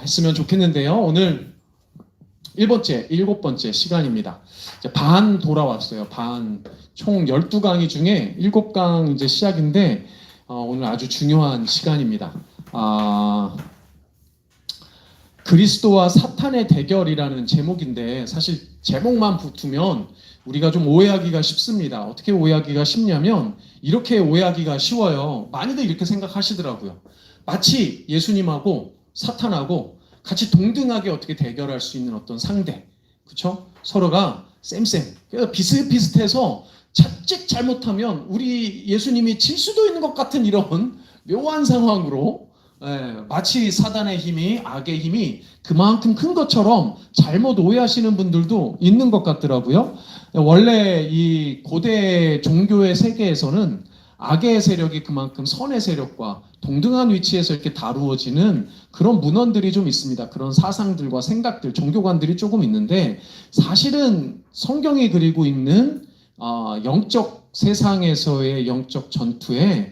했으면 좋겠는데요. 오늘 일곱 번째 시간입니다. 이제 반 돌아왔어요. 반. 총 12강의 중에 7강 이제 시작인데, 오늘 아주 중요한 시간입니다. 그리스도와 사탄의 대결이라는 제목인데, 사실 제목만 붙으면 우리가 좀 오해하기가 쉽습니다. 어떻게 오해하기가 쉽냐면, 이렇게 오해하기가 쉬워요. 많이들 이렇게 생각하시더라고요. 마치 예수님하고 사탄하고 같이 동등하게 어떻게 대결할 수 있는 어떤 상대, 그렇죠? 서로가 쌤쌤, 그래서 비슷비슷해서 자칫 잘못하면 우리 예수님이 질 수도 있는 것 같은 이런 묘한 상황으로, 마치 사단의 힘이, 악의 힘이 그만큼 큰 것처럼 잘못 오해하시는 분들도 있는 것 같더라고요. 원래 이 고대 종교의 세계에서는 악의 세력이 그만큼 선의 세력과 동등한 위치에서 이렇게 다루어지는 그런 문헌들이 좀 있습니다. 그런 사상들과 생각들, 종교관들이 조금 있는데, 사실은 성경이 그리고 있는 영적 세상에서의 영적 전투에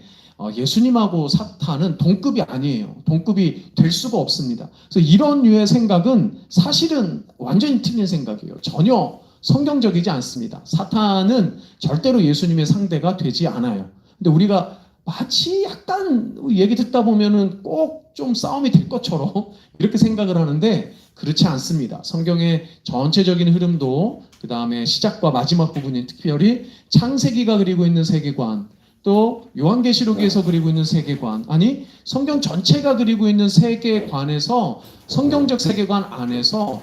예수님하고 사탄은 동급이 아니에요. 동급이 될 수가 없습니다. 그래서 이런 류의 생각은 사실은 완전히 틀린 생각이에요. 전혀 성경적이지 않습니다. 사탄은 절대로 예수님의 상대가 되지 않아요. 근데 우리가 마치 약간 얘기 듣다 보면은 꼭 좀 싸움이 될 것처럼 이렇게 생각을 하는데, 그렇지 않습니다. 성경의 전체적인 흐름도, 그 다음에 시작과 마지막 부분인 특별히 창세기가 그리고 있는 세계관, 또 요한계시록에서 그리고 있는 세계관, 아니 성경 전체가 그리고 있는 세계관에서, 성경적 세계관 안에서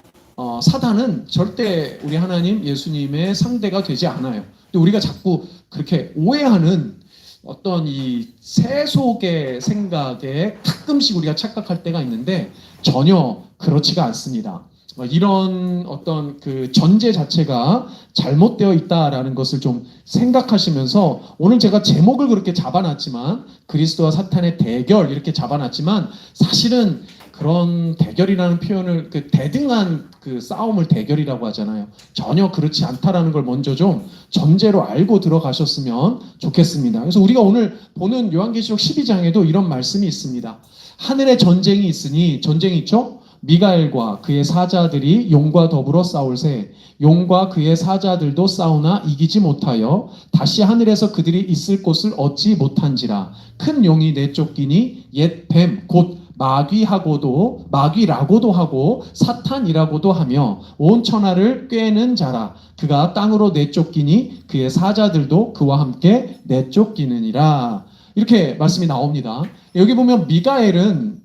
사단은 절대 우리 하나님 예수님의 상대가 되지 않아요. 근데 우리가 자꾸 그렇게 오해하는 어떤 이 세속의 생각에 가끔씩 우리가 착각할 때가 있는데, 전혀 그렇지가 않습니다. 이런 어떤 그 전제 자체가 잘못되어 있다라는 것을 좀 생각하시면서, 오늘 제가 제목을 그렇게 잡아놨지만, 그리스도와 사탄의 대결 이렇게 잡아놨지만, 사실은 그런 대결이라는 표현을, 그 대등한 그 싸움을 대결이라고 하잖아요. 전혀 그렇지 않다라는 걸 먼저 좀 전제로 알고 들어가셨으면 좋겠습니다. 그래서 우리가 오늘 보는 요한계시록 12장에도 이런 말씀이 있습니다. 하늘에 전쟁이 있으니, 전쟁이 있죠? 미가엘과 그의 사자들이 용과 더불어 싸울새 용과 그의 사자들도 싸우나 이기지 못하여 다시 하늘에서 그들이 있을 곳을 얻지 못한지라. 큰 용이 내쫓기니 옛 뱀 곧 마귀라고도 하고 사탄이라고도 하며 온 천하를 꿰는 자라. 그가 땅으로 내쫓기니 그의 사자들도 그와 함께 내쫓기느니라. 이렇게 말씀이 나옵니다. 여기 보면 미가엘은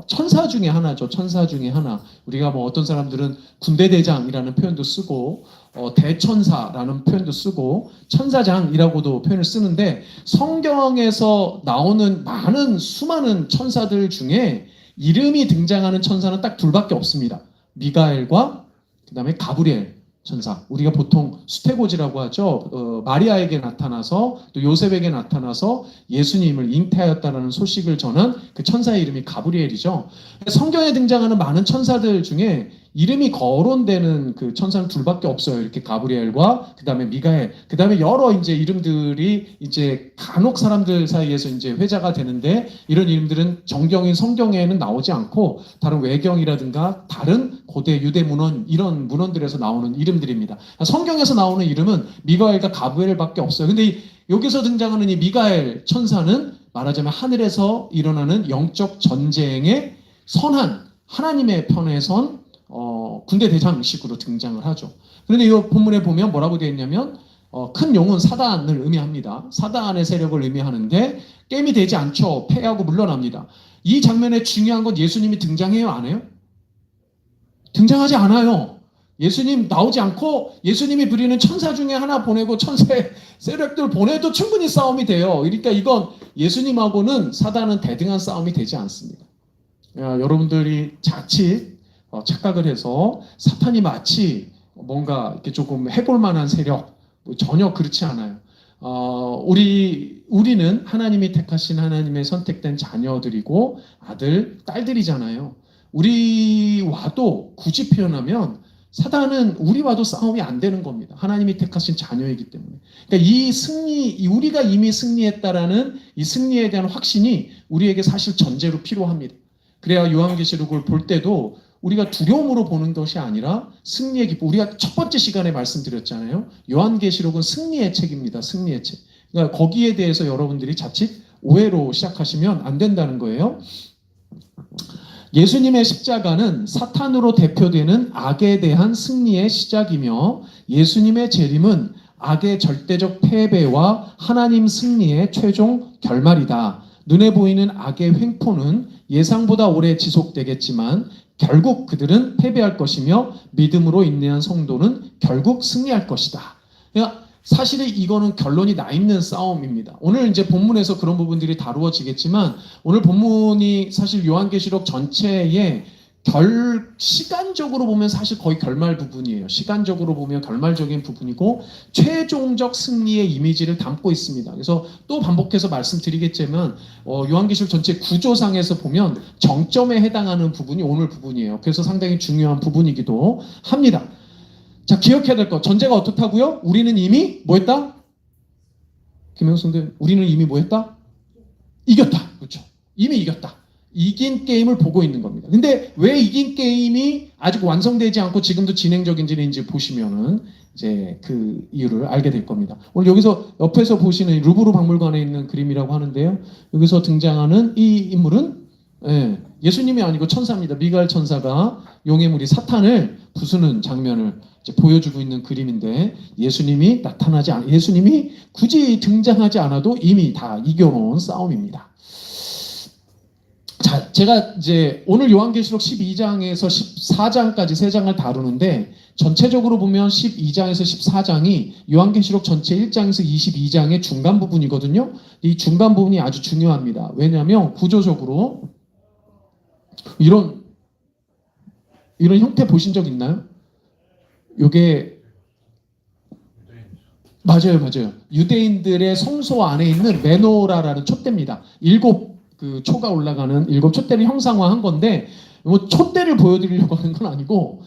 천사 중에 하나죠. 천사 중에 하나. 우리가 뭐 어떤 사람들은 군대대장이라는 표현도 쓰고, 대천사라는 표현도 쓰고, 천사장이라고도 표현을 쓰는데, 성경에서 나오는 수많은 천사들 중에 이름이 등장하는 천사는 딱 둘밖에 없습니다. 미가엘과 그 다음에 가브리엘 천사. 우리가 보통 수태고지라고 하죠. 마리아에게 나타나서 또 요셉에게 나타나서 예수님을 잉태하였다는 소식을 전한 그 천사의 이름이 가브리엘이죠. 성경에 등장하는 많은 천사들 중에 이름이 거론되는 그 천사는 둘밖에 없어요. 이렇게 가브리엘과 그 다음에 미가엘, 그 다음에 여러 이제 이름들이 이제 간혹 사람들 사이에서 이제 회자가 되는데, 이런 이름들은 정경인 성경에는 나오지 않고 다른 외경이라든가 다른 고대 유대 문헌, 이런 문헌들에서 나오는 이름들입니다. 성경에서 나오는 이름은 미가엘과 가브리엘밖에 없어요. 근데 여기서 등장하는 이 미가엘 천사는 말하자면 하늘에서 일어나는 영적 전쟁의 선한 하나님의 편에 선 군대 대장식으로 등장을 하죠. 그런데 이 본문에 보면 뭐라고 되어 있냐면, 큰 용은 사단을 의미합니다. 사단의 세력을 의미하는데, 게임이 되지 않죠. 패하고 물러납니다. 이 장면에 중요한 건 예수님이 등장해요, 안 해요? 등장하지 않아요. 예수님 나오지 않고, 예수님이 부리는 천사 중에 하나 보내고 천사의 세력들 보내도 충분히 싸움이 돼요. 그러니까 이건 예수님하고는 사단은 대등한 싸움이 되지 않습니다. 여러분들이 자칫 착각을 해서 사탄이 마치 뭔가 이렇게 조금 해볼 만한 세력, 전혀 그렇지 않아요. 우리는 하나님이 택하신, 하나님의 선택된 자녀들이고 아들, 딸들이잖아요. 우리와도 굳이 표현하면 사단은 우리와도 싸움이 안 되는 겁니다. 하나님이 택하신 자녀이기 때문에. 그러니까 우리가 이미 승리했다라는 이 승리에 대한 확신이 우리에게 사실 전제로 필요합니다. 그래야 요한계시록을 볼 때도 우리가 두려움으로 보는 것이 아니라 승리의 기쁨. 우리가 첫 번째 시간에 말씀드렸잖아요. 요한계시록은 승리의 책입니다. 승리의 책. 그러니까 거기에 대해서 여러분들이 자칫 오해로 시작하시면 안 된다는 거예요. 예수님의 십자가는 사탄으로 대표되는 악에 대한 승리의 시작이며 예수님의 재림은 악의 절대적 패배와 하나님 승리의 최종 결말이다. 눈에 보이는 악의 횡포는 예상보다 오래 지속되겠지만 결국 그들은 패배할 것이며 믿음으로 인내한 성도는 결국 승리할 것이다. 그러니까 사실은 이거는 결론이 나 있는 싸움입니다. 오늘 이제 본문에서 그런 부분들이 다루어지겠지만 오늘 본문이 사실 요한계시록 전체의 시간적으로 보면 사실 거의 결말 부분이에요. 시간적으로 보면 결말적인 부분이고 최종적 승리의 이미지를 담고 있습니다. 그래서 또 반복해서 말씀드리겠지만 요한계시록 전체 구조상에서 보면 정점에 해당하는 부분이 오늘 부분이에요. 그래서 상당히 중요한 부분이기도 합니다. 자, 기억해야 될 것. 전제가 어떻다고요? 우리는 이미 뭐 했다? 김영순대, 우리는 이미 뭐 했다? 이겼다. 그렇죠. 이미 이겼다. 이긴 게임을 보고 있는 겁니다. 근데 왜 이긴 게임이 아직 완성되지 않고 지금도 진행적인지는 이제 보시면은 이제 그 이유를 알게 될 겁니다. 오늘 여기서 옆에서 보시는 루브르 박물관에 있는 그림이라고 하는데요. 여기서 등장하는 이 인물은 예수님이 아니고 천사입니다. 미가엘 천사가 용의 무리 사탄을 부수는 장면을 이제 보여주고 있는 그림인데 예수님이 예수님이 굳이 등장하지 않아도 이미 다 이겨놓은 싸움입니다. 자, 제가 이제 오늘 요한계시록 12장에서 14장까지 3장을 다루는데 전체적으로 보면 12장에서 14장이 요한계시록 전체 1장에서 22장의 중간 부분이거든요. 이 중간 부분이 아주 중요합니다. 왜냐하면 구조적으로 이런 형태 보신 적 있나요? 요게 맞아요. 유대인들의 성소 안에 있는 메노라라는 촛대입니다. 7 초가 올라가는 7 촛대를 형상화한 건데 뭐 촛대를 보여드리려고 하는 건 아니고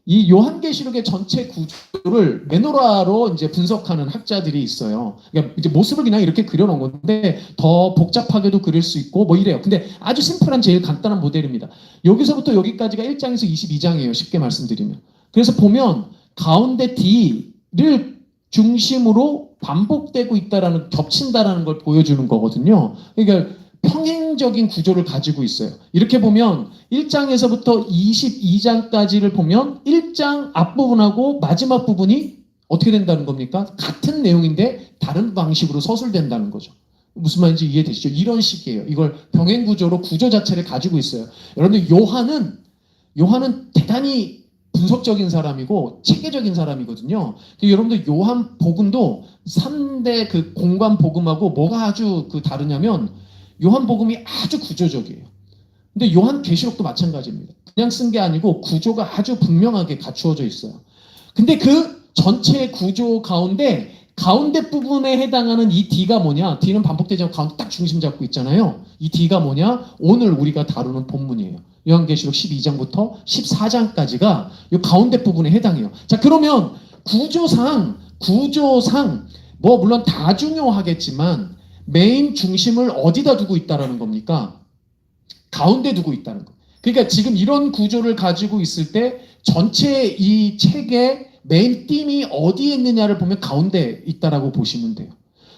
이 요한계시록의 전체 구조를 메노라로 이제 분석하는 학자들이 있어요. 그러니까 이제 모습을 그냥 이렇게 그려놓은 건데 더 복잡하게도 그릴 수 있고 뭐 이래요. 근데 아주 심플한 제일 간단한 모델입니다. 여기서부터 여기까지가 1장에서 22장이에요. 쉽게 말씀드리면. 그래서 보면 가운데 D를 중심으로 반복되고 있다라는 겹친다라는 걸 보여주는 거거든요. 그러니까 평행적인 구조를 가지고 있어요. 이렇게 보면 1장에서부터 22장까지를 보면 1장 앞부분하고 마지막 부분이 어떻게 된다는 겁니까? 같은 내용인데 다른 방식으로 서술된다는 거죠. 무슨 말인지 이해되시죠? 이런 식이에요. 이걸 병행구조로 구조 자체를 가지고 있어요. 여러분들 요한은 대단히 분석적인 사람이고 체계적인 사람이거든요. 여러분들 요한 복음도 3대 그 공관 복음하고 뭐가 아주 다르냐면 요한 복음이 아주 구조적이에요. 근데 요한 계시록도 마찬가지입니다. 그냥 쓴 게 아니고 구조가 아주 분명하게 갖추어져 있어요. 근데 그 전체 구조 가운데 부분에 해당하는 이 D가 뭐냐? D는 반복되지 않고 가운데 딱 중심 잡고 있잖아요. 이 D가 뭐냐? 오늘 우리가 다루는 본문이에요. 요한계시록 12장부터 14장까지가 이 가운데 부분에 해당해요. 자, 그러면 구조상 뭐 물론 다 중요하겠지만 메인 중심을 어디다 두고 있다라는 겁니까? 가운데 두고 있다는 거. 그러니까 지금 이런 구조를 가지고 있을 때 전체 이 책의 메인 띠이 어디에 있느냐를 보면 가운데 있다라고 보시면 돼요.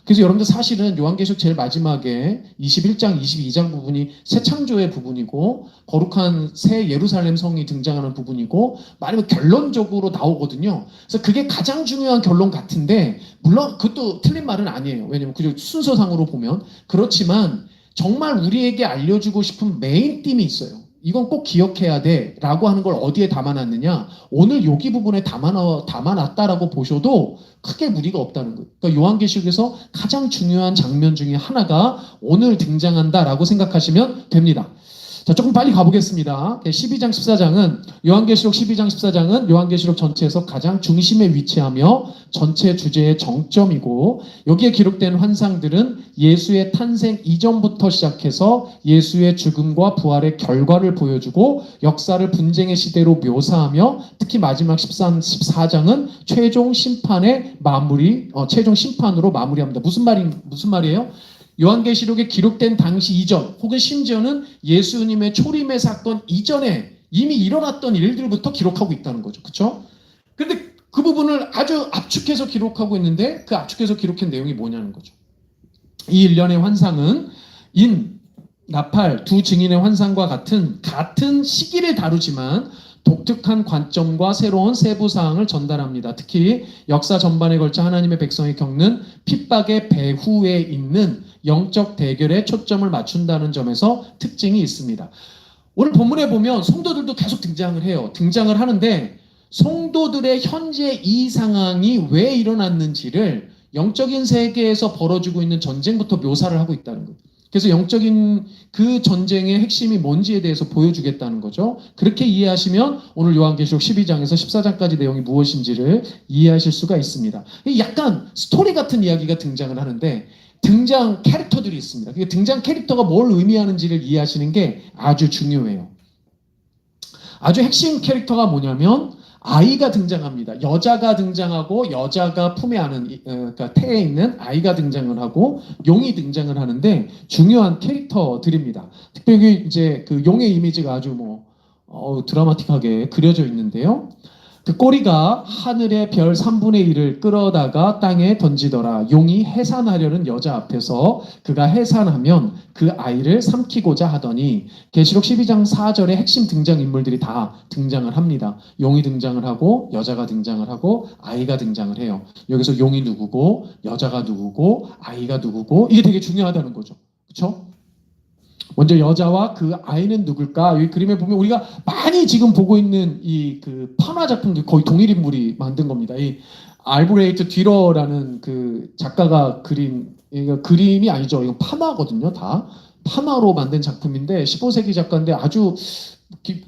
그래서 여러분들 사실은 요한계시록 제일 마지막에 21장, 22장 부분이 새 창조의 부분이고 거룩한 새 예루살렘 성이 등장하는 부분이고 말하면 결론적으로 나오거든요. 그래서 그게 가장 중요한 결론 같은데 물론 그것도 틀린 말은 아니에요. 왜냐면 그 순서상으로 보면 그렇지만 정말 우리에게 알려주고 싶은 메인 띠이 있어요. 이건 꼭 기억해야 돼 라고 하는 걸 어디에 담아놨느냐, 오늘 여기 부분에 담아놨다라고 보셔도 크게 무리가 없다는 거예요. 그러니까 요한계시록에서 가장 중요한 장면 중에 하나가 오늘 등장한다라고 생각하시면 됩니다. 자, 조금 빨리 가보겠습니다. 12장 14장은 요한계시록 12장 14장은 요한계시록 전체에서 가장 중심에 위치하며 전체 주제의 정점이고 여기에 기록된 환상들은 예수의 탄생 이전부터 시작해서 예수의 죽음과 부활의 결과를 보여주고 역사를 분쟁의 시대로 묘사하며 특히 마지막 14장은 최종 심판의 최종 심판으로 마무리합니다. 무슨 말이에요? 요한계시록에 기록된 당시 이전 혹은 심지어는 예수님의 초림의 사건 이전에 이미 일어났던 일들부터 기록하고 있다는 거죠. 그렇죠? 그런데 그 부분을 아주 압축해서 기록하고 있는데 그 압축해서 기록한 내용이 뭐냐는 거죠. 이 일련의 환상은 인, 나팔 두 증인의 환상과 같은 시기를 다루지만 독특한 관점과 새로운 세부 사항을 전달합니다. 특히 역사 전반에 걸쳐 하나님의 백성이 겪는 핍박의 배후에 있는 영적 대결에 초점을 맞춘다는 점에서 특징이 있습니다. 오늘 본문에 보면 성도들도 계속 등장을 해요. 등장을 하는데 성도들의 현재 이 상황이 왜 일어났는지를 영적인 세계에서 벌어지고 있는 전쟁부터 묘사를 하고 있다는 거예요. 그래서 영적인 그 전쟁의 핵심이 뭔지에 대해서 보여주겠다는 거죠. 그렇게 이해하시면 오늘 요한계시록 12장에서 14장까지 내용이 무엇인지를 이해하실 수가 있습니다. 약간 스토리 같은 이야기가 등장을 하는데 등장 캐릭터들이 있습니다. 등장 캐릭터가 뭘 의미하는지를 이해하시는 게 아주 중요해요. 아주 핵심 캐릭터가 뭐냐면 아이가 등장합니다. 여자가 등장하고 여자가 품에 안은 그러니까 태에 있는 아이가 등장을 하고 용이 등장을 하는데 중요한 캐릭터들입니다. 특별히 이제 그 용의 이미지가 아주 드라마틱하게 그려져 있는데요. 그 꼬리가 하늘의 별 3분의 1을 끌어다가 땅에 던지더라. 용이 해산하려는 여자 앞에서 그가 해산하면 그 아이를 삼키고자 하더니 계시록 12장 4절의 핵심 등장인물들이 다 등장을 합니다. 용이 등장을 하고 여자가 등장을 하고 아이가 등장을 해요. 여기서 용이 누구고 여자가 누구고 아이가 누구고 이게 되게 중요하다는 거죠. 그렇죠? 먼저 여자와 그 아이는 누굴까? 이 그림에 보면 우리가 많이 지금 보고 있는 이 그 판화 작품들 거의 동일 인물이 만든 겁니다. 이 알브레이트 듀러라는 그 작가가 그린 이거 그림이 아니죠. 이거 판화거든요. 다 판화로 만든 작품인데 15세기 작가인데 아주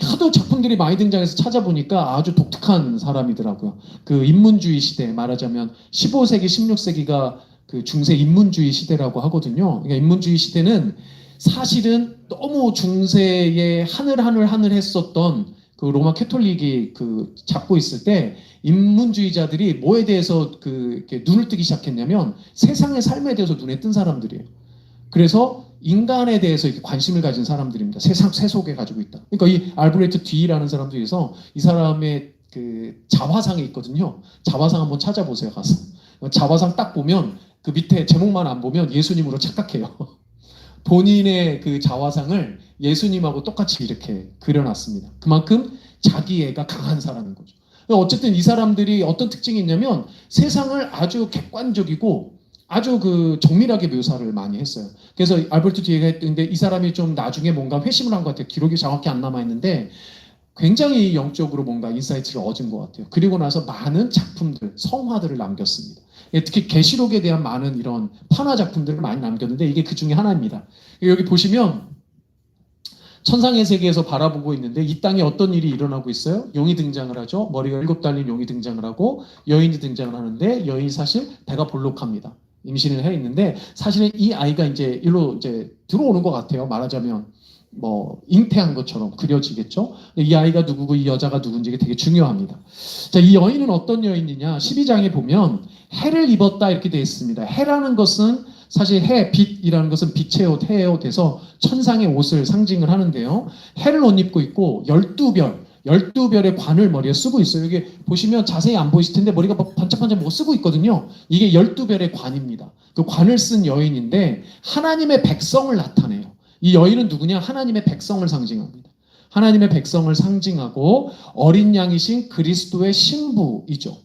하도 작품들이 많이 등장해서 찾아보니까 아주 독특한 사람이더라고요. 그 인문주의 시대 말하자면 15세기, 16세기가 그 중세 인문주의 시대라고 하거든요. 그러니까 인문주의 시대는 사실은 너무 중세에 하늘 했었던 그 로마 캐톨릭이 그 잡고 있을 때 인문주의자들이 뭐에 대해서 이렇게 눈을 뜨기 시작했냐면 세상의 삶에 대해서 눈에 뜬 사람들이에요. 그래서 인간에 대해서 이렇게 관심을 가진 사람들입니다. 세상 세속에 가지고 있다. 그러니까 이 알브레트 뒤라는 사람들에서 이 사람의 그 자화상이 있거든요. 자화상 한번 찾아보세요. 가서 자화상 딱 보면 그 밑에 제목만 안 보면 예수님으로 착각해요. 본인의 그 자화상을 예수님하고 똑같이 이렇게 그려놨습니다. 그만큼 자기애가 강한 사람인 거죠. 어쨌든 이 사람들이 어떤 특징이 있냐면 세상을 아주 객관적이고 아주 그 정밀하게 묘사를 많이 했어요. 그래서 알버트 뒤에가 했는데 이 사람이 좀 나중에 뭔가 회심을 한 것 같아요. 기록이 정확히 안 남아있는데 굉장히 영적으로 뭔가 인사이트를 얻은 것 같아요. 그리고 나서 많은 작품들, 성화들을 남겼습니다. 특히 계시록에 대한 많은 이런 판화 작품들을 많이 남겼는데 이게 그 중에 하나입니다. 여기 보시면 천상의 세계에서 바라보고 있는데 이 땅에 어떤 일이 일어나고 있어요? 용이 등장을 하죠. 머리가 7 달린 용이 등장을 하고 여인이 등장을 하는데 여인이 사실 배가 볼록합니다. 임신을 해 있는데 사실은 이 아이가 이제 일로 이제 들어오는 것 같아요. 말하자면 잉태한 것처럼 그려지겠죠. 이 아이가 누구고 이 여자가 누군지 이게 되게 중요합니다. 자, 이 여인은 어떤 여인이냐? 12장에 보면 해를 입었다 이렇게 되어 있습니다. 해라는 것은 사실 해, 빛이라는 것은 빛의 옷, 해의 옷에서 천상의 옷을 상징을 하는데요. 해를 옷 입고 있고 12별의 관을 머리에 쓰고 있어요. 여기 보시면 자세히 안 보이실 텐데 머리가 반짝반짝 뭐 쓰고 있거든요. 이게 12별의 관입니다. 그 관을 쓴 여인인데 하나님의 백성을 나타내요. 이 여인은 누구냐? 하나님의 백성을 상징합니다. 하나님의 백성을 상징하고 어린 양이신 그리스도의 신부이죠.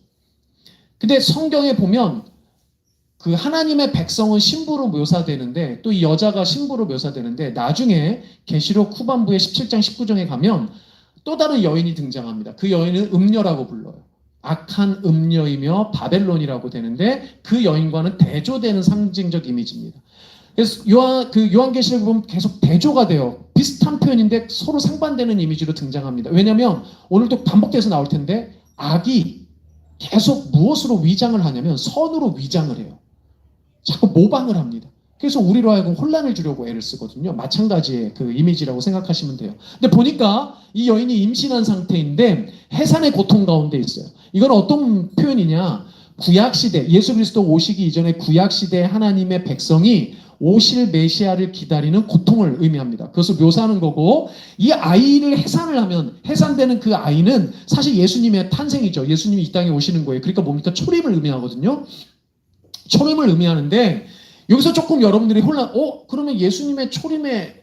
근데 성경에 보면 그 하나님의 백성은 신부로 묘사되는데 또 이 여자가 신부로 묘사되는데 나중에 계시록 후반부의 17장 19장에 가면 또 다른 여인이 등장합니다. 그 여인은 음녀라고 불러요. 악한 음녀이며 바벨론이라고 되는데 그 여인과는 대조되는 상징적 이미지입니다. 그래서 요한계시록을 보면 계속 대조가 돼요. 비슷한 표현인데 서로 상반되는 이미지로 등장합니다. 왜냐하면 오늘도 반복돼서 나올 텐데 악이 계속 무엇으로 위장을 하냐면 선으로 위장을 해요. 자꾸 모방을 합니다. 그래서 우리로 하여금 혼란을 주려고 애를 쓰거든요. 마찬가지의 그 이미지라고 생각하시면 돼요. 근데 보니까 이 여인이 임신한 상태인데 해산의 고통 가운데 있어요. 이건 어떤 표현이냐? 구약시대, 예수 그리스도 오시기 이전에 구약시대 하나님의 백성이 오실 메시아를 기다리는 고통을 의미합니다. 그것을 묘사하는 거고, 이 아이를 해산을 하면 해산되는 그 아이는 사실 예수님의 탄생이죠. 예수님이 이 땅에 오시는 거예요. 그러니까 뭡니까? 초림을 의미하거든요. 초림을 의미하는데 여기서 조금 여러분들이 그러면 예수님의 초림의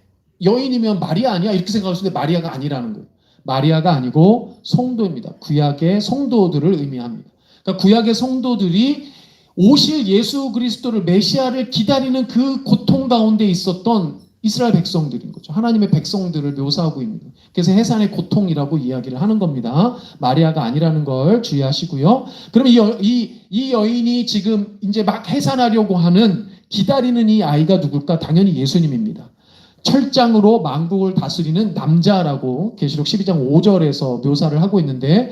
여인이면 마리아 아니야? 이렇게 생각할 수 있는데 마리아가 아니라는 거예요. 마리아가 아니고 성도입니다. 구약의 성도들을 의미합니다. 그러니까 구약의 성도들이 오실 예수 그리스도를 메시아를 기다리는 그 고통 가운데 있었던 이스라엘 백성들인 거죠. 하나님의 백성들을 묘사하고 있는 거예요. 그래서 해산의 고통이라고 이야기를 하는 겁니다. 마리아가 아니라는 걸 주의하시고요. 그러면 이 여인이 지금 이제 막 해산하려고 하는 기다리는 이 아이가 누굴까? 당연히 예수님입니다. 철장으로 만국을 다스리는 남자라고 계시록 12장 5절에서 묘사를 하고 있는데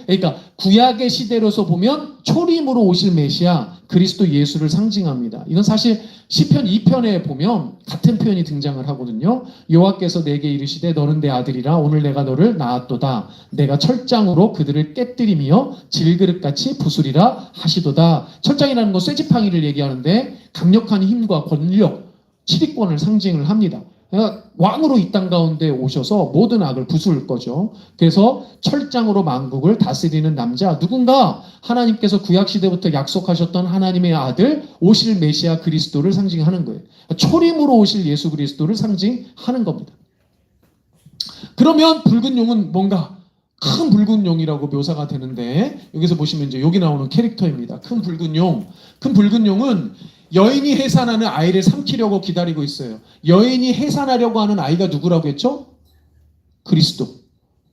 그러니까 구약의 시대로서 보면 초림으로 오실 메시아 그리스도 예수를 상징합니다. 이건 사실 시편 2편에 보면 같은 표현이 등장을 하거든요. 여호와께서 내게 이르시되 너는 내 아들이라 오늘 내가 너를 낳았도다. 내가 철장으로 그들을 깨뜨리며 질그릇같이 부수리라 하시도다. 철장이라는 건 쇠지팡이를 얘기하는데 강력한 힘과 권력, 치리권을 상징을 합니다. 그러니까 왕으로 이 땅 가운데 오셔서 모든 악을 부술 거죠. 그래서 철장으로 만국을 다스리는 남자, 누군가 하나님께서 구약시대부터 약속하셨던 하나님의 아들 오실 메시아 그리스도를 상징하는 거예요. 초림으로 오실 예수 그리스도를 상징하는 겁니다. 그러면 붉은 용은 뭔가 큰 붉은 용이라고 묘사가 되는데 여기서 보시면 이제 여기 나오는 캐릭터입니다. 큰 붉은 용. 큰 붉은 용은 여인이 해산하는 아이를 삼키려고 기다리고 있어요. 여인이 해산하려고 하는 아이가 누구라고 했죠? 그리스도.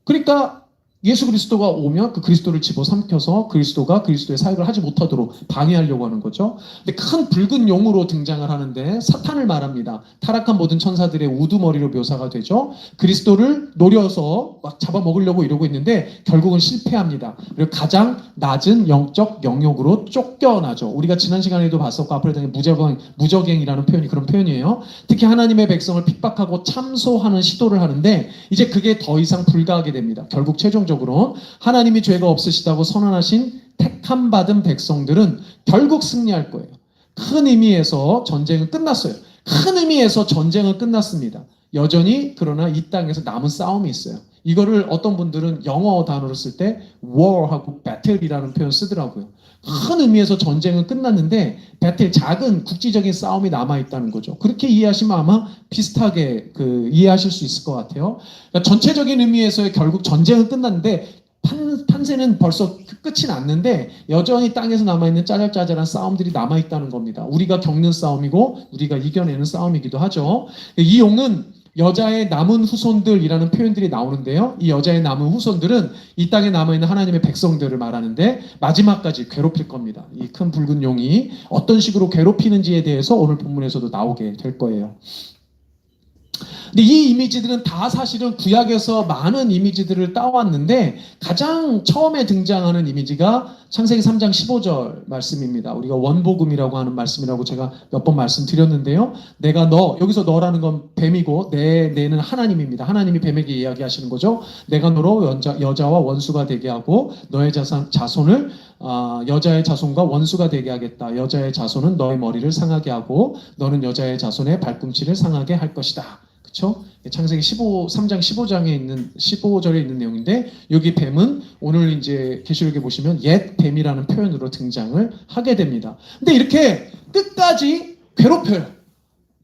그러니까 예수 그리스도가 오면 그 그리스도를 집어삼켜서 그리스도가 그리스도의 사역을 하지 못하도록 방해하려고 하는 거죠. 근데 큰 붉은 용으로 등장을 하는데 사탄을 말합니다. 타락한 모든 천사들의 우두머리로 묘사가 되죠. 그리스도를 노려서 막 잡아먹으려고 이러고 있는데 결국은 실패합니다. 그리고 가장 낮은 영적 영역으로 쫓겨나죠. 우리가 지난 시간에도 봤었고 앞으로 무적행이라는 표현이 그런 표현이에요. 특히 하나님의 백성을 핍박하고 참소하는 시도를 하는데 이제 그게 더 이상 불가하게 됩니다. 결국 최종적으로 하나님이 죄가 없으시다고 선언하신 택함 받은 백성들은 결국 승리할 거예요. 큰 의미에서 전쟁은 끝났어요. 큰 의미에서 전쟁은 끝났습니다. 여전히 그러나 이 땅에서 남은 싸움이 있어요. 이거를 어떤 분들은 영어 단어로 쓸 때 war하고 battle이라는 표현 쓰더라고요. 큰 의미에서 전쟁은 끝났는데 배틀, 작은 국지적인 싸움이 남아있다는 거죠. 그렇게 이해하시면 아마 비슷하게 이해하실 수 있을 것 같아요. 그러니까 전체적인 의미에서의 결국 전쟁은 끝났는데 판세는 벌써 끝이 났는데 여전히 땅에서 남아있는 짜잘짜잘한 싸움들이 남아있다는 겁니다. 우리가 겪는 싸움이고 우리가 이겨내는 싸움이기도 하죠. 이 용은 여자의 남은 후손들이라는 표현들이 나오는데요. 이 여자의 남은 후손들은 이 땅에 남아있는 하나님의 백성들을 말하는데 마지막까지 괴롭힐 겁니다. 이 큰 붉은 용이 어떤 식으로 괴롭히는지에 대해서 오늘 본문에서도 나오게 될 거예요. 근데 이 이미지들은 다 사실은 구약에서 많은 이미지들을 따왔는데 가장 처음에 등장하는 이미지가 창세기 3장 15절 말씀입니다. 우리가 원복음이라고 하는 말씀이라고 제가 몇 번 말씀드렸는데요. 내가 여기서 너라는 건 뱀이고 내는 하나님입니다. 하나님이 뱀에게 이야기하시는 거죠. 내가 너로 여자와 원수가 되게 하고 너의 자손을 여자의 자손과 원수가 되게 하겠다. 여자의 자손은 너의 머리를 상하게 하고 너는 여자의 자손의 발꿈치를 상하게 할 것이다. 그렇죠? 창세기 3장 15절에 있는 내용인데 여기 뱀은 오늘 이제 계시록에 보시면 옛 뱀이라는 표현으로 등장을 하게 됩니다. 근데 이렇게 끝까지 괴롭혀요.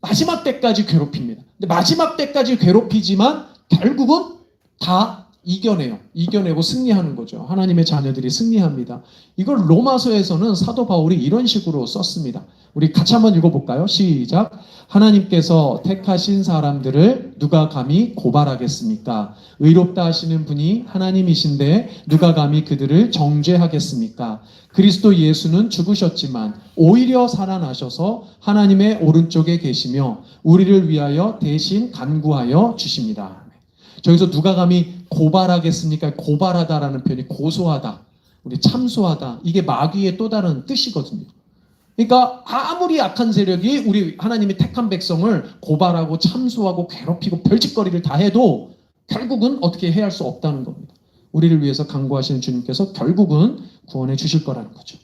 마지막 때까지 괴롭힙니다. 근데 마지막 때까지 괴롭히지만 결국은 다 이겨내고 승리하는 거죠. 하나님의 자녀들이 승리합니다. 이걸 로마서에서는 사도 바울이 이런 식으로 썼습니다. 우리 같이 한번 읽어볼까요? 시작. 하나님께서 택하신 사람들을 누가 감히 고발하겠습니까? 의롭다 하시는 분이 하나님이신데 누가 감히 그들을 정죄하겠습니까? 그리스도 예수는 죽으셨지만 오히려 살아나셔서 하나님의 오른쪽에 계시며 우리를 위하여 대신 간구하여 주십니다. 저기서 누가 감히 고발하겠습니까? 고발하다라는 표현이 고소하다, 우리 참소하다, 이게 마귀의 또 다른 뜻이거든요. 그러니까 아무리 악한 세력이 우리 하나님이 택한 백성을 고발하고 참소하고 괴롭히고 별짓거리를 다 해도 결국은 어떻게 해야 할 수 없다는 겁니다. 우리를 위해서 간구하시는 주님께서 결국은 구원해 주실 거라는 거죠.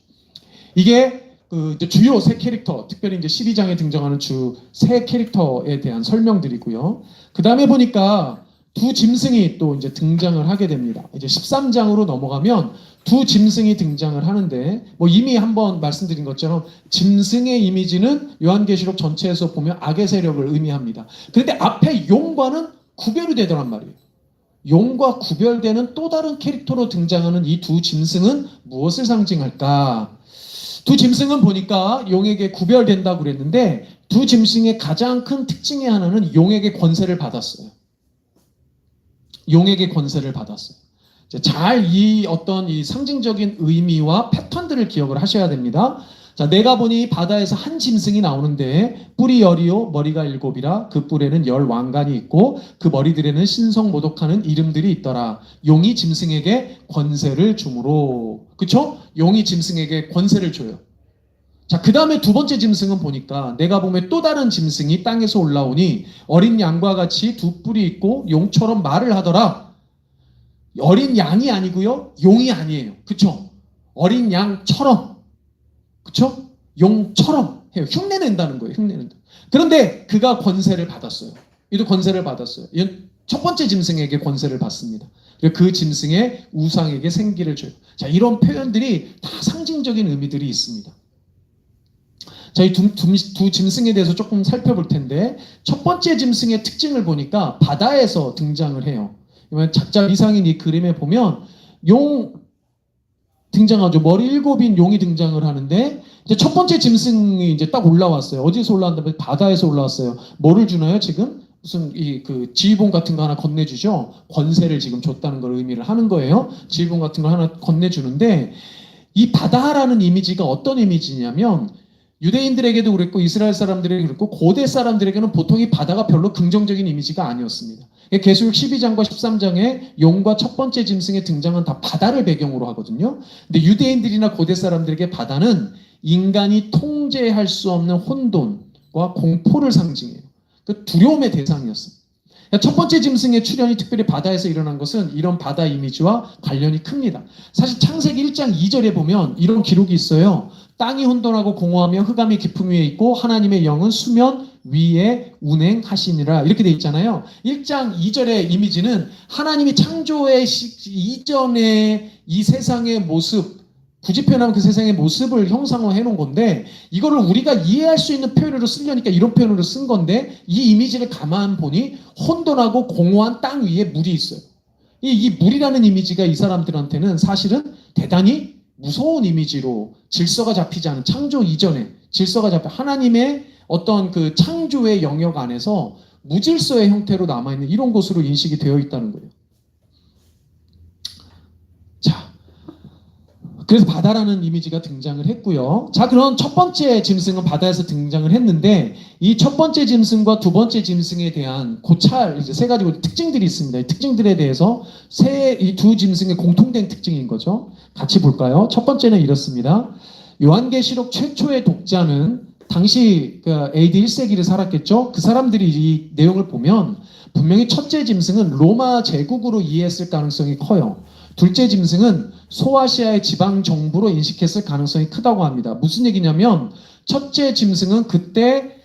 이게 그 이제 주요 세 캐릭터, 특별히 이제 12장에 등장하는 주 세 캐릭터에 대한 설명들이고요. 그 다음에 보니까 두 짐승이 또 이제 등장을 하게 됩니다. 이제 13장으로 넘어가면 두 짐승이 등장을 하는데, 뭐 이미 한번 말씀드린 것처럼 짐승의 이미지는 요한계시록 전체에서 보면 악의 세력을 의미합니다. 그런데 앞에 용과는 구별이 되더란 말이에요. 용과 구별되는 또 다른 캐릭터로 등장하는 이 두 짐승은 무엇을 상징할까? 두 짐승은 보니까 용에게 구별된다고 그랬는데, 두 짐승의 가장 큰 특징의 하나는 용에게 권세를 받았어요. 용에게 권세를 받았어요. 잘 이 어떤 이 상징적인 의미와 패턴들을 기억을 하셔야 됩니다. 자, 내가 보니 바다에서 한 짐승이 나오는데 뿔이 열이요 머리가 일곱이라 그 뿔에는 열 왕관이 있고 그 머리들에는 신성모독하는 이름들이 있더라. 용이 짐승에게 권세를 주므로. 그쵸? 용이 짐승에게 권세를 줘요. 자, 그 다음에 두 번째 짐승은 보니까 내가 보면 또 다른 짐승이 땅에서 올라오니 어린 양과 같이 두 뿔이 있고 용처럼 말을 하더라. 어린 양이 아니고요, 용이 아니에요. 그쵸? 어린 양처럼, 그쵸? 용처럼 해요. 흉내낸다는 거예요. 흉내낸다. 그런데 그가 권세를 받았어요. 이도 권세를 받았어요. 첫 번째 짐승에게 권세를 받습니다. 그리고 그 짐승의 우상에게 생기를 줘요. 자, 이런 표현들이 다 상징적인 의미들이 있습니다. 자, 이 두 짐승에 대해서 조금 살펴볼 텐데, 첫 번째 짐승의 특징을 보니까 바다에서 등장을 해요. 작자 이상인 이 그림에 보면 용 등장하죠. 머리 일곱인 용이 등장을 하는데, 이제 첫 번째 짐승이 이제 딱 올라왔어요. 어디서 올라왔는데 바다에서 올라왔어요. 뭐를 주나요? 지금 무슨 그 지휘봉 같은 거 하나 건네주죠. 권세를 지금 줬다는 걸 의미를 하는 거예요. 지휘봉 같은 거 하나 건네주는데, 이 바다라는 이미지가 어떤 이미지냐면, 유대인들에게도 그랬고 이스라엘 사람들에게 그랬고 고대 사람들에게는 보통 이 바다가 별로 긍정적인 이미지가 아니었습니다. 계시록 12장과 13장에 용과 첫 번째 짐승의 등장은 다 바다를 배경으로 하거든요. 근데 유대인들이나 고대 사람들에게 바다는 인간이 통제할 수 없는 혼돈과 공포를 상징해요. 그 두려움의 대상이었습니다. 첫 번째 짐승의 출현이 특별히 바다에서 일어난 것은 이런 바다 이미지와 관련이 큽니다. 사실 창세기 1장 2절에 보면 이런 기록이 있어요. 땅이 혼돈하고 공허하며 흑암이 깊음 위에 있고 하나님의 영은 수면 위에 운행하시니라, 이렇게 돼 있잖아요. 1장 2절의 이미지는 하나님이 창조의 이전의 이 세상의 모습, 굳이 표현하면 그 세상의 모습을 형상화해 놓은 건데, 이거를 우리가 이해할 수 있는 표현으로 쓰려니까 이런 표현으로 쓴 건데, 이 이미지를 가만 보니 혼돈하고 공허한 땅 위에 물이 있어요. 이 물이라는 이미지가 이 사람들한테는 사실은 대단히 무서운 이미지로, 질서가 잡히지 않은 창조 이전에 질서가 잡혀 하나님의 어떤 그 창조의 영역 안에서 무질서의 형태로 남아있는 이런 것으로 인식이 되어 있다는 거예요. 자, 그래서 바다라는 이미지가 등장을 했고요. 자, 그럼 첫 번째 짐승은 바다에서 등장을 했는데, 이 첫 번째 짐승과 두 번째 짐승에 대한 고찰, 이제 세 가지 특징들이 있습니다. 이 특징들에 대해서 이 두 짐승의 공통된 특징인 거죠. 같이 볼까요? 첫 번째는 이렇습니다. 요한계시록 최초의 독자는 당시 AD 1세기를 살았겠죠. 그 사람들이 이 내용을 보면 분명히 첫째 짐승은 로마 제국으로 이해했을 가능성이 커요. 둘째 짐승은 소아시아의 지방 정부로 인식했을 가능성이 크다고 합니다. 무슨 얘기냐면, 첫째 짐승은 그때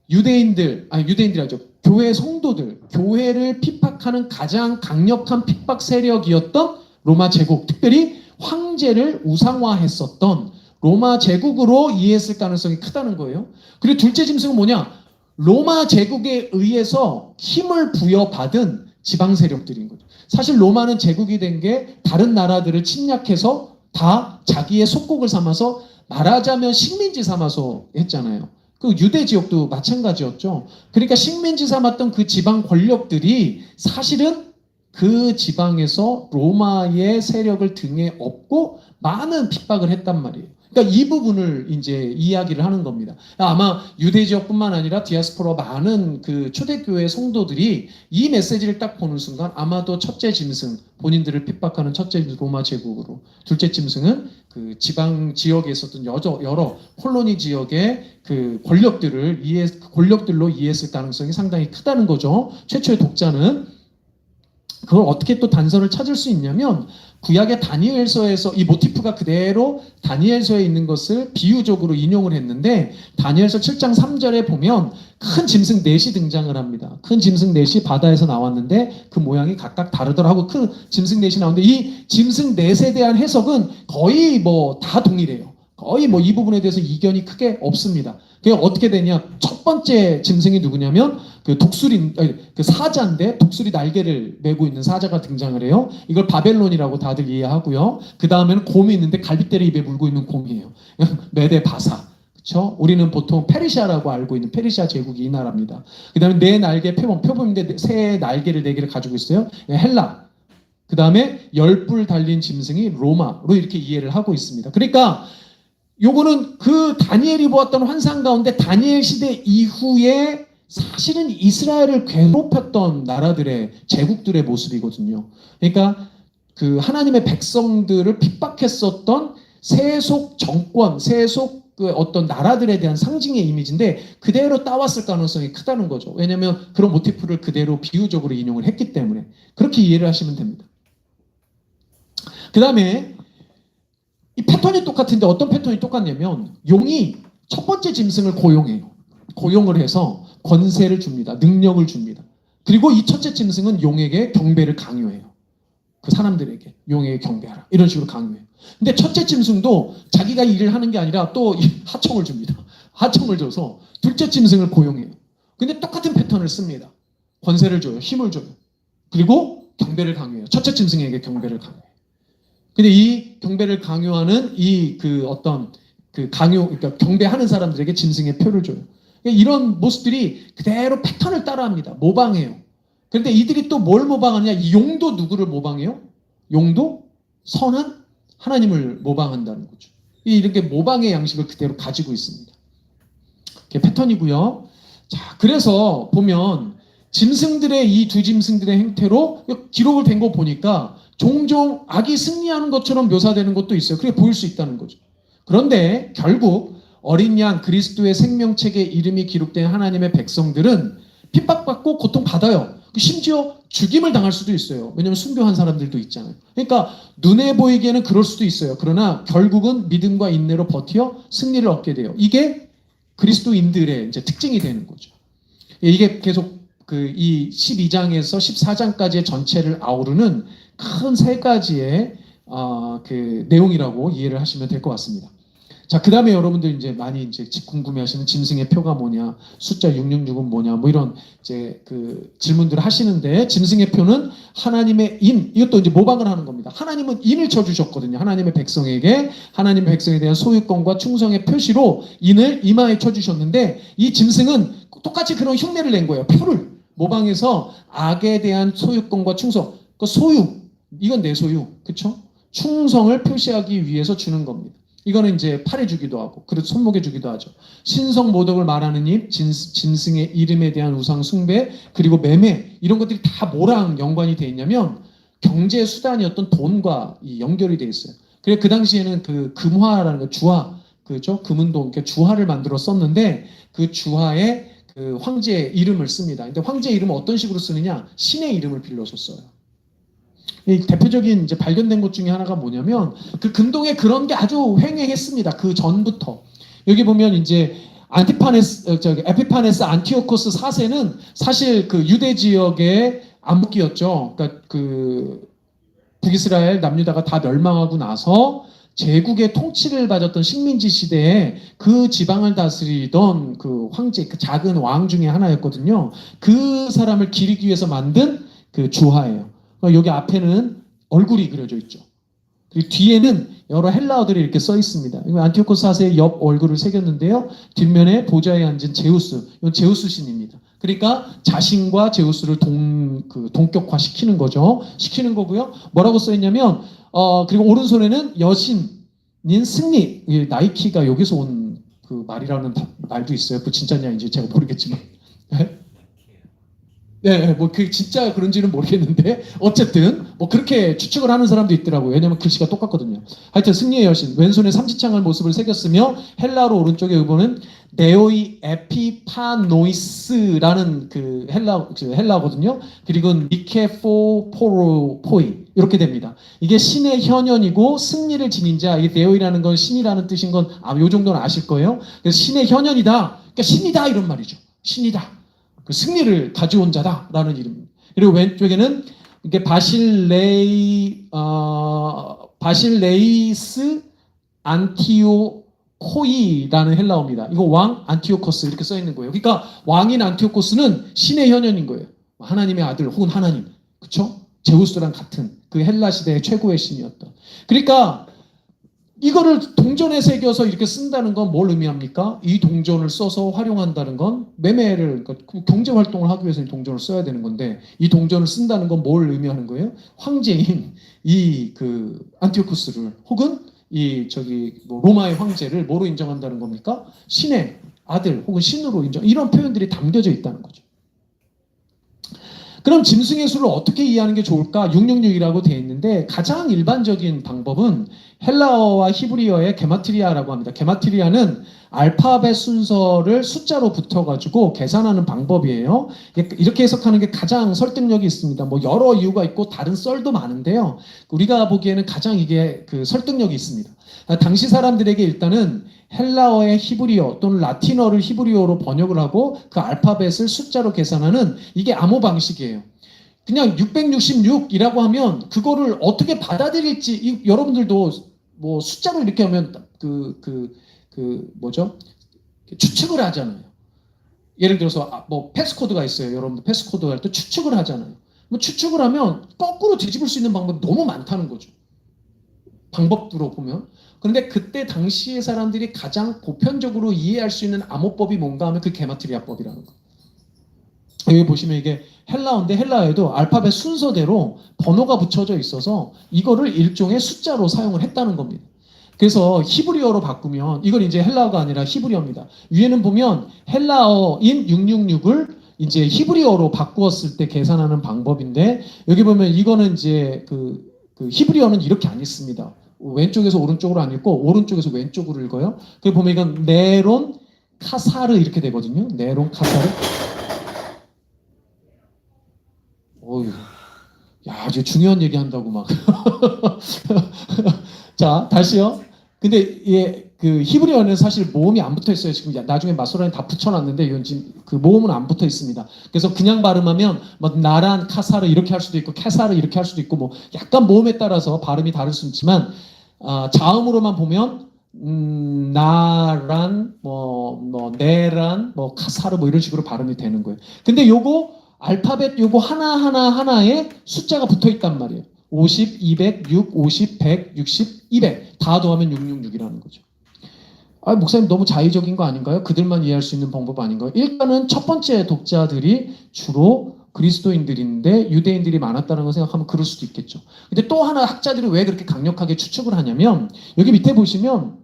유대인들이 아니죠. 교회 성도들, 교회를 핍박하는 가장 강력한 핍박 세력이었던 로마 제국, 특별히 황제를 우상화했었던 로마 제국으로 이해했을 가능성이 크다는 거예요. 그리고 둘째 짐승은 뭐냐? 로마 제국에 의해서 힘을 부여받은 지방 세력들인 거죠. 사실 로마는 제국이 된 게 다른 나라들을 침략해서 다 자기의 속국을 삼아서, 말하자면 식민지 삼아서 했잖아요. 그 유대 지역도 마찬가지였죠. 그러니까 식민지 삼았던 그 지방 권력들이 사실은 그 지방에서 로마의 세력을 등에 업고 많은 핍박을 했단 말이에요. 그러니까 이 부분을 이제 이야기를 하는 겁니다. 아마 유대 지역뿐만 아니라 디아스포라 많은 그 초대교회 성도들이 이 메시지를 딱 보는 순간 아마도 첫째 짐승, 본인들을 핍박하는 첫째 로마 제국으로, 둘째 짐승은 그 지방 지역에 있었던 여러 콜로니 지역의 그 권력들로 이해했을 가능성이 상당히 크다는 거죠. 최초의 독자는. 그걸 어떻게 또 단서를 찾을 수 있냐면 구약의 다니엘서에서 이 모티프가 그대로 다니엘서에 있는 것을 비유적으로 인용을 했는데 다니엘서 7장 3절에 보면 큰 짐승 넷이 등장을 합니다. 큰 짐승 넷이 바다에서 나왔는데 그 모양이 각각 다르더라고. 큰 짐승 넷이 나오는데 이 짐승 넷에 대한 해석은 거의 뭐 다 동일해요. 거의 뭐 이 부분에 대해서 이견이 크게 없습니다. 그게 어떻게 되냐? 첫 번째 짐승이 누구냐면 그 사자인데 독수리 날개를 메고 있는 사자가 등장을 해요. 이걸 바벨론이라고 다들 이해하고요. 그 다음에는 곰이 있는데 갈빗대를 입에 물고 있는 곰이에요. 메데 바사. 그렇죠? 우리는 보통 페르시아라고 알고 있는 페르시아 제국이 이 나라입니다. 그 다음에 네 날개 표범인데 새 날개를 네 개를 가지고 있어요. 헬라. 그 다음에 10뿔 달린 짐승이 로마로 이렇게 이해를 하고 있습니다. 그러니까 요거는 그 다니엘이 보았던 환상 가운데 다니엘 시대 이후에 사실은 이스라엘을 괴롭혔던 나라들의 제국들의 모습이거든요. 그러니까 그 하나님의 백성들을 핍박했었던 세속 정권, 세속 그 어떤 나라들에 대한 상징의 이미지인데 그대로 따왔을 가능성이 크다는 거죠. 왜냐하면 그런 모티프를 그대로 비유적으로 인용을 했기 때문에 그렇게 이해를 하시면 됩니다. 그 다음에 이 패턴이 똑같은데 어떤 패턴이 똑같냐면 용이 첫 번째 짐승을 고용해요. 고용을 해서 권세를 줍니다. 능력을 줍니다. 그리고 이 첫째 짐승은 용에게 경배를 강요해요. 그 사람들에게 용에게 경배하라. 이런 식으로 강요해요. 근데 첫째 짐승도 자기가 일을 하는 게 아니라 또 하청을 줍니다. 하청을 줘서 둘째 짐승을 고용해요. 근데 똑같은 패턴을 씁니다. 권세를 줘요. 힘을 줘요. 그리고 경배를 강요해요. 첫째 짐승에게 경배를 강요해요. 근데 이 경배를 강요하는 그러니까 경배하는 사람들에게 짐승의 표를 줘요. 이런 모습들이 그대로 패턴을 따라합니다. 모방해요. 그런데 이들이 또 뭘 모방하느냐? 이 용도 누구를 모방해요? 용도 선한 하나님을 모방한다는 거죠. 이렇게 모방의 양식을 그대로 가지고 있습니다. 이게 패턴이고요. 자, 그래서 보면 짐승들의 이 두 짐승들의 행태로 기록을 된 거 보니까 종종 악이 승리하는 것처럼 묘사되는 것도 있어요. 그게 보일 수 있다는 거죠. 그런데 결국 어린 양 그리스도의 생명책에 이름이 기록된 하나님의 백성들은 핍박받고 고통받아요. 심지어 죽임을 당할 수도 있어요. 왜냐하면 순교한 사람들도 있잖아요. 그러니까 눈에 보이기에는 그럴 수도 있어요. 그러나 결국은 믿음과 인내로 버텨 승리를 얻게 돼요. 이게 그리스도인들의 이제 특징이 되는 거죠. 이게 계속 이 12장에서 14장까지의 전체를 아우르는 큰 세 가지의 그 내용이라고 이해를 하시면 될 것 같습니다. 자, 그 다음에 여러분들 이제 많이 이제 궁금해하시는 짐승의 표가 뭐냐, 숫자 666은 뭐냐, 뭐 이런 이제 그 질문들을 하시는데 짐승의 표는 하나님의 인, 이것도 이제 모방을 하는 겁니다. 하나님은 인을 쳐주셨거든요. 하나님의 백성에게 하나님의 백성에 대한 소유권과 충성의 표시로 인을 이마에 쳐주셨는데 이 짐승은 똑같이 그런 흉내를 낸 거예요. 표를 모방해서 악에 대한 소유권과 충성, 그 소유, 이건 내 소유, 그렇죠? 충성을 표시하기 위해서 주는 겁니다. 이거는 이제 팔에 주기도 하고, 그리고 손목에 주기도 하죠. 신성 모독을 말하는 입, 짐승의 이름에 대한 우상 숭배, 그리고 매매, 이런 것들이 다 뭐랑 연관이 돼 있냐면 경제 수단이었던 돈과 연결이 돼 있어요. 그래서 그 당시에는 그 금화라는 거, 주화, 그죠? 금은동, 그러니까 주화를 만들어 썼는데 그 주화에 그 황제의 이름을 씁니다. 근데 황제의 이름은 어떤 식으로 쓰느냐? 신의 이름을 빌려서 써요. 이 대표적인 이제 발견된 것 중에 하나가 뭐냐면 그 근동에 그런 게 아주 횡행했습니다. 그 전부터. 여기 보면 이제 에피파네스 안티오코스 4세는 사실 그 유대 지역의 암흑기였죠. 그러니까 그 북이스라엘 남유다가 다 멸망하고 나서 제국의 통치를 받았던 식민지 시대에 그 지방을 다스리던 그 황제, 그 작은 왕 중에 하나였거든요. 그 사람을 기리기 위해서 만든 그 주화예요. 여기 앞에는 얼굴이 그려져 있죠. 그리고 뒤에는 여러 헬라어들이 이렇게 써 있습니다. 안티오코스 4세의 옆 얼굴을 새겼는데요. 뒷면에 보좌에 앉은 제우스, 이건 제우스 신입니다. 그러니까 자신과 제우스를 동격화시키는 거죠. 시키는 거고요. 뭐라고 써 있냐면 그리고 오른손에는 여신인 승리, 나이키가 여기서 온 그 말이라는 말도 있어요. 그 진짜냐 인지 제가 모르겠지만. 네, 뭐 그 진짜 그런지는 모르겠는데 어쨌든 뭐 그렇게 추측을 하는 사람도 있더라고요. 왜냐면 글씨가 똑같거든요. 하여튼 승리의 여신, 왼손에 삼지창을 모습을 새겼으며 헬라어로 오른쪽에 의본은 네오이 에피파노이스라는 그 헬라어거든요. 그리고 니케포포로포이 이렇게 됩니다. 이게 신의 현현이고 승리를 지닌 자. 이 네오이라는 건 신이라는 뜻인 건 요 정도는 아실 거예요. 그래서 신의 현현이다. 그러니까 신이다 이런 말이죠. 신이다. 그 승리를 가져온 자다라는 이름입니다. 그리고 왼쪽에는 이게 바실레이스 안티오코이라는 헬라어입니다. 이거 왕 안티오코스 이렇게 써 있는 거예요. 그러니까 왕인 안티오코스는 신의 현현인 거예요. 하나님의 아들 혹은 하나님, 그렇죠? 제우스랑 같은 그 헬라 시대의 최고의 신이었던. 그러니까 이거를 동전에 새겨서 이렇게 쓴다는 건 뭘 의미합니까? 이 동전을 써서 활용한다는 건 매매를, 그러니까 경제 활동을 하기 위해서 이 동전을 써야 되는 건데, 이 동전을 쓴다는 건 뭘 의미하는 거예요? 황제인 이 그 안티오쿠스를, 혹은 뭐 로마의 황제를 뭐로 인정한다는 겁니까? 신의 아들 혹은 신으로 인정. 이런 표현들이 담겨져 있다는 거죠. 그럼 짐승의 수를 어떻게 이해하는 게 좋을까? 666이라고 되어 있는데 가장 일반적인 방법은 헬라어와 히브리어의 게마트리아라고 합니다. 게마트리아는 알파벳 순서를 숫자로 붙여가지고 계산하는 방법이에요. 이렇게 해석하는 게 가장 설득력이 있습니다. 뭐 여러 이유가 있고 다른 썰도 많은데요. 우리가 보기에는 가장 이게 그 설득력이 있습니다. 당시 사람들에게 일단은 헬라어의 히브리어 또는 라틴어를 히브리어로 번역을 하고 그 알파벳을 숫자로 계산하는 이게 암호 방식이에요. 그냥 666이라고 하면 그거를 어떻게 받아들일지, 여러분들도 뭐 숫자로 이렇게 하면 뭐죠? 추측을 하잖아요. 예를 들어서 뭐 패스코드가 있어요. 여러분들 패스코드 할 때 추측을 하잖아요. 뭐 추측을 하면 거꾸로 뒤집을 수 있는 방법이 너무 많다는 거죠. 방법으로 보면. 그런데 그때 당시의 사람들이 가장 보편적으로 이해할 수 있는 암호법이 뭔가 하면 그 게마트리아법이라는 거예요. 여기 보시면 이게 헬라어인데 헬라어에도 알파벳 순서대로 번호가 붙여져 있어서 이거를 일종의 숫자로 사용을 했다는 겁니다. 그래서 히브리어로 바꾸면 이건 이제 헬라어가 아니라 히브리어입니다. 위에는 보면 헬라어인 666을 이제 히브리어로 바꾸었을 때 계산하는 방법인데, 여기 보면 이거는 이제 그 히브리어는 이렇게 안 읽습니다. 왼쪽에서 오른쪽으로 안 읽고 오른쪽에서 왼쪽으로 읽어요. 그리고 보면 이건 네론 카사르 이렇게 되거든요. 네론 카사르. 어휴, 야, 아주 중요한 얘기 한다고 막. 자, 다시요. 근데 그 히브리어는 사실 모음이 안 붙어 있어요. 지금 나중에 마소라에 다 붙여놨는데 이건 지금 그 모음은 안 붙어 있습니다. 그래서 그냥 발음하면 뭐 나란 카사르 이렇게 할 수도 있고 캐사르 이렇게 할 수도 있고 뭐 약간 모음에 따라서 발음이 다를 수 있지만 자음으로만 보면 나란 뭐 네란 뭐 카사르 뭐 이런 식으로 발음이 되는 거예요. 근데 요거 알파벳 요거 하나에 숫자가 붙어 있단 말이에요. 50, 200, 6, 50, 100, 60, 200 다 더하면 666이라는 거죠. 목사님 너무 자의적인 거 아닌가요? 그들만 이해할 수 있는 방법 아닌가요? 일단은 첫 번째 독자들이 주로 그리스도인들인데 유대인들이 많았다는 걸 생각하면 그럴 수도 있겠죠. 근데 또 하나 학자들이 왜 그렇게 강력하게 추측을 하냐면 여기 밑에 보시면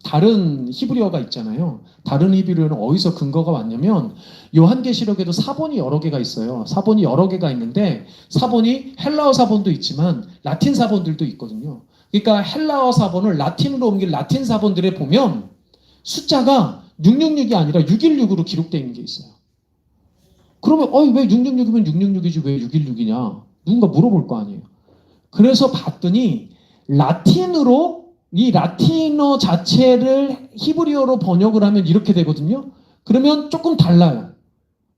다른 히브리어가 있잖아요. 다른 히브리어는 어디서 근거가 왔냐면 요한계시록에도 사본이 여러 개가 있어요. 사본이 여러 개가 있는데 사본이 헬라어 사본도 있지만 라틴 사본들도 있거든요. 그러니까 헬라어 사본을 라틴으로 옮긴 라틴 사본들에 보면 숫자가 666이 아니라 616으로 기록되어 있는 게 있어요. 그러면 왜 666이면 666이지 왜 616이냐? 누군가 물어볼 거 아니에요. 그래서 봤더니 라틴으로 이 라틴어 자체를 히브리어로 번역을 하면 이렇게 되거든요. 그러면 조금 달라요.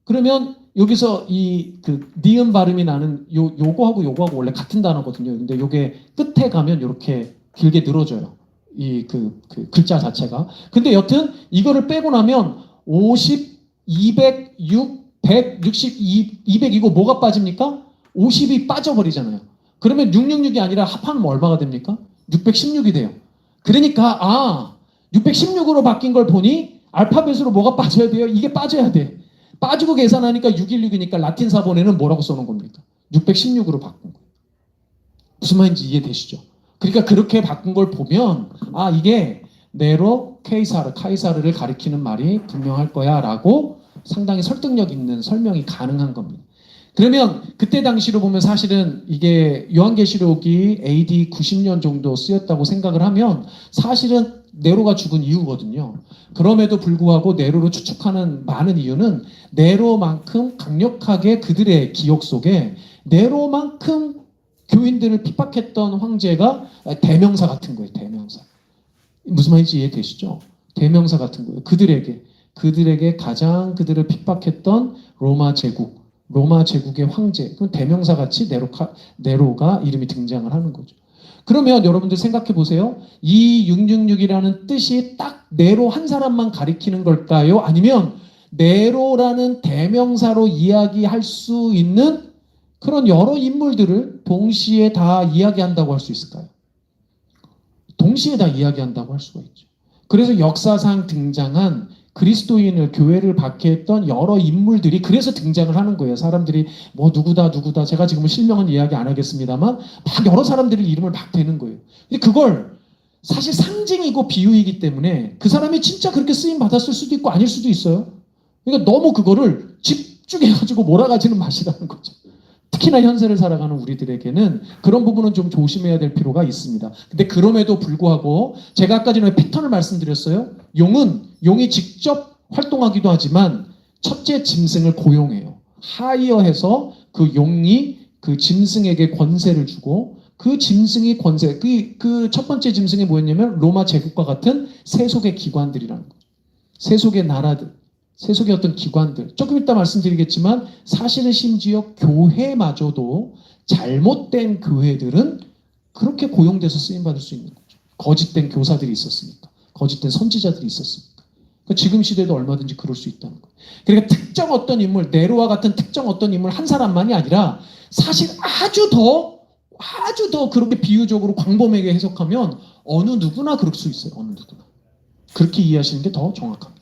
그러면 여기서 니은 발음이 나는 요거하고 요거하고 원래 같은 단어거든요. 근데 요게 끝에 가면 이렇게 길게 늘어져요. 그 글자 자체가. 근데 여튼 이거를 빼고 나면 50, 200, 6, 100, 60, 200 이거 뭐가 빠집니까? 50이 빠져버리잖아요. 그러면 666이 아니라 합하면 얼마가 됩니까? 616이 돼요. 그러니까 616으로 바뀐 걸 보니 알파벳으로 뭐가 빠져야 돼요? 이게 빠져야 돼. 빠지고 계산하니까 616이니까 라틴 사본에는 뭐라고 써놓은 겁니까? 616으로 바꾼 거예요. 무슨 말인지 이해되시죠? 그러니까 그렇게 바꾼 걸 보면 이게 네로 카이사르를 가리키는 말이 분명할 거야 라고 상당히 설득력 있는 설명이 가능한 겁니다. 그러면 그때 당시로 보면 사실은 이게 요한계시록이 AD 90년 정도 쓰였다고 생각을 하면 사실은 네로가 죽은 이유거든요. 그럼에도 불구하고 네로를 추측하는 많은 이유는 네로만큼 강력하게 그들의 기억 속에 네로만큼 교인들을 핍박했던 황제가 대명사 같은 거예요. 대명사. 무슨 말인지 이해되시죠? 대명사 같은 거예요. 그들에게 가장 그들을 핍박했던 로마 제국의 황제, 그 대명사 같이 네로가 이름이 등장을 하는 거죠. 그러면 여러분들 생각해 보세요. 이 666이라는 뜻이 딱 네로 한 사람만 가리키는 걸까요? 아니면 네로라는 대명사로 이야기할 수 있는 그런 여러 인물들을 동시에 다 이야기한다고 할 수 있을까요? 동시에 다 이야기한다고 할 수가 있죠. 그래서 역사상 등장한 그리스도인을 교회를 박해했던 여러 인물들이 그래서 등장을 하는 거예요. 사람들이 뭐 누구다 제가 지금 실명은 이야기 안 하겠습니다만 막 여러 사람들의 이름을 막 대는 거예요. 근데 그걸 사실 상징이고 비유이기 때문에 그 사람이 진짜 그렇게 쓰임 받았을 수도 있고 아닐 수도 있어요. 그러니까 너무 그거를 집중해가지고 몰아가지는 마시라는 거죠. 특히나 현세를 살아가는 우리들에게는 그런 부분은 좀 조심해야 될 필요가 있습니다. 근데 그럼에도 불구하고 제가 아까 전에 패턴을 말씀드렸어요. 용이 직접 활동하기도 하지만 첫째 짐승을 고용해요. 하이어해서 그 용이 그 짐승에게 권세를 주고 그 짐승이 권세, 그 첫 번째 짐승이 뭐였냐면 로마 제국과 같은 세속의 기관들이라는 거죠. 세속의 나라들. 세속의 어떤 기관들, 조금 이따 말씀드리겠지만 사실은 심지어 교회마저도 잘못된 교회들은 그렇게 고용돼서 쓰임받을 수 있는 거죠. 거짓된 교사들이 있었으니까. 거짓된 선지자들이 있었으니까. 그러니까 지금 시대도 얼마든지 그럴 수 있다는 거예요. 그러니까 특정 어떤 인물, 네로와 같은 특정 어떤 인물 한 사람만이 아니라 사실 아주 더 그렇게 비유적으로 광범위하게 해석하면 어느 누구나 그럴 수 있어요. 어느 누구나. 그렇게 이해하시는 게 더 정확합니다.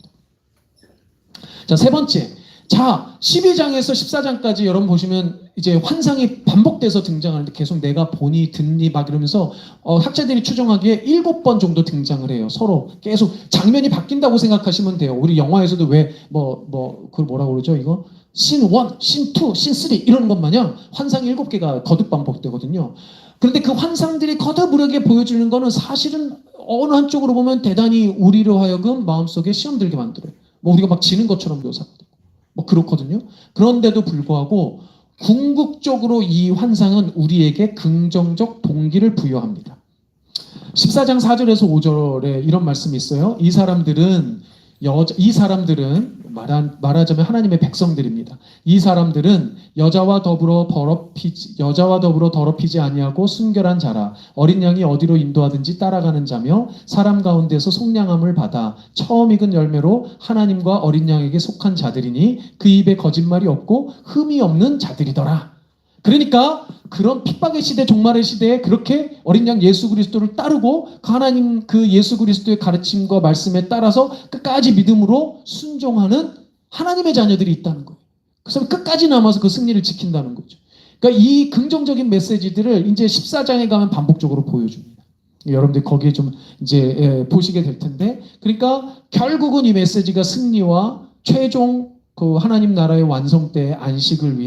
자, 세 번째. 자, 12장에서 14장까지 여러분 보시면 이제 환상이 반복돼서 등장하는데 계속 내가 보니 듣니 막 이러면서 학자들이 추정하기에 7번 정도 등장을 해요. 서로 계속 장면이 바뀐다고 생각하시면 돼요. 우리 영화에서도 왜 그걸 뭐라고 그러죠? 이거 씬 1, 씬 2, 씬 3 이런 것 마냥 환상이 7개가 거듭 반복되거든요. 그런데 그 환상들이 거듭무르게 보여주는 거는 사실은 어느 한쪽으로 보면 대단히 우리로 하여금 마음속에 시험 들게 만들어요. 뭐 우리가 막 지는 것처럼 묘사가 되고 뭐 그렇거든요. 그런데도 불구하고 궁극적으로 이 환상은 우리에게 긍정적 동기를 부여합니다. 14장 4절에서 5절에 이런 말씀이 있어요. 이 사람들은 말하자면 하나님의 백성들입니다. 이 사람들은 여자와 더불어 더럽히지 아니하고 순결한 자라. 어린 양이 어디로 인도하든지 따라가는 자며 사람 가운데서 속량함을 받아 처음 익은 열매로 하나님과 어린 양에게 속한 자들이니 그 입에 거짓말이 없고 흠이 없는 자들이더라. 그러니까 그런 핍박의 시대, 종말의 시대에 그렇게 어린 양 예수 그리스도를 따르고 하나님 그 예수 그리스도의 가르침과 말씀에 따라서 끝까지 믿음으로 순종하는 하나님의 자녀들이 있다는 거예요. 그래서 끝까지 남아서 그 승리를 지킨다는 거죠. 그러니까 이 긍정적인 메시지들을 이제 14장에 가면 반복적으로 보여줍니다. 여러분들 거기에 좀 이제 보시게 될 텐데, 그러니까 결국은 이 메시지가 승리와 최종 그 하나님 나라의 완성 때의 안식을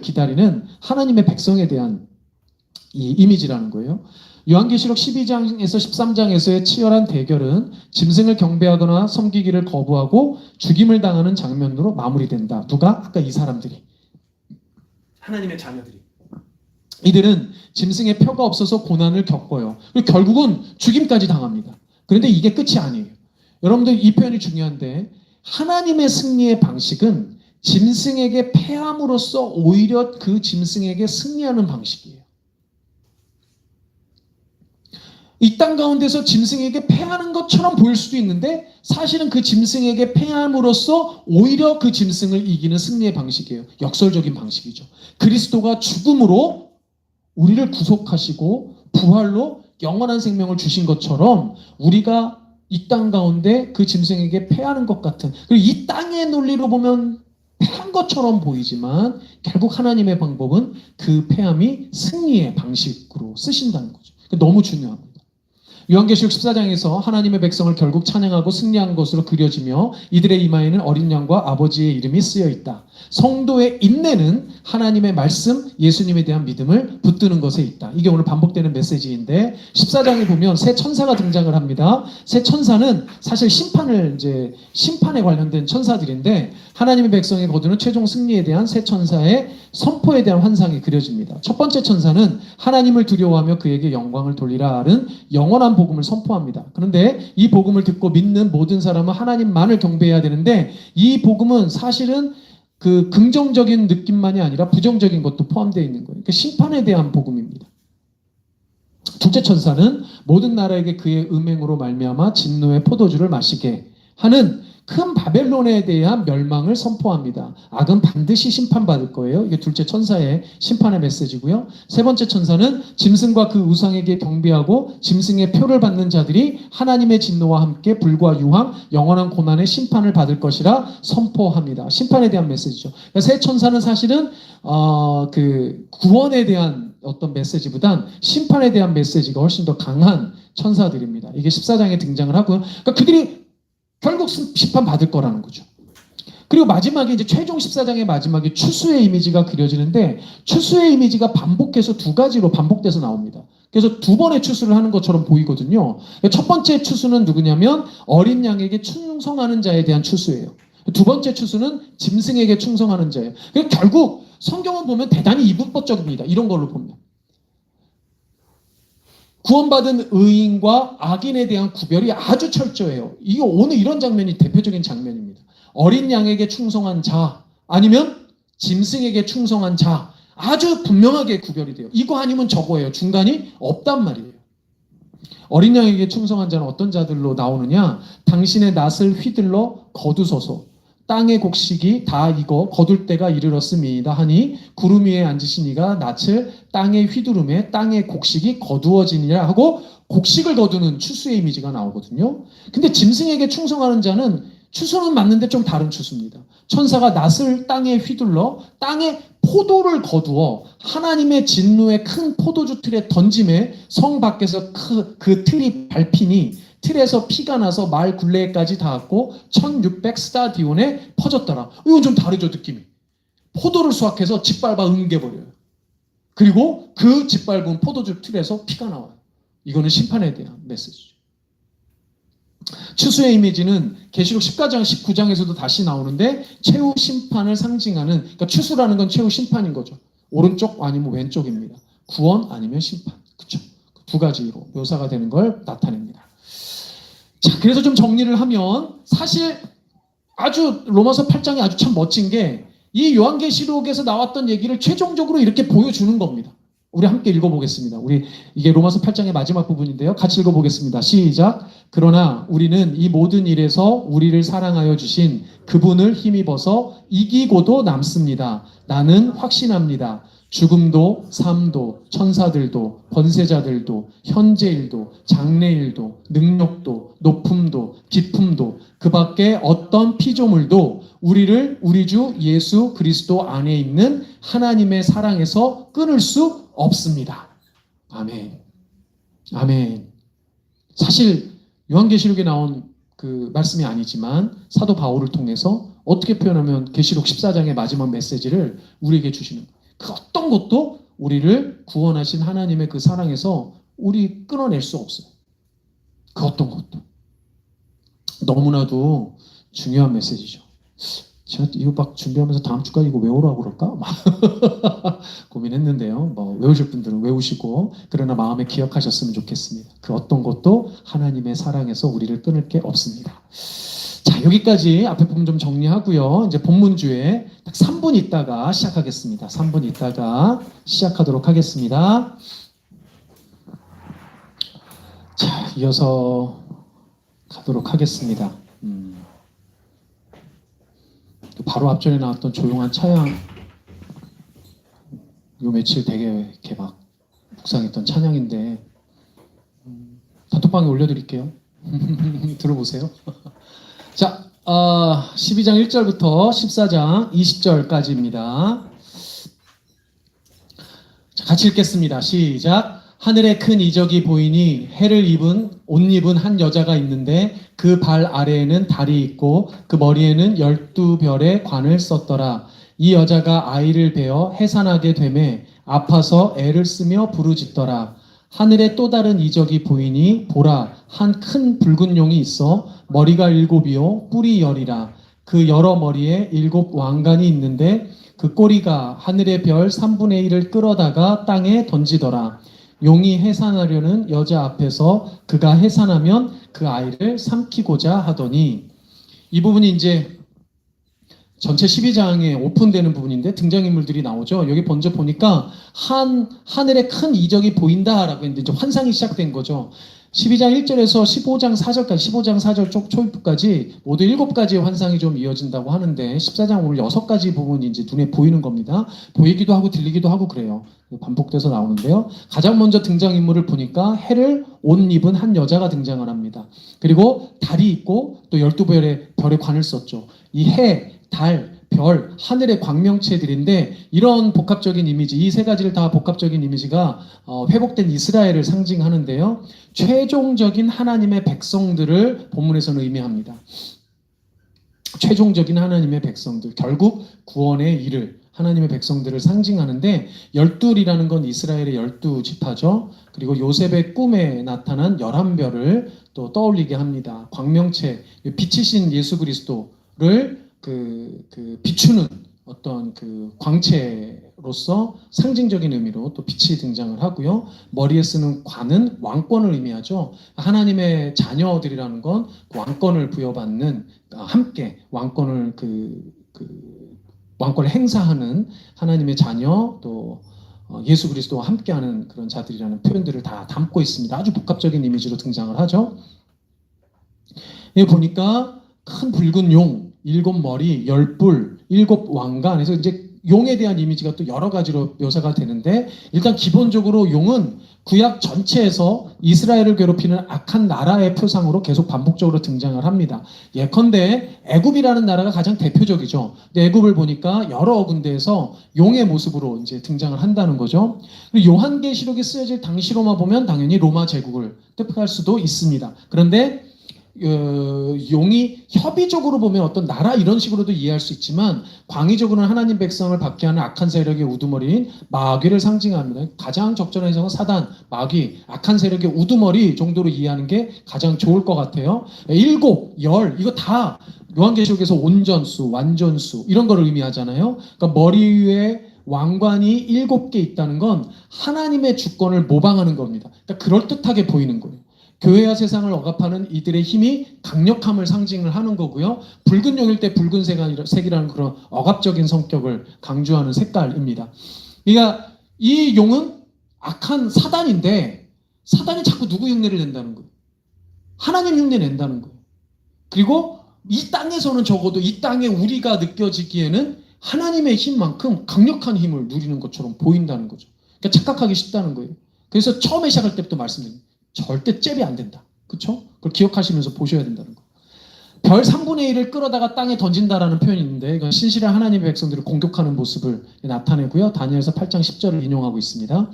기다리는 하나님의 백성에 대한 이 이미지라는 거예요. 요한계시록 12장에서 13장에서의 치열한 대결은 짐승을 경배하거나 섬기기를 거부하고 죽임을 당하는 장면으로 마무리된다. 누가? 아까 이 사람들이. 하나님의 자녀들이. 이들은 짐승의 표가 없어서 고난을 겪어요. 그리고 결국은 죽임까지 당합니다. 그런데 이게 끝이 아니에요. 여러분들 이 표현이 중요한데 하나님의 승리의 방식은 짐승에게 패함으로써 오히려 그 짐승에게 승리하는 방식이에요. 이 땅 가운데서 짐승에게 패하는 것처럼 보일 수도 있는데 사실은 그 짐승에게 패함으로써 오히려 그 짐승을 이기는 승리의 방식이에요. 역설적인 방식이죠. 그리스도가 죽음으로 우리를 구속하시고 부활로 영원한 생명을 주신 것처럼 우리가 이 땅 가운데 그 짐승에게 패하는 것 같은, 그리고 이 땅의 논리로 보면 패한 것처럼 보이지만 결국 하나님의 방법은 그 패함이 승리의 방식으로 쓰신다는 거죠. 너무 중요합니다. 요한계시록 14장에서 하나님의 백성을 결국 찬양하고 승리한 것으로 그려지며 이들의 이마에는 어린 양과 아버지의 이름이 쓰여 있다. 성도의 인내는 하나님의 말씀, 예수님에 대한 믿음을 붙드는 것에 있다. 이게 오늘 반복되는 메시지인데 14장에 보면 새 천사가 등장을 합니다. 새 천사는 사실 심판에 관련된 천사들인데 하나님의 백성이 거두는 최종 승리에 대한 새 천사의 선포에 대한 환상이 그려집니다. 첫 번째 천사는 하나님을 두려워하며 그에게 영광을 돌리라는 영원한 복음을 선포합니다. 그런데 이 복음을 듣고 믿는 모든 사람은 하나님만을 경배해야 되는데 이 복음은 사실은 그 긍정적인 느낌만이 아니라 부정적인 것도 포함되어 있는 거예요. 그러니까 심판에 대한 복음입니다. 둘째 천사는 모든 나라에게 그의 음행으로 말미암아 진노의 포도주를 마시게 하는 큰 바벨론에 대한 멸망을 선포합니다. 악은 반드시 심판받을 거예요. 이게 둘째 천사의 심판의 메시지고요. 세 번째 천사는 짐승과 그 우상에게 경배하고 짐승의 표를 받는 자들이 하나님의 진노와 함께 불과 유황, 영원한 고난의 심판을 받을 것이라 선포합니다. 심판에 대한 메시지죠. 그러니까 세 천사는 사실은 그 구원에 대한 어떤 메시지보단 심판에 대한 메시지가 훨씬 더 강한 천사들입니다. 이게 14장에 등장을 하고요. 그러니까 그들이 결국 심판 받을 거라는 거죠. 그리고 마지막에 이제 최종 14장의 마지막에 추수의 이미지가 그려지는데 추수의 이미지가 반복해서 두 가지로 반복돼서 나옵니다. 그래서 두 번의 추수를 하는 것처럼 보이거든요. 첫 번째 추수는 누구냐면 어린 양에게 충성하는 자에 대한 추수예요. 두 번째 추수는 짐승에게 충성하는 자예요. 그러니까 결국 성경을 보면 대단히 이분법적입니다. 이런 걸로 보면. 구원받은 의인과 악인에 대한 구별이 아주 철저해요. 이게 오늘 이런 장면이 대표적인 장면입니다. 어린 양에게 충성한 자 아니면 짐승에게 충성한 자 아주 분명하게 구별이 돼요. 이거 아니면 저거예요. 중간이 없단 말이에요. 어린 양에게 충성한 자는 어떤 자들로 나오느냐? 당신의 낫을 휘둘러 거두소서 땅의 곡식이 다 익어 거둘 때가 이르렀습니다 하니 구름 위에 앉으신 이가 낫을 땅에 휘두르매 땅의 곡식이 거두어지니라 하고 곡식을 거두는 추수의 이미지가 나오거든요. 근데 짐승에게 충성하는 자는 추수는 맞는데 좀 다른 추수입니다. 천사가 낫을 땅에 휘둘러 땅에 포도를 거두어 하나님의 진노의 큰 포도주 틀에 던짐에 성 밖에서 그 틀이 밟히니 틀에서 피가 나서 마을 굴레까지 닿았고 1600 스타디온에 퍼졌더라. 이건 좀 다르죠, 느낌이. 포도를 수확해서 짓밟아 응겨버려요. 그리고 그 짓밟은 포도주 틀에서 피가 나와요. 이거는 심판에 대한 메시지죠. 추수의 이미지는 계시록 10장, 19장에서도 다시 나오는데 최후 심판을 상징하는, 그러니까 추수라는 건 최후 심판인 거죠. 오른쪽 아니면 왼쪽입니다. 구원 아니면 심판. 그렇죠? 두 가지로 묘사가 되는 걸 나타냅니다. 자, 그래서 좀 정리를 하면 사실 아주 로마서 8장이 아주 참 멋진 게 이 요한계시록에서 나왔던 얘기를 최종적으로 이렇게 보여주는 겁니다. 우리 함께 읽어보겠습니다. 이게 로마서 8장의 마지막 부분인데요. 같이 읽어보겠습니다. 시작. 그러나 우리는 이 모든 일에서 우리를 사랑하여 주신 그분을 힘입어서 이기고도 남습니다. 나는 확신합니다. 죽음도 삶도 천사들도 번세자들도 현재일도 장래일도 능력도 높음도 깊음도 그 밖에 어떤 피조물도 우리를 우리 주 예수 그리스도 안에 있는 하나님의 사랑에서 끊을 수 없습니다. 아멘. 아멘. 사실 요한계시록에 나온 그 말씀이 아니지만 사도 바울을 통해서 어떻게 표현하면 계시록 14장의 마지막 메시지를 우리에게 주시는 거예요. 그 어떤 것도 우리를 구원하신 하나님의 그 사랑에서 우리 끊어낼 수 없어요. 그 어떤 것도. 너무나도 중요한 메시지죠. 제가 이거 막 준비하면서 다음 주까지 이거 외우라고 그럴까? 막 고민했는데요. 뭐 외우실 분들은 외우시고 그러나 마음에 기억하셨으면 좋겠습니다. 그 어떤 것도 하나님의 사랑에서 우리를 끊을 게 없습니다. 자, 여기까지 앞에 부분 좀 정리하고요. 이제 본문주에 딱 3분 있다가 시작하겠습니다. 3분 있다가 시작하도록 하겠습니다. 자, 이어서 가도록 하겠습니다. 바로 앞전에 나왔던 조용한 찬양, 요 며칠 되게 이렇게 막 묵상했던 찬양인데 단톡방에 올려드릴게요. 들어보세요. 자, 12장 1절부터 14장 20절까지입니다. 자, 같이 읽겠습니다. 시작. 하늘에 큰 이적이 보이니 옷 입은 한 여자가 있는데 그 발 아래에는 달이 있고 그 머리에는 12별의 관을 썼더라. 이 여자가 아이를 베어 해산하게 되매 아파서 애를 쓰며 부르짖더라. 하늘에 또 다른 이적이 보이니 보라, 한 큰 붉은 용이 있어 머리가 7이요 뿔이 10이라. 그 여러 머리에 7 왕관이 있는데 그 꼬리가 하늘의 별 3분의 1을 끌어다가 땅에 던지더라. 용이 해산하려는 여자 앞에서 그가 해산하면 그 아이를 삼키고자 하더니, 이 부분이 이제 전체 12장에 오픈되는 부분인데 등장인물들이 나오죠. 여기 먼저 보니까 하늘에 큰 이적이 보인다라고 했는데 이제 환상이 시작된 거죠. 12장 1절에서 15장 4절까지, 15장 4절 초입부까지 모두 7가지의 환상이 좀 이어진다고 하는데 14장 오늘 6가지 부분이 이제 눈에 보이는 겁니다. 보이기도 하고 들리기도 하고 그래요. 반복돼서 나오는데요. 가장 먼저 등장인물을 보니까 해를 옷 입은 한 여자가 등장을 합니다. 그리고 달이 있고 또 12별의 관을 썼죠. 이 해, 달, 별, 하늘의 광명체들인데 이런 복합적인 이미지, 이 3가지를 다 복합적인 이미지가 회복된 이스라엘을 상징하는데요. 최종적인 하나님의 백성들을 본문에서는 의미합니다. 최종적인 하나님의 백성들, 결국 구원의 일을 하나님의 백성들을 상징하는데 12이라는 건 이스라엘의 12지파죠. 그리고 요셉의 꿈에 나타난 11별을 또 떠올리게 합니다. 광명체, 빛이신 예수 그리스도를 비추는 어떤 그 광채로서 상징적인 의미로 또 빛이 등장을 하고요. 머리에 쓰는 관은 왕권을 의미하죠. 하나님의 자녀들이라는 건 왕권을 부여받는, 함께 왕권을 왕권을 행사하는 하나님의 자녀, 또 예수 그리스도와 함께하는 그런 자들이라는 표현들을 다 담고 있습니다. 아주 복합적인 이미지로 등장을 하죠. 여기 보니까 큰 붉은 용, 7머리, 10뿔, 7 왕관. 그래서 이제 용에 대한 이미지가 또 여러 가지로 묘사가 되는데, 일단 기본적으로 용은 구약 전체에서 이스라엘을 괴롭히는 악한 나라의 표상으로 계속 반복적으로 등장을 합니다. 예컨대 애굽이라는 나라가 가장 대표적이죠. 근데 애굽을 보니까 여러 군데에서 용의 모습으로 이제 등장을 한다는 거죠. 그리고 요한계시록이 쓰여질 당시로만 보면 당연히 로마 제국을 뜻할 수도 있습니다. 그런데 용이 협의적으로 보면 어떤 나라 이런 식으로도 이해할 수 있지만 광의적으로는 하나님 백성을 박해하는 악한 세력의 우두머리인 마귀를 상징합니다. 가장 적절한 해석은 사단, 마귀, 악한 세력의 우두머리 정도로 이해하는 게 가장 좋을 것 같아요. 7, 10 이거 다 요한계시록에서 온전수, 완전수 이런 거를 의미하잖아요. 그러니까 머리 위에 왕관이 7개 있다는 건 하나님의 주권을 모방하는 겁니다. 그러니까 그럴듯하게 보이는 거예요. 교회와 세상을 억압하는 이들의 힘이 강력함을 상징을 하는 거고요. 붉은 용일 때 붉은 색이라는 그런 억압적인 성격을 강조하는 색깔입니다. 그러니까 이 용은 악한 사단인데 사단이 자꾸 누구 흉내를 낸다는 거예요. 하나님 흉내 낸다는 거예요. 그리고 이 땅에서는 적어도 이 땅에 우리가 느껴지기에는 하나님의 힘만큼 강력한 힘을 누리는 것처럼 보인다는 거죠. 그러니까 착각하기 쉽다는 거예요. 그래서 처음에 시작할 때부터 말씀드립니다. 절대 잽이 안 된다. 그렇죠? 그걸 기억하시면서 보셔야 된다는 거. 별 3분의 1을 끌어다가 땅에 던진다라는 표현이 있는데 이건 신실한 하나님의 백성들을 공격하는 모습을 나타내고요. 다니엘서 8장 10절을 인용하고 있습니다.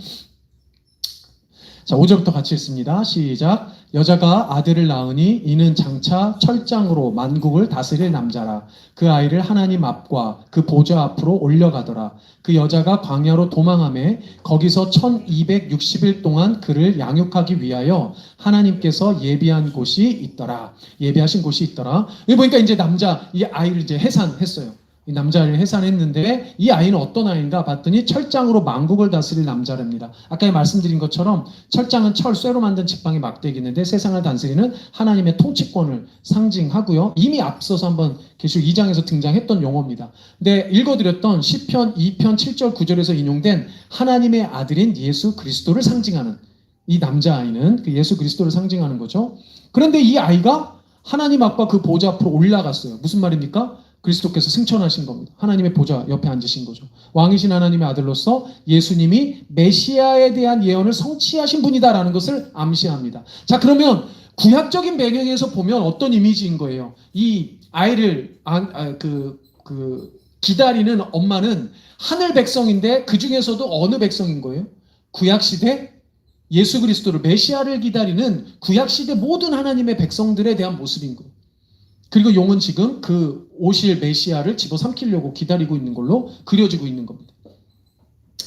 자, 5절부터 같이 읽습니다. 시작. 여자가 아들을 낳으니 이는 장차 철장으로 만국을 다스릴 남자라. 그 아이를 하나님 앞과 그 보좌 앞으로 올려가더라. 그 여자가 광야로 도망하매 거기서 1260일 동안 그를 양육하기 위하여 하나님께서 예비한 곳이 있더라. 예비하신 곳이 있더라. 여기 보니까 이제 이 아이를 이제 해산했어요. 이 남자를 해산했는데 이 아이는 어떤 아이인가 봤더니 철장으로 만국을 다스릴 남자랍니다. 아까 말씀드린 것처럼 철장은 쇠로 만든 직방의 막대기인데 세상을 다스리는 하나님의 통치권을 상징하고요. 이미 앞서서 한번 계시록 2장에서 등장했던 용어입니다. 근데 읽어드렸던 시편 2편 7절 9절에서 인용된 하나님의 아들인 예수 그리스도를 상징하는 이 남자아이는 그 예수 그리스도를 상징하는 거죠. 그런데 이 아이가 하나님 앞과 그 보좌 앞으로 올라갔어요. 무슨 말입니까? 그리스도께서 승천하신 겁니다. 하나님의 보좌 옆에 앉으신 거죠. 왕이신 하나님의 아들로서 예수님이 메시아에 대한 예언을 성취하신 분이다라는 것을 암시합니다. 자, 그러면 구약적인 배경에서 보면 어떤 이미지인 거예요? 이 아이를 기다리는 엄마는 하늘 백성인데 그 중에서도 어느 백성인 거예요? 구약 시대 예수 그리스도를 메시아를 기다리는 구약시대 모든 하나님의 백성들에 대한 모습인 거예요. 그리고 용은 지금 그 오실 메시아를 집어삼키려고 기다리고 있는 걸로 그려지고 있는 겁니다.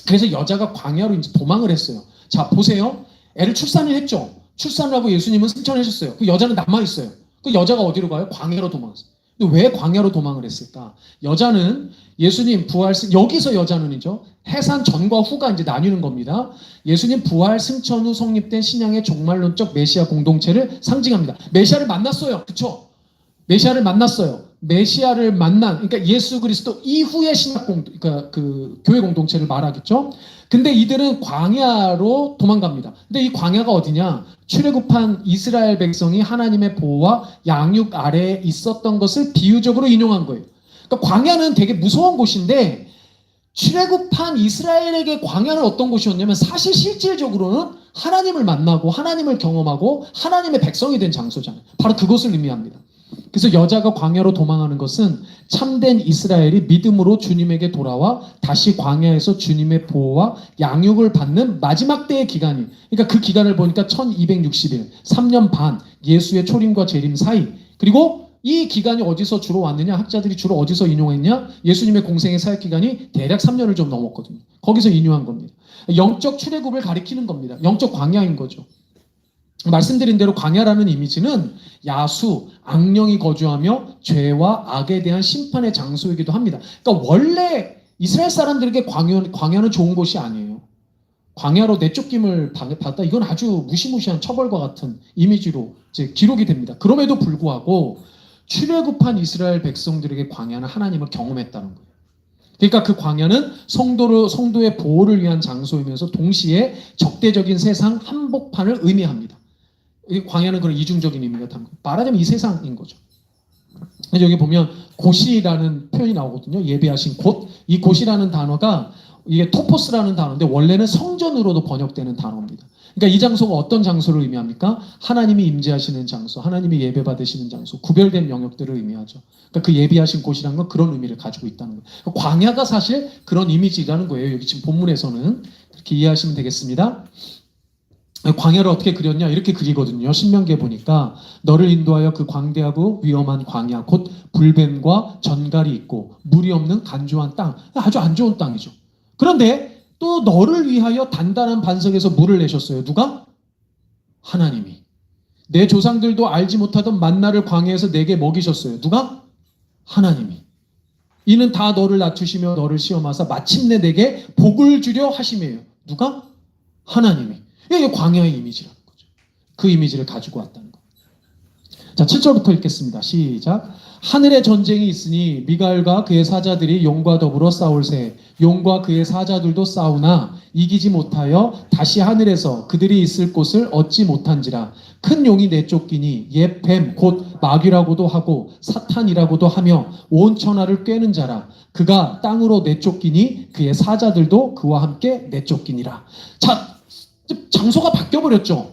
그래서 여자가 광야로 이제 도망을 했어요. 자, 보세요. 애를 출산을 했죠. 출산을 하고 예수님은 승천하셨어요. 그 여자는 남아있어요. 그 여자가 어디로 가요? 광야로 도망했어요. 근데 왜 광야로 도망을 했을까? 여자는 예수님 부활 여기서 여자는이죠. 해산 전과 후가 이제 나뉘는 겁니다. 예수님 부활 승천 후 성립된 신약의 종말론적 메시아 공동체를 상징합니다. 메시아를 만났어요. 그렇죠? 메시아를 만났어요. 메시아를 만난, 그러니까 예수 그리스도 이후의 신약 그러니까 그 교회 공동체를 말하겠죠. 근데 이들은 광야로 도망갑니다. 근데 이 광야가 어디냐? 출애굽한 이스라엘 백성이 하나님의 보호와 양육 아래에 있었던 것을 비유적으로 인용한 거예요. 그러니까 광야는 되게 무서운 곳인데 출애굽한 이스라엘에게 광야는 어떤 곳이었냐면 사실 실질적으로는 하나님을 만나고 하나님을 경험하고 하나님의 백성이 된 장소잖아요. 바로 그것을 의미합니다. 그래서 여자가 광야로 도망하는 것은 참된 이스라엘이 믿음으로 주님에게 돌아와 다시 광야에서 주님의 보호와 양육을 받는 마지막 때의 기간이, 그러니까 그 기간을 보니까 1260일, 3년 반, 예수의 초림과 재림 사이. 그리고 이 기간이 어디서 주로 왔느냐? 학자들이 주로 어디서 인용했냐? 예수님의 공생의 사역 기간이 대략 3년을 좀 넘었거든요. 거기서 인용한 겁니다. 영적 출애굽을 가리키는 겁니다. 영적 광야인 거죠. 말씀드린 대로 광야라는 이미지는 야수, 악령이 거주하며 죄와 악에 대한 심판의 장소이기도 합니다. 그러니까 원래 이스라엘 사람들에게 광야는 좋은 곳이 아니에요. 광야로 내쫓김을 받다, 이건 아주 무시무시한 처벌과 같은 이미지로 이제 기록이 됩니다. 그럼에도 불구하고 출애굽한 이스라엘 백성들에게 광야는 하나님을 경험했다는 거예요. 그러니까 그 광야는 성도의 보호를 위한 장소이면서 동시에 적대적인 세상 한복판을 의미합니다. 이 광야는 그런 이중적인 의미가 담고, 말하자면 이 세상인 거죠. 여기 보면 곳이라는 표현이 나오거든요. 예배하신 곳. 이 곳이라는 단어가 이게 토포스라는 단어인데 원래는 성전으로도 번역되는 단어입니다. 그러니까 이 장소가 어떤 장소를 의미합니까? 하나님이 임재하시는 장소, 하나님이 예배 받으시는 장소, 구별된 영역들을 의미하죠. 그러니까 그 예비하신 곳이라는 건 그런 의미를 가지고 있다는 거예요. 그러니까 광야가 사실 그런 이미지라는 거예요. 여기 지금 본문에서는 그렇게 이해하시면 되겠습니다. 광야를 어떻게 그렸냐? 이렇게 그리거든요. 신명기에 보니까 너를 인도하여 그 광대하고 위험한 광야 곧 불뱀과 전갈이 있고 물이 없는 간조한 땅, 아주 안 좋은 땅이죠. 그런데 또 너를 위하여 단단한 반석에서 물을 내셨어요. 누가? 하나님이. 내 조상들도 알지 못하던 만나를 광야에서 내게 먹이셨어요. 누가? 하나님이. 이는 다 너를 낮추시며 너를 시험하사 마침내 내게 복을 주려 하심이에요. 누가? 하나님이. 이게 광야의 이미지라는 거죠. 그 이미지를 가지고 왔다는 거예요. 자, 7절부터 읽겠습니다. 시작. 하늘에 전쟁이 있으니 미가엘과 그의 사자들이 용과 더불어 싸울새 용과 그의 사자들도 싸우나 이기지 못하여 다시 하늘에서 그들이 있을 곳을 얻지 못한지라. 큰 용이 내쫓기니 옛 뱀 곧 마귀라고도 하고 사탄이라고도 하며 온 천하를 꿰는 자라. 그가 땅으로 내쫓기니 그의 사자들도 그와 함께 내쫓기니라. 자, 장소가 바뀌어버렸죠.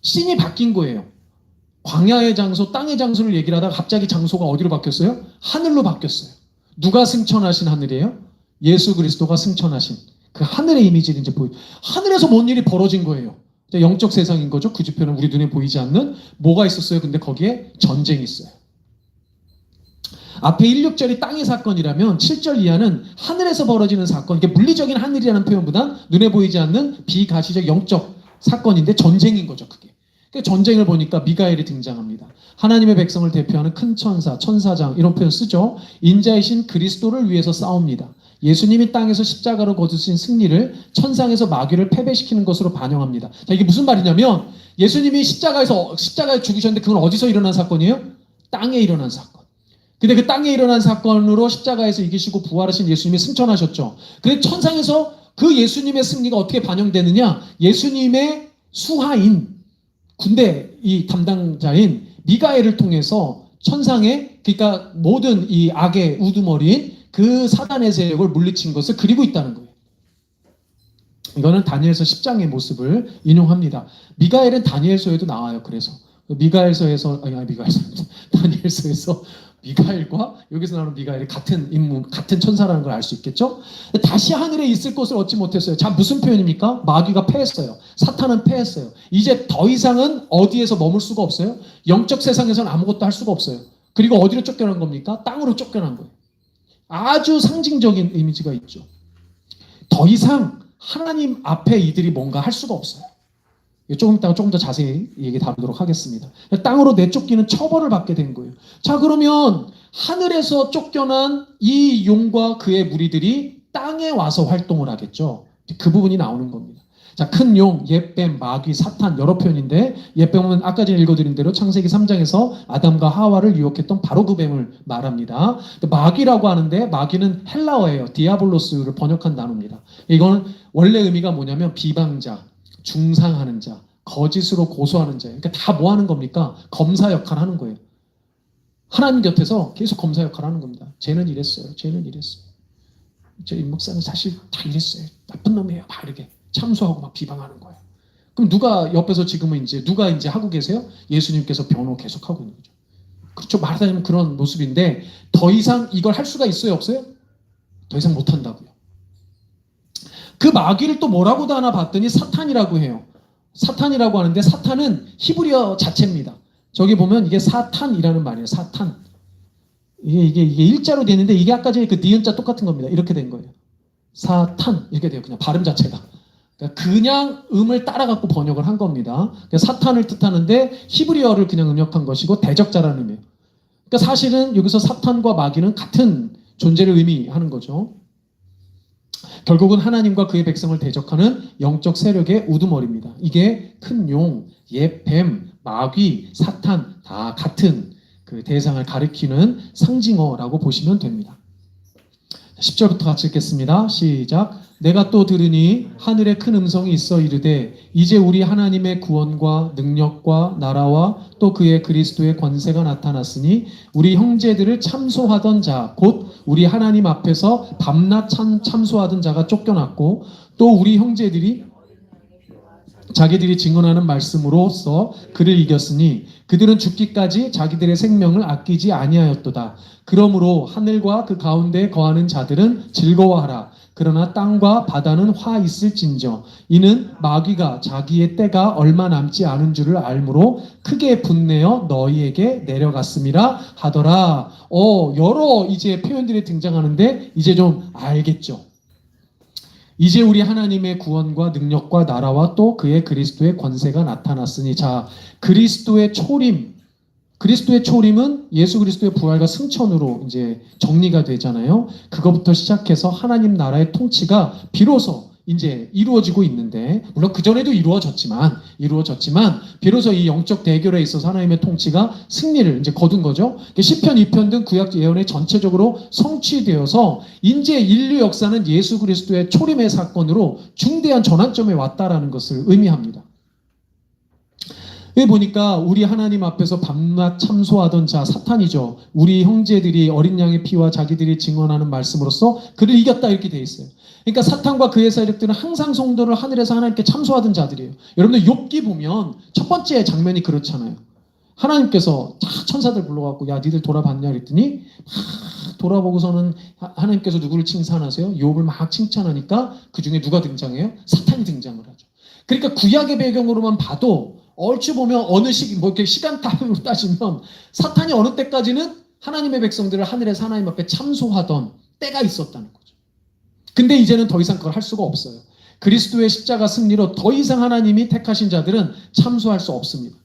씬이 바뀐 거예요. 광야의 장소, 땅의 장소를 얘기를 하다가 갑자기 장소가 어디로 바뀌었어요? 하늘로 바뀌었어요. 누가 승천하신 하늘이에요? 예수 그리스도가 승천하신 그 하늘의 이미지를 이제 보여요. 하늘에서 뭔 일이 벌어진 거예요. 영적 세상인 거죠. 그 주변은 우리 눈에 보이지 않는 뭐가 있었어요. 근데 거기에 전쟁이 있어요. 앞에 1, 6절이 땅의 사건이라면 7절 이하는 하늘에서 벌어지는 사건. 이게 물리적인 하늘이라는 표현보단 눈에 보이지 않는 비가시적 영적 사건인데 전쟁인 거죠. 그게. 전쟁을 보니까 미가엘이 등장합니다. 하나님의 백성을 대표하는 큰 천사, 천사장 이런 표현 쓰죠. 인자이신 그리스도를 위해서 싸웁니다. 예수님이 땅에서 십자가로 거두신 승리를 천상에서 마귀를 패배시키는 것으로 반영합니다. 자, 이게 무슨 말이냐면 예수님이 십자가에 죽으셨는데 그건 어디서 일어난 사건이에요? 땅에 일어난 사건. 근데 그 땅에 일어난 사건으로 십자가에서 이기시고 부활하신 예수님이 승천하셨죠. 근데 천상에서 그 예수님의 승리가 어떻게 반영되느냐? 예수님의 수하인 군대 이 담당자인 미가엘을 통해서 천상에, 그러니까 모든 이 악의 우두머리인 그 사단의 세력을 물리친 것을 그리고 있다는 거예요. 이거는 다니엘서 10장의 모습을 인용합니다. 미가엘은 다니엘서에도 나와요. 그래서 다니엘서에서 미가엘과 여기서 나오는 미가엘이 같은 인물, 같은 천사라는 걸 알 수 있겠죠? 다시 하늘에 있을 것을 얻지 못했어요. 자, 무슨 표현입니까? 마귀가 패했어요. 사탄은 패했어요. 이제 더 이상은 어디에서 머물 수가 없어요. 영적 세상에서는 아무것도 할 수가 없어요. 그리고 어디로 쫓겨난 겁니까? 땅으로 쫓겨난 거예요. 아주 상징적인 이미지가 있죠. 더 이상 하나님 앞에 이들이 뭔가 할 수가 없어요. 조금 이따가 조금 더 자세히 얘기 다루도록 하겠습니다. 땅으로 내쫓기는 처벌을 받게 된 거예요. 자, 그러면 하늘에서 쫓겨난 이 용과 그의 무리들이 땅에 와서 활동을 하겠죠. 그 부분이 나오는 겁니다. 자, 큰 용, 옅뱀, 마귀, 사탄 여러 표현인데 옅뱀은 아까 전에 읽어드린 대로 창세기 3장에서 아담과 하와를 유혹했던 바로 그 뱀을 말합니다. 마귀라고 하는데 마귀는 헬라어예요. 디아볼로스를 번역한 단어입니다. 이거는 원래 의미가 뭐냐면 비방자, 중상하는 자, 거짓으로 고소하는 자. 그러니까 다 뭐 하는 겁니까? 검사 역할 하는 거예요. 하나님 곁에서 계속 검사 역할 하는 겁니다. 쟤는 이랬어요. 쟤는 이랬어요. 저 임목사는 사실 다 이랬어요. 나쁜 놈이에요. 막 이렇게 참소하고 막 비방하는 거예요. 그럼 누가 옆에서 지금은 누가 하고 계세요? 예수님께서 변호 계속 하고 있는 거죠. 그렇죠. 말하자면 그런 모습인데 더 이상 이걸 할 수가 있어요? 없어요? 더 이상 못 한다고요. 그 마귀를 또 뭐라고도 하나 봤더니 사탄이라고 해요. 사탄이라고 하는데 사탄은 히브리어 자체입니다. 저기 보면 이게 사탄이라는 말이에요. 사탄. 이게 일자로 되는데 이게 아까 전에 그 니은자 똑같은 겁니다. 이렇게 된 거예요. 사탄 이렇게 돼요. 그냥 발음 자체가. 그냥 음을 따라갖고 번역을 한 겁니다. 사탄을 뜻하는데 히브리어를 그냥 음역한 것이고 대적자라는 의미예요. 그러니까 사실은 여기서 사탄과 마귀는 같은 존재를 의미하는 거죠. 결국은 하나님과 그의 백성을 대적하는 영적 세력의 우두머리입니다. 이게 큰 용, 옅뱀, 마귀, 사탄 다 같은 그 대상을 가리키는 상징어라고 보시면 됩니다. 10절부터 같이 읽겠습니다. 시작. 내가 또 들으니 하늘에 큰 음성이 있어 이르되 이제 우리 하나님의 구원과 능력과 나라와 또 그의 그리스도의 권세가 나타났으니 우리 형제들을 참소하던 자 곧 우리 하나님 앞에서 밤낮 참소하던 자가 쫓겨났고 또 우리 형제들이 자기들이 증언하는 말씀으로써 그를 이겼으니 그들은 죽기까지 자기들의 생명을 아끼지 아니하였도다. 그러므로 하늘과 그 가운데 거하는 자들은 즐거워하라. 그러나 땅과 바다는 화 있을진저 이는 마귀가 자기의 때가 얼마 남지 않은 줄을 알므로 크게 분내어 너희에게 내려갔음이라 하더라. 여러 이제 표현들이 등장하는데 이제 좀 알겠죠. 이제 우리 하나님의 구원과 능력과 나라와 또 그의 그리스도의 권세가 나타났으니 자 그리스도의 초림은 예수 그리스도의 부활과 승천으로 이제 정리가 되잖아요. 그것부터 시작해서 하나님 나라의 통치가 비로소 이제 이루어지고 있는데 물론 그전에도 이루어졌지만 비로소 이 영적 대결에 있어서 하나님의 통치가 승리를 이제 거둔 거죠. 시편 2편 등 구약 예언에 전체적으로 성취되어서 이제 인류 역사는 예수 그리스도의 초림의 사건으로 중대한 전환점에 왔다라는 것을 의미합니다. 여기 보니까 우리 하나님 앞에서 밤낮 참소하던 자 사탄이죠. 우리 형제들이 어린 양의 피와 자기들이 증언하는 말씀으로써 그를 이겼다 이렇게 돼 있어요. 그러니까 사탄과 그의 세력들은 항상 성도를 하늘에서 하나님께 참소하던 자들이에요. 여러분들 욥기 보면 첫 번째 장면이 그렇잖아요. 하나님께서 천사들 불러갖고 야 니들 돌아봤냐 그랬더니 돌아보고서는 하나님께서 누구를 칭찬하세요? 욥을 막 칭찬하니까 그 중에 누가 등장해요? 사탄이 등장을 하죠. 그러니까 구약의 배경으로만 봐도 얼추 보면 어느 이렇게 시간탑으로 따지면 사탄이 어느 때까지는 하나님의 백성들을 하늘에서 하나님 앞에 참소하던 때가 있었다는 거죠. 근데 이제는 더 이상 그걸 할 수가 없어요. 그리스도의 십자가 승리로 더 이상 하나님이 택하신 자들은 참소할 수 없습니다.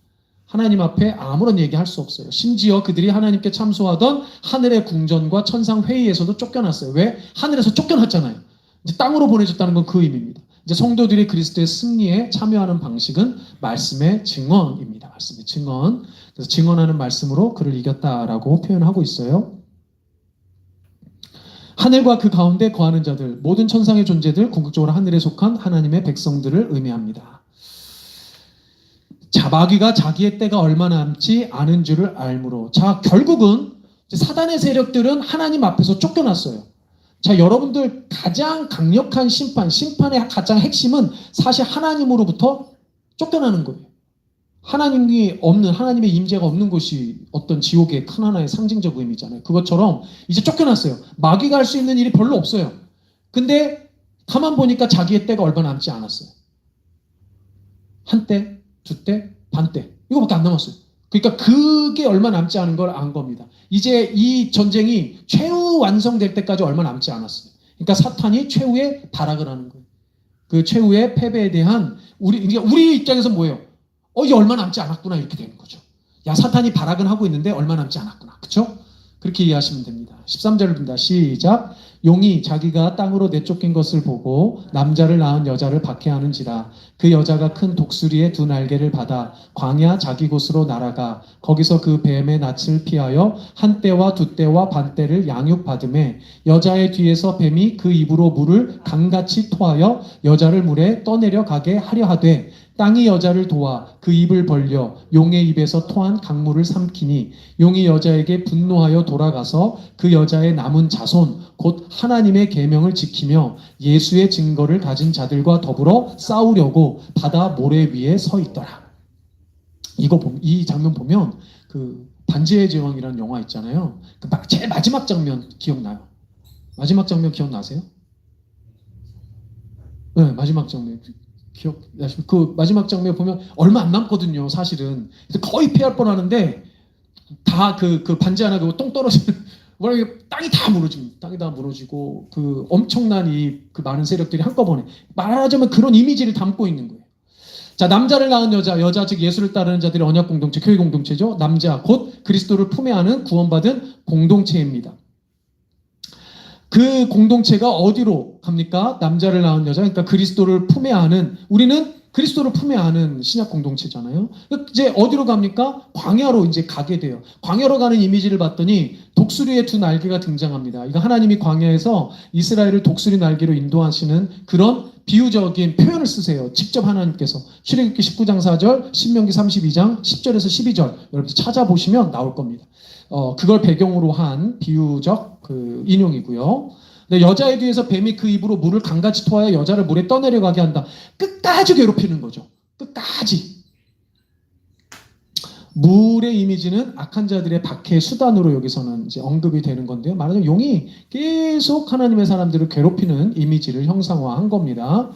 하나님 앞에 아무런 얘기할 수 없어요. 심지어 그들이 하나님께 참소하던 하늘의 궁전과 천상 회의에서도 쫓겨났어요. 왜? 하늘에서 쫓겨났잖아요. 이제 땅으로 보내졌다는 건 그 의미입니다. 이제 성도들이 그리스도의 승리에 참여하는 방식은 말씀의 증언입니다. 말씀의 증언. 그래서 증언하는 말씀으로 그를 이겼다라고 표현하고 있어요. 하늘과 그 가운데 거하는 자들, 모든 천상의 존재들, 궁극적으로 하늘에 속한 하나님의 백성들을 의미합니다. 자, 마귀가 자기의 때가 얼마 남지 않은 줄을 알므로. 자, 결국은 사단의 세력들은 하나님 앞에서 쫓겨났어요. 자, 여러분들 가장 강력한 심판의 가장 핵심은 사실 하나님으로부터 쫓겨나는 거예요. 하나님이 없는, 하나님의 임재가 없는 곳이 어떤 지옥의 큰 하나의 상징적 의미잖아요. 그것처럼 이제 쫓겨났어요. 마귀가 할 수 있는 일이 별로 없어요. 근데 가만 보니까 자기의 때가 얼마 남지 않았어요. 한 때, 두 때, 반 때. 이거밖에 안 남았어요. 그러니까 그게 얼마 남지 않은 걸 안 겁니다. 이제 이 전쟁이 최후 완성될 때까지 얼마 남지 않았어요. 그러니까 사탄이 최후의 발악을 하는 거예요. 그 최후의 패배에 대한 우리 입장에서 뭐예요? 이게 얼마 남지 않았구나 이렇게 되는 거죠. 야, 사탄이 발악은 하고 있는데 얼마 남지 않았구나. 그렇죠? 그렇게 이해하시면 됩니다. 13절을 봅니다. 시작. 용이 자기가 땅으로 내쫓긴 것을 보고 남자를 낳은 여자를 박해하는지라. 그 여자가 큰 독수리의 두 날개를 받아 광야 자기 곳으로 날아가 거기서 그 뱀의 낯을 피하여 한 때와 두 때와 반 때를 양육받음에 여자의 뒤에서 뱀이 그 입으로 물을 강같이 토하여 여자를 물에 떠내려 가게 하려 하되 땅이 여자를 도와 그 입을 벌려 용의 입에서 토한 강물을 삼키니 용이 여자에게 분노하여 돌아가서 그 여자의 남은 자손 곧 하나님의 계명을 지키며 예수의 증거를 가진 자들과 더불어 싸우려고 바다 모래 위에 서 있더라. 이 장면 보면 그 반지의 제왕이라는 영화 있잖아요. 제일 마지막 장면 기억나요? 마지막 장면 기억나세요? 네, 마지막 장면. 그 마지막 장면 보면 얼마 안 남거든요, 사실은. 거의 패할 뻔하는데 다 그 반지 하나 똥 떨어지는 땅이 다 무너집니다. 땅이 다 무너지고 그 엄청난 그 많은 세력들이 한꺼번에 말하자면 그런 이미지를 담고 있는 거예요. 자, 남자를 낳은 여자 즉 예수를 따르는 자들의 언약 공동체, 교회 공동체죠. 남자 곧 그리스도를 품에 안은 구원받은 공동체입니다. 그 공동체가 어디로 갑니까? 남자를 낳은 여자, 그러니까 그리스도를 품에 안은, 우리는 그리스도를 품에 안은 신약 공동체잖아요. 이제 어디로 갑니까? 광야로 이제 가게 돼요. 광야로 가는 이미지를 봤더니 독수리의 두 날개가 등장합니다. 이거 하나님이 광야에서 이스라엘을 독수리 날개로 인도하시는 그런 비유적인 표현을 쓰세요. 직접 하나님께서. 출애굽기 19장 4절, 신명기 32장 10절에서 12절 여러분들 찾아보시면 나올 겁니다. 그걸 배경으로 한 비유적 그 인용이고요. 네, 여자의 뒤에서 뱀이 그 입으로 물을 강같이 토하여 여자를 물에 떠내려가게 한다. 끝까지 괴롭히는 거죠. 끝까지. 물의 이미지는 악한 자들의 박해의 수단으로 여기서는 이제 언급이 되는 건데요. 말하자면 용이 계속 하나님의 사람들을 괴롭히는 이미지를 형상화한 겁니다.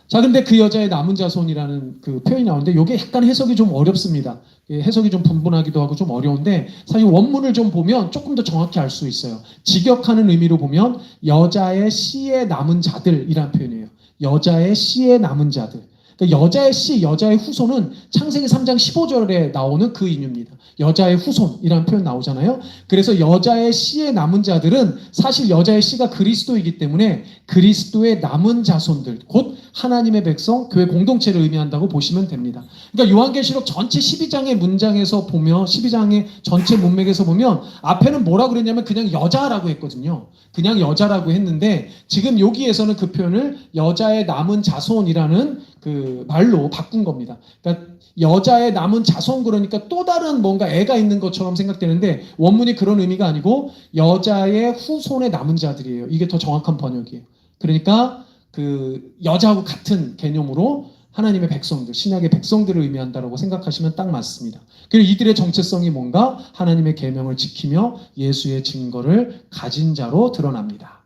자, 근데 그 여자의 남은 자손이라는 그 표현이 나오는데 이게 약간 해석이 좀 어렵습니다. 해석이 좀 분분하기도 하고 좀 어려운데 사실 원문을 좀 보면 조금 더 정확히 알 수 있어요. 직역하는 의미로 보면 여자의 씨의 남은 자들이라는 표현이에요. 여자의 씨의 남은 자들. 그러니까 여자의 씨, 여자의 후손은 창세기 3장 15절에 나오는 그 인유입니다. 여자의 후손이라는 표현 나오잖아요. 그래서 여자의 씨의 남은 자들은 사실 여자의 씨가 그리스도이기 때문에 그리스도의 남은 자손들, 곧 하나님의 백성, 교회 공동체를 의미한다고 보시면 됩니다. 그러니까 요한계시록 전체 12장의 문장에서 보면, 12장의 전체 문맥에서 보면 앞에는 뭐라고 그랬냐면 그냥 여자라고 했거든요. 그냥 여자라고 했는데 지금 여기에서는 그 표현을 여자의 남은 자손이라는 그 말로 바꾼 겁니다. 그러니까 여자의 남은 자손, 그러니까 또 다른 뭔가 애가 있는 것처럼 생각되는데 원문이 그런 의미가 아니고 여자의 후손의 남은 자들이에요. 이게 더 정확한 번역이에요. 그러니까 그 여자하고 같은 개념으로 하나님의 백성들, 신약의 백성들을 의미한다고 생각하시면 딱 맞습니다. 그리고 이들의 정체성이 뭔가 하나님의 계명을 지키며 예수의 증거를 가진 자로 드러납니다.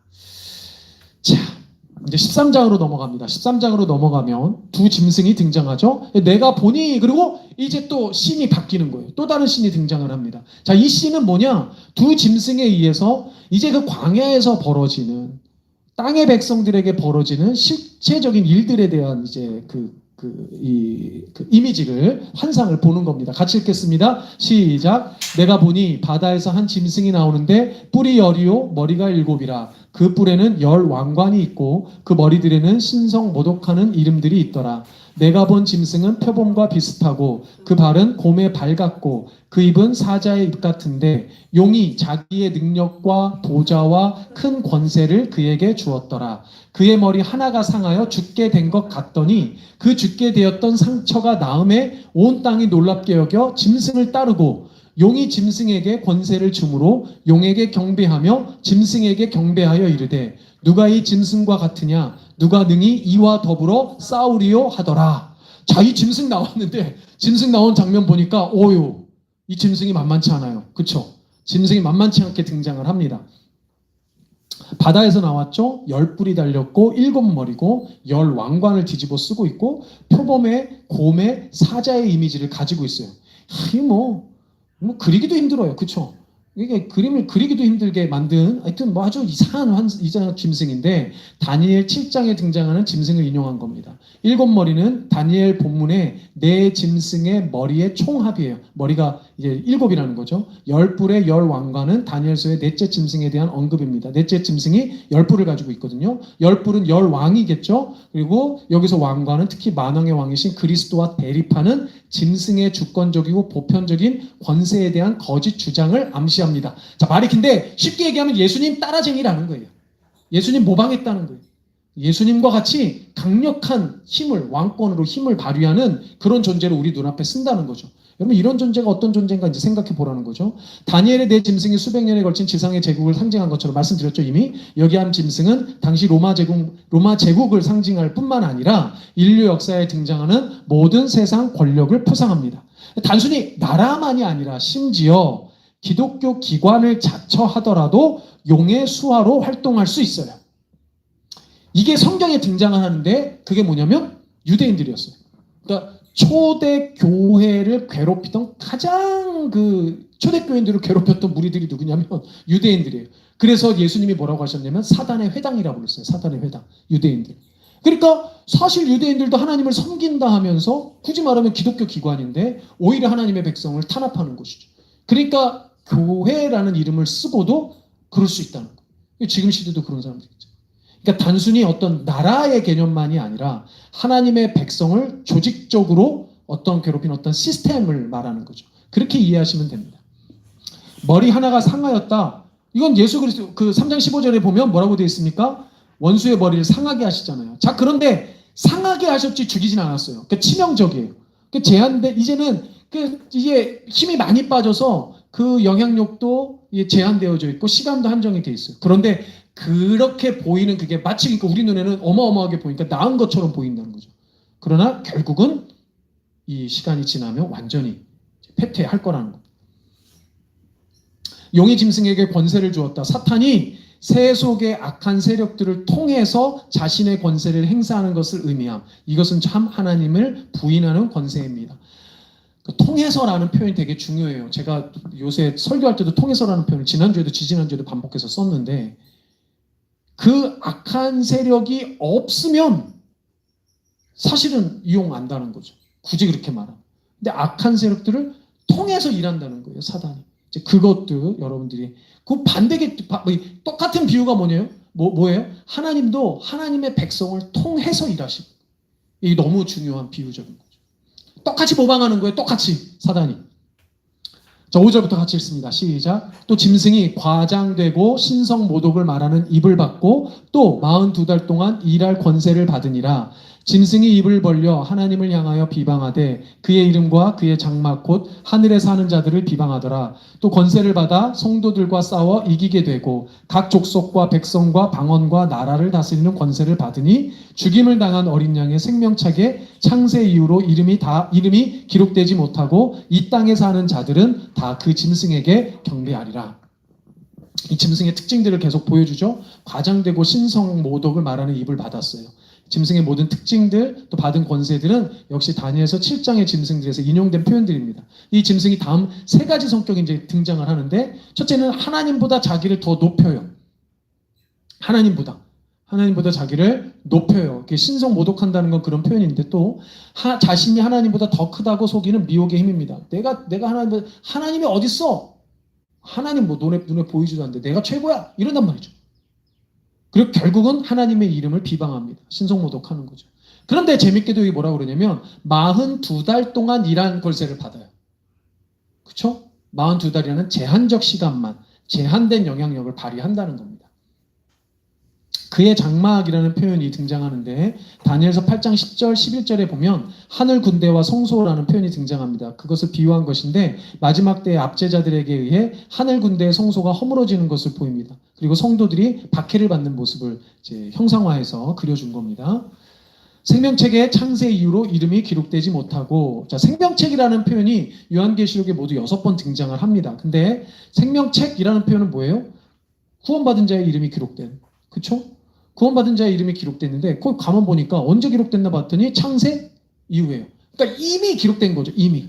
자, 이제 13장으로 넘어갑니다. 13장으로 넘어가면 두 짐승이 등장하죠. 내가 보니, 그리고 이제 또 씬이 바뀌는 거예요. 또 다른 씬이 등장을 합니다. 자, 이 씬은 뭐냐? 두 짐승에 의해서 이제 그 광야에서 벌어지는, 땅의 백성들에게 벌어지는 실체적인 일들에 대한 이제 그 이미지를, 환상을 보는 겁니다. 같이 읽겠습니다. 시작. 내가 보니 바다에서 한 짐승이 나오는데 뿔이 10이요 머리가 7이라. 그 뿔에는 10 왕관이 있고 그 머리들에는 신성 모독하는 이름들이 있더라. 내가 본 짐승은 표범과 비슷하고 그 발은 곰의 발 같고 그 입은 사자의 입 같은데 용이 자기의 능력과 보좌와 큰 권세를 그에게 주었더라. 그의 머리 하나가 상하여 죽게 된 것 같더니 그 죽게 되었던 상처가 나음에 온 땅이 놀랍게 여겨 짐승을 따르고 용이 짐승에게 권세를 주므로 용에게 경배하며 짐승에게 경배하여 이르되 누가 이 짐승과 같으냐? 누가 능히 이와 더불어 싸우리요 하더라. 자, 이 짐승 나왔는데 짐승 나온 장면 보니까 오유, 이 짐승이 만만치 않아요. 그쵸? 짐승이 만만치 않게 등장을 합니다. 바다에서 나왔죠. 10뿔이 달렸고 7머리고 10왕관을 뒤집어 쓰고 있고 표범의 곰의 사자의 이미지를 가지고 있어요. 이게 뭐 그리기도 힘들어요. 그쵸? 이게 그림을 그리기도 힘들게 만든 하여튼 뭐 아주 이상한 짐승인데 다니엘 7장에 등장하는 짐승을 인용한 겁니다. 7머리는 다니엘 본문의 네 짐승의 머리의 총합이에요. 머리가 이제 7이라는 거죠. 10뿔의 10왕관은 다니엘서의 넷째 짐승에 대한 언급입니다. 넷째 짐승이 10뿔을 가지고 있거든요. 10뿔은 10왕이겠죠. 그리고 여기서 왕관은 특히 만왕의 왕이신 그리스도와 대립하는 짐승의 주권적이고 보편적인 권세에 대한 거짓 주장을 암시합니다. 자, 말이 긴데 쉽게 얘기하면 예수님 따라쟁이라는 거예요. 예수님 모방했다는 거예요. 예수님과 같이 강력한 힘을, 왕권으로 힘을 발휘하는 그런 존재를 우리 눈앞에 쓴다는 거죠. 여러분, 이런 존재가 어떤 존재인가 이제 생각해 보라는 거죠. 다니엘의 네 짐승이 수백 년에 걸친 지상의 제국을 상징한 것처럼 말씀드렸죠, 이미. 여기 한 짐승은 당시 로마 제국을 상징할 뿐만 아니라 인류 역사에 등장하는 모든 세상 권력을 표상합니다. 단순히 나라만이 아니라 심지어 기독교 기관을 자처하더라도 용의 수하로 활동할 수 있어요. 이게 성경에 등장하는데 그게 뭐냐면 유대인들이었어요. 그러니까 초대 교회를 괴롭히던 가장 초대 교인들을 괴롭혔던 무리들이 누구냐면 유대인들이에요. 그래서 예수님이 뭐라고 하셨냐면 사단의 회당이라고 불렀어요. 사단의 회당. 유대인들. 그러니까 사실 유대인들도 하나님을 섬긴다 하면서 굳이 말하면 기독교 기관인데 오히려 하나님의 백성을 탄압하는 곳이죠. 그러니까 교회라는 이름을 쓰고도 그럴 수 있다는 거예요. 지금 시대도 그런 사람들이 있죠. 그러니까 단순히 어떤 나라의 개념만이 아니라 하나님의 백성을 조직적으로 어떤 괴롭힌 어떤 시스템을 말하는 거죠. 그렇게 이해하시면 됩니다. 머리 하나가 상하였다. 이건 예수 그리스도 3장 15절에 보면 뭐라고 되어 있습니까? 원수의 머리를 상하게 하시잖아요. 자, 그런데 상하게 하셨지 죽이진 않았어요. 그러니까 치명적이에요. 이제는 이제 힘이 많이 빠져서 그 영향력도 제한되어져 있고 시간도 한정이 돼 있어요. 그런데 그렇게 보이는 그게 마치 우리 눈에는 어마어마하게 보이니까 나은 것처럼 보인다는 거죠. 그러나 결국은 이 시간이 지나면 완전히 패퇴할 거라는 겁니다. 용의 짐승에게 권세를 주었다. 사탄이 세속의 악한 세력들을 통해서 자신의 권세를 행사하는 것을 의미함. 이것은 참 하나님을 부인하는 권세입니다. 통해서라는 표현이 되게 중요해요. 제가 요새 설교할 때도 통해서라는 표현을 지난주에도 지지난주에도 반복해서 썼는데 그 악한 세력이 없으면 사실은 이용한다는 거죠. 굳이 그렇게 말하면. 근데 악한 세력들을 통해서 일한다는 거예요. 사단이. 이제 그것도 여러분들이 그 반대게 똑같은 비유가 뭐예요? 하나님도 하나님의 백성을 통해서 일하시고 이게 너무 중요한 비유적인 거죠. 똑같이 모방하는 거예요. 똑같이 사단이. 자, 5절부터 같이 읽습니다. 시작. 또 짐승이 과장되고 신성 모독을 말하는 입을 받고 또 42달 동안 일할 권세를 받으니라. 짐승이 입을 벌려 하나님을 향하여 비방하되 그의 이름과 그의 장막 곧 하늘에 사는 자들을 비방하더라. 또 권세를 받아 성도들과 싸워 이기게 되고 각 족속과 백성과 방언과 나라를 다스리는 권세를 받으니 죽임을 당한 어린 양의 생명冊에 창세 이후로 이름이 기록되지 못하고 이 땅에 사는 자들은 다 그 짐승에게 경배하리라. 이 짐승의 특징들을 계속 보여주죠. 과장되고 신성 모독을 말하는 입을 받았어요. 짐승의 모든 특징들 또 받은 권세들은 역시 다니엘서 7장의 짐승들에서 인용된 표현들입니다. 이 짐승이 다음 세 가지 성격이 이제 등장을 하는데 첫째는 하나님보다 자기를 더 높여요. 하나님보다 자기를 높여요. 신성 모독한다는 건 그런 표현인데 또 자신이 하나님보다 더 크다고 속이는 미혹의 힘입니다. 내가 하나님이 어딨어? 하나님 눈에 보이지도 않는데 내가 최고야 이런단 말이죠. 그리고 결국은 하나님의 이름을 비방합니다. 신성모독하는 거죠. 그런데 재밌게도 이게 뭐라고 그러냐면 42달 동안 일한 권세를 받아요. 그렇죠? 42달이라는 제한적 시간만 제한된 영향력을 발휘한다는 겁니다. 그의 장막이라는 표현이 등장하는데 다니엘서 8장 10절 11절에 보면 하늘 군대와 성소라는 표현이 등장합니다. 그것을 비유한 것인데 마지막 때의 압제자들에게 의해 하늘 군대의 성소가 허물어지는 것을 보입니다. 그리고 성도들이 박해를 받는 모습을 이제 형상화해서 그려준 겁니다. 생명책의 창세 이후로 이름이 기록되지 못하고, 자, 생명책이라는 표현이 요한계시록에 모두 6번 등장을 합니다. 근데 생명책이라는 표현은 뭐예요? 구원받은 자의 이름이 기록된, 그쵸? 구원받은 자의 이름이 기록됐는데 거기 가만 보니까 언제 기록됐나 봤더니 창세 이후에요. 그러니까 이미 기록된 거죠. 이미.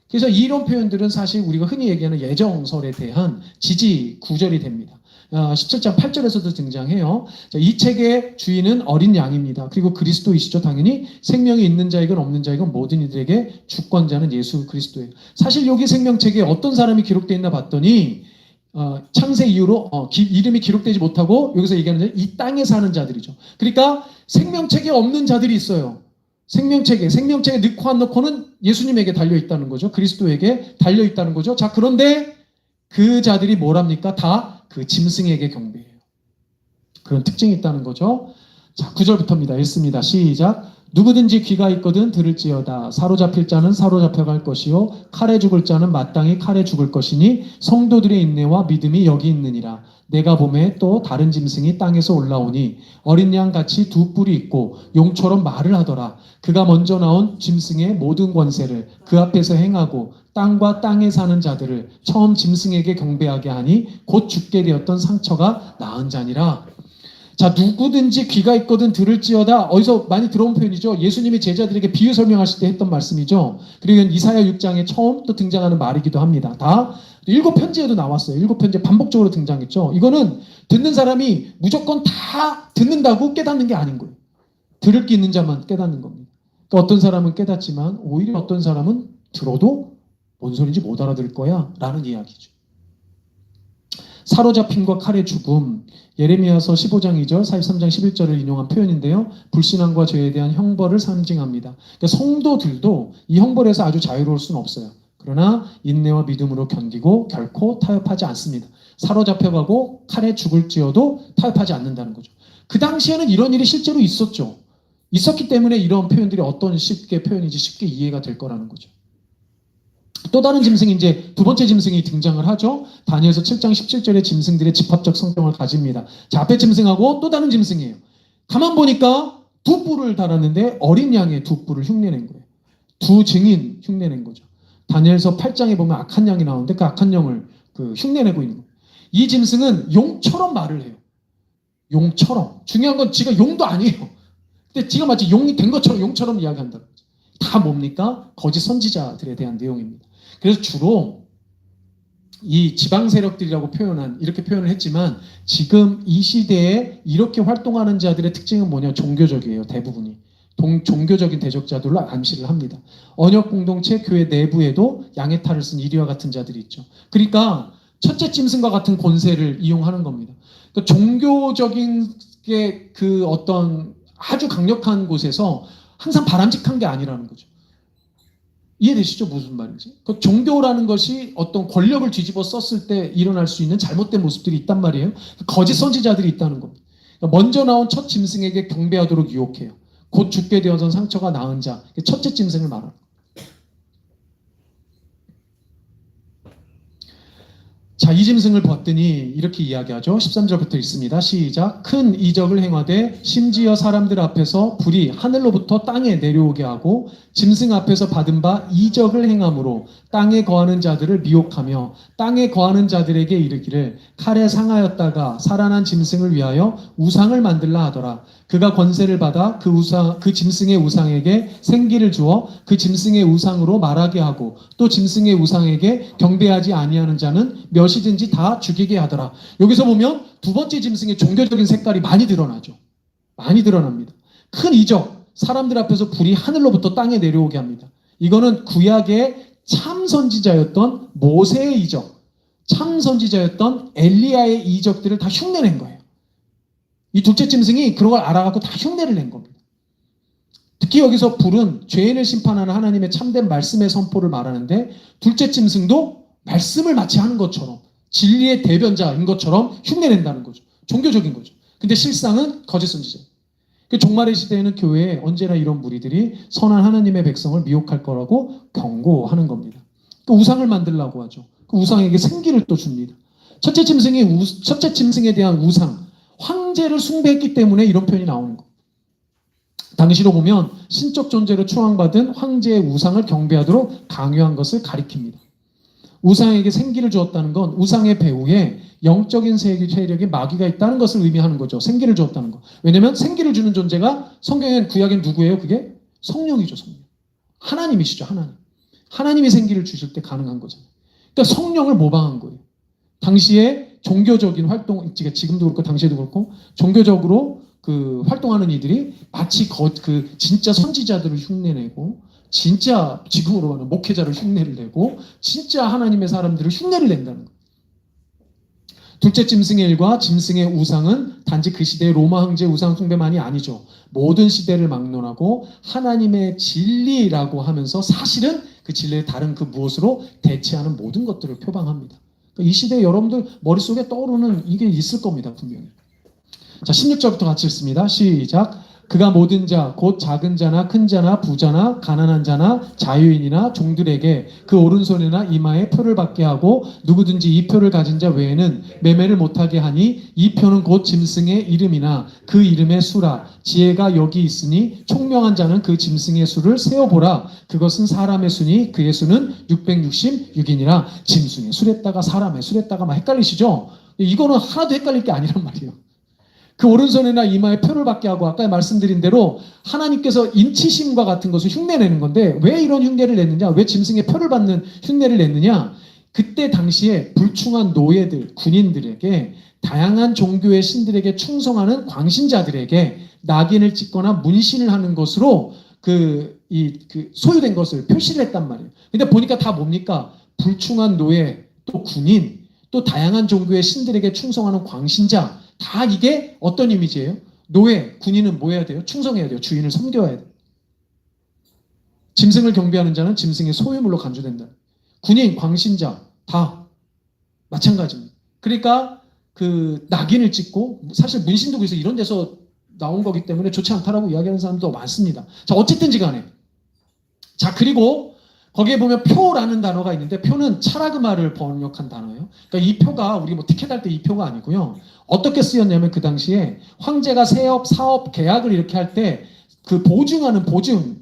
그래서 이런 표현들은 사실 우리가 흔히 얘기하는 예정설에 대한 지지 구절이 됩니다. 17장 8절에서도 등장해요. 자, 이 책의 주인은 어린 양입니다. 그리고 그리스도이시죠. 당연히 생명이 있는 자이건 없는 자이건 모든 이들에게 주권자는 예수 그리스도예요. 사실 여기 생명책에 어떤 사람이 기록되어 있나 봤더니 창세 이후로 이름이 기록되지 못하고 여기서 얘기하는 이 땅에 사는 자들이죠. 그러니까 생명책에 없는 자들이 있어요. 생명책에 넣고 안 넣고는 예수님에게 달려있다는 거죠. 그리스도에게 달려있다는 거죠. 자, 그런데 그 자들이 뭐랍니까? 다 그 짐승에게 경배해요. 그런 특징이 있다는 거죠. 자, 9절부터입니다. 읽습니다. 시작. 누구든지 귀가 있거든 들을지어다. 사로잡힐 자는 사로잡혀갈 것이요 칼에 죽을 자는 마땅히 칼에 죽을 것이니 성도들의 인내와 믿음이 여기 있느니라. 내가 보매 또 다른 짐승이 땅에서 올라오니 어린 양 같이 두 뿔이 있고 용처럼 말을 하더라. 그가 먼저 나온 짐승의 모든 권세를 그 앞에서 행하고 땅과 땅에 사는 자들을 처음 짐승에게 경배하게 하니 곧 죽게 되었던 상처가 나은 자니라. 자, 누구든지 귀가 있거든 들을지어다. 어디서 많이 들어온 표현이죠. 예수님이 제자들에게 비유 설명하실 때 했던 말씀이죠. 그리고 이사야 6장에 처음 또 등장하는 말이기도 합니다. 다 7편지에도 나왔어요. 7편지 반복적으로 등장했죠. 이거는 듣는 사람이 무조건 다 듣는다고 깨닫는 게 아닌 거예요. 들을 게 있는 자만 깨닫는 겁니다. 그러니까 어떤 사람은 깨닫지만 오히려 어떤 사람은 들어도 뭔 소리인지 못 알아들을 거야 라는 이야기죠. 사로잡힘과 칼의 죽음, 예레미야서 15장 2절, 43장 11절을 인용한 표현인데요. 불신앙과 죄에 대한 형벌을 상징합니다. 그러니까 성도들도 이 형벌에서 아주 자유로울 수는 없어요. 그러나 인내와 믿음으로 견디고 결코 타협하지 않습니다. 사로잡혀가고 칼에 죽을지어도 타협하지 않는다는 거죠. 그 당시에는 이런 일이 실제로 있었죠. 있었기 때문에 이런 표현들이 어떤 쉽게 표현인지 쉽게 이해가 될 거라는 거죠. 또 다른 짐승이 이제 두 번째 짐승이 등장을 하죠. 다니엘서 7장 17절의 짐승들의 집합적 성격을 가집니다. 자, 앞에 짐승하고 또 다른 짐승이에요. 가만 보니까 두 뿔을 달았는데 어린 양의 두 뿔을 흉내낸 거예요. 두 증인 흉내낸 거죠. 다니엘서 8장에 보면 악한 양이 나오는데 그 악한 양을 흉내내고 있는 거예요. 이 짐승은 용처럼 말을 해요. 용처럼. 중요한 건 지가 용도 아니에요. 근데 지가 마치 용이 된 것처럼 용처럼 이야기한다는 거죠. 다 뭡니까? 거짓 선지자들에 대한 내용입니다. 그래서 주로 이 지방 세력들이라고 이렇게 표현을 했지만 지금 이 시대에 이렇게 활동하는 자들의 특징은 뭐냐? 종교적이에요. 대부분이. 종교적인 대적자들로 암시를 합니다. 언역 공동체 교회 내부에도 양의 탈을 쓴 이리와 같은 자들이 있죠. 그러니까 첫째 짐승과 같은 권세를 이용하는 겁니다. 그러니까 종교적인 게 어떤 아주 강력한 곳에서 항상 바람직한 게 아니라는 거죠. 이해되시죠? 무슨 말인지? 그 종교라는 것이 어떤 권력을 뒤집어 썼을 때 일어날 수 있는 잘못된 모습들이 있단 말이에요. 거짓 선지자들이 있다는 겁니다. 먼저 나온 첫 짐승에게 경배하도록 유혹해요. 곧 죽게 되어선 상처가 나은 자, 첫째 짐승을 말합니다. 자, 이 짐승을 봤더니 이렇게 이야기하죠. 13절부터 읽습니다. 시작. 큰 이적을 행하되 심지어 사람들 앞에서 불이 하늘로부터 땅에 내려오게 하고 짐승 앞에서 받은 바 이적을 행함으로 땅에 거하는 자들을 미혹하며 땅에 거하는 자들에게 이르기를 칼에 상하였다가 살아난 짐승을 위하여 우상을 만들라 하더라. 그가 권세를 받아 그 짐승의 우상에게 생기를 주어 그 짐승의 우상으로 말하게 하고 또 짐승의 우상에게 경배하지 아니하는 자는 몇이든지 다 죽이게 하더라. 여기서 보면 두 번째 짐승의 종교적인 색깔이 많이 드러나죠. 많이 드러납니다. 큰 이적, 사람들 앞에서 불이 하늘로부터 땅에 내려오게 합니다. 이거는 구약의 참 선지자였던 모세의 이적, 참 선지자였던 엘리야의 이적들을 다 흉내낸 거예요. 이 둘째 짐승이 그런 걸 알아갖고 다 흉내를 낸 겁니다. 특히 여기서 불은 죄인을 심판하는 하나님의 참된 말씀의 선포를 말하는데 둘째 짐승도 말씀을 마치 하는 것처럼 진리의 대변자인 것처럼 흉내낸다는 거죠. 종교적인 거죠. 근데 실상은 거짓 선지자. 종말의 시대에는 교회에 언제나 이런 무리들이 선한 하나님의 백성을 미혹할 거라고 경고하는 겁니다. 그 우상을 만들라고 하죠. 그 우상에게 생기를 또 줍니다. 첫째 짐승에 대한 우상, 황제를 숭배했기 때문에 이런 표현이 나오는 거. 당시로 보면 신적 존재로 추앙받은 황제의 우상을 경배하도록 강요한 것을 가리킵니다. 우상에게 생기를 주었다는 건 우상의 배후에 영적인 세력이 마귀가 있다는 것을 의미하는 거죠. 생기를 주었다는 거. 왜냐하면 생기를 주는 존재가 성경엔 구약엔 누구예요? 그게 성령이죠. 성령. 하나님이시죠. 하나님. 하나님이 생기를 주실 때 가능한 거잖아요. 그러니까 성령을 모방한 거예요. 당시에 종교적인 활동, 지금도 그렇고 당시에도 그렇고 종교적으로 그 활동하는 이들이 마치 그 진짜 선지자들을 흉내내고 진짜 지금으로 하는 목회자를 흉내를 내고 진짜 하나님의 사람들을 흉내를 낸다는 거예요. 둘째 짐승의 일과 짐승의 우상은 단지 그 시대의 로마 황제 우상 숭배만이 아니죠. 모든 시대를 막론하고 하나님의 진리라고 하면서 사실은 그 진리의 다른 그 무엇으로 대체하는 모든 것들을 표방합니다. 그러니까 이 시대에 여러분들 머릿속에 떠오르는 이게 있을 겁니다. 분명히. 자, 16절부터 같이 읽습니다. 시작. 그가 모든 자, 곧 작은 자나 큰 자나 부자나 가난한 자나 자유인이나 종들에게 그 오른손이나 이마에 표를 받게 하고 누구든지 이 표를 가진 자 외에는 매매를 못하게 하니 이 표는 곧 짐승의 이름이나 그 이름의 수라. 지혜가 여기 있으니 총명한 자는 그 짐승의 수를 세어보라. 그것은 사람의 수니 그의 수는 666이니라. 짐승의 수랬다가 사람의 수랬다가 막 헷갈리시죠? 이거는 하나도 헷갈릴 게 아니란 말이에요. 그 오른손이나 이마에 표를 받게 하고 아까 말씀드린 대로 하나님께서 인치심과 같은 것을 흉내내는 건데 왜 이런 흉내를 냈느냐? 왜 짐승의 표를 받는 흉내를 냈느냐? 그때 당시에 불충한 노예들, 군인들에게 다양한 종교의 신들에게 충성하는 광신자들에게 낙인을 찍거나 문신을 하는 것으로 그 소유된 것을 표시를 했단 말이에요. 근데 보니까 다 뭡니까? 불충한 노예, 또 군인, 또 다양한 종교의 신들에게 충성하는 광신자, 다 이게 어떤 이미지예요? 노예, 군인은 뭐 해야 돼요? 충성해야 돼요. 주인을 섬겨야 돼요. 짐승을 경배하는 자는 짐승의 소유물로 간주된다. 군인, 광신자 다 마찬가지입니다. 그러니까 그 낙인을 찍고 사실 문신도 그래서 이런 데서 나온 거기 때문에 좋지 않다라고 이야기하는 사람도 많습니다. 자, 어쨌든지 간에 자, 그리고 거기에 보면 표라는 단어가 있는데 표는 차라그마를 번역한 단어예요. 그러니까 이 표가 우리 뭐 티켓 할 때 이 표가 아니고요. 어떻게 쓰였냐면 그 당시에 황제가 세업, 사업, 계약을 이렇게 할 때 그 보증하는 보증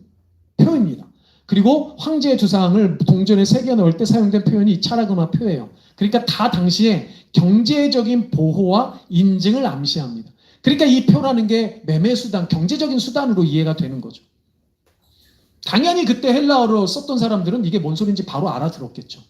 표입니다. 그리고 황제의 주상을 동전에 새겨 넣을 때 사용된 표현이 이 차라그마 표예요. 그러니까 다 당시에 경제적인 보호와 인증을 암시합니다. 그러니까 이 표라는 게 매매 수단, 경제적인 수단으로 이해가 되는 거죠. 당연히 그때 헬라어로 썼던 사람들은 이게 뭔 소리인지 바로 알아들었겠죠.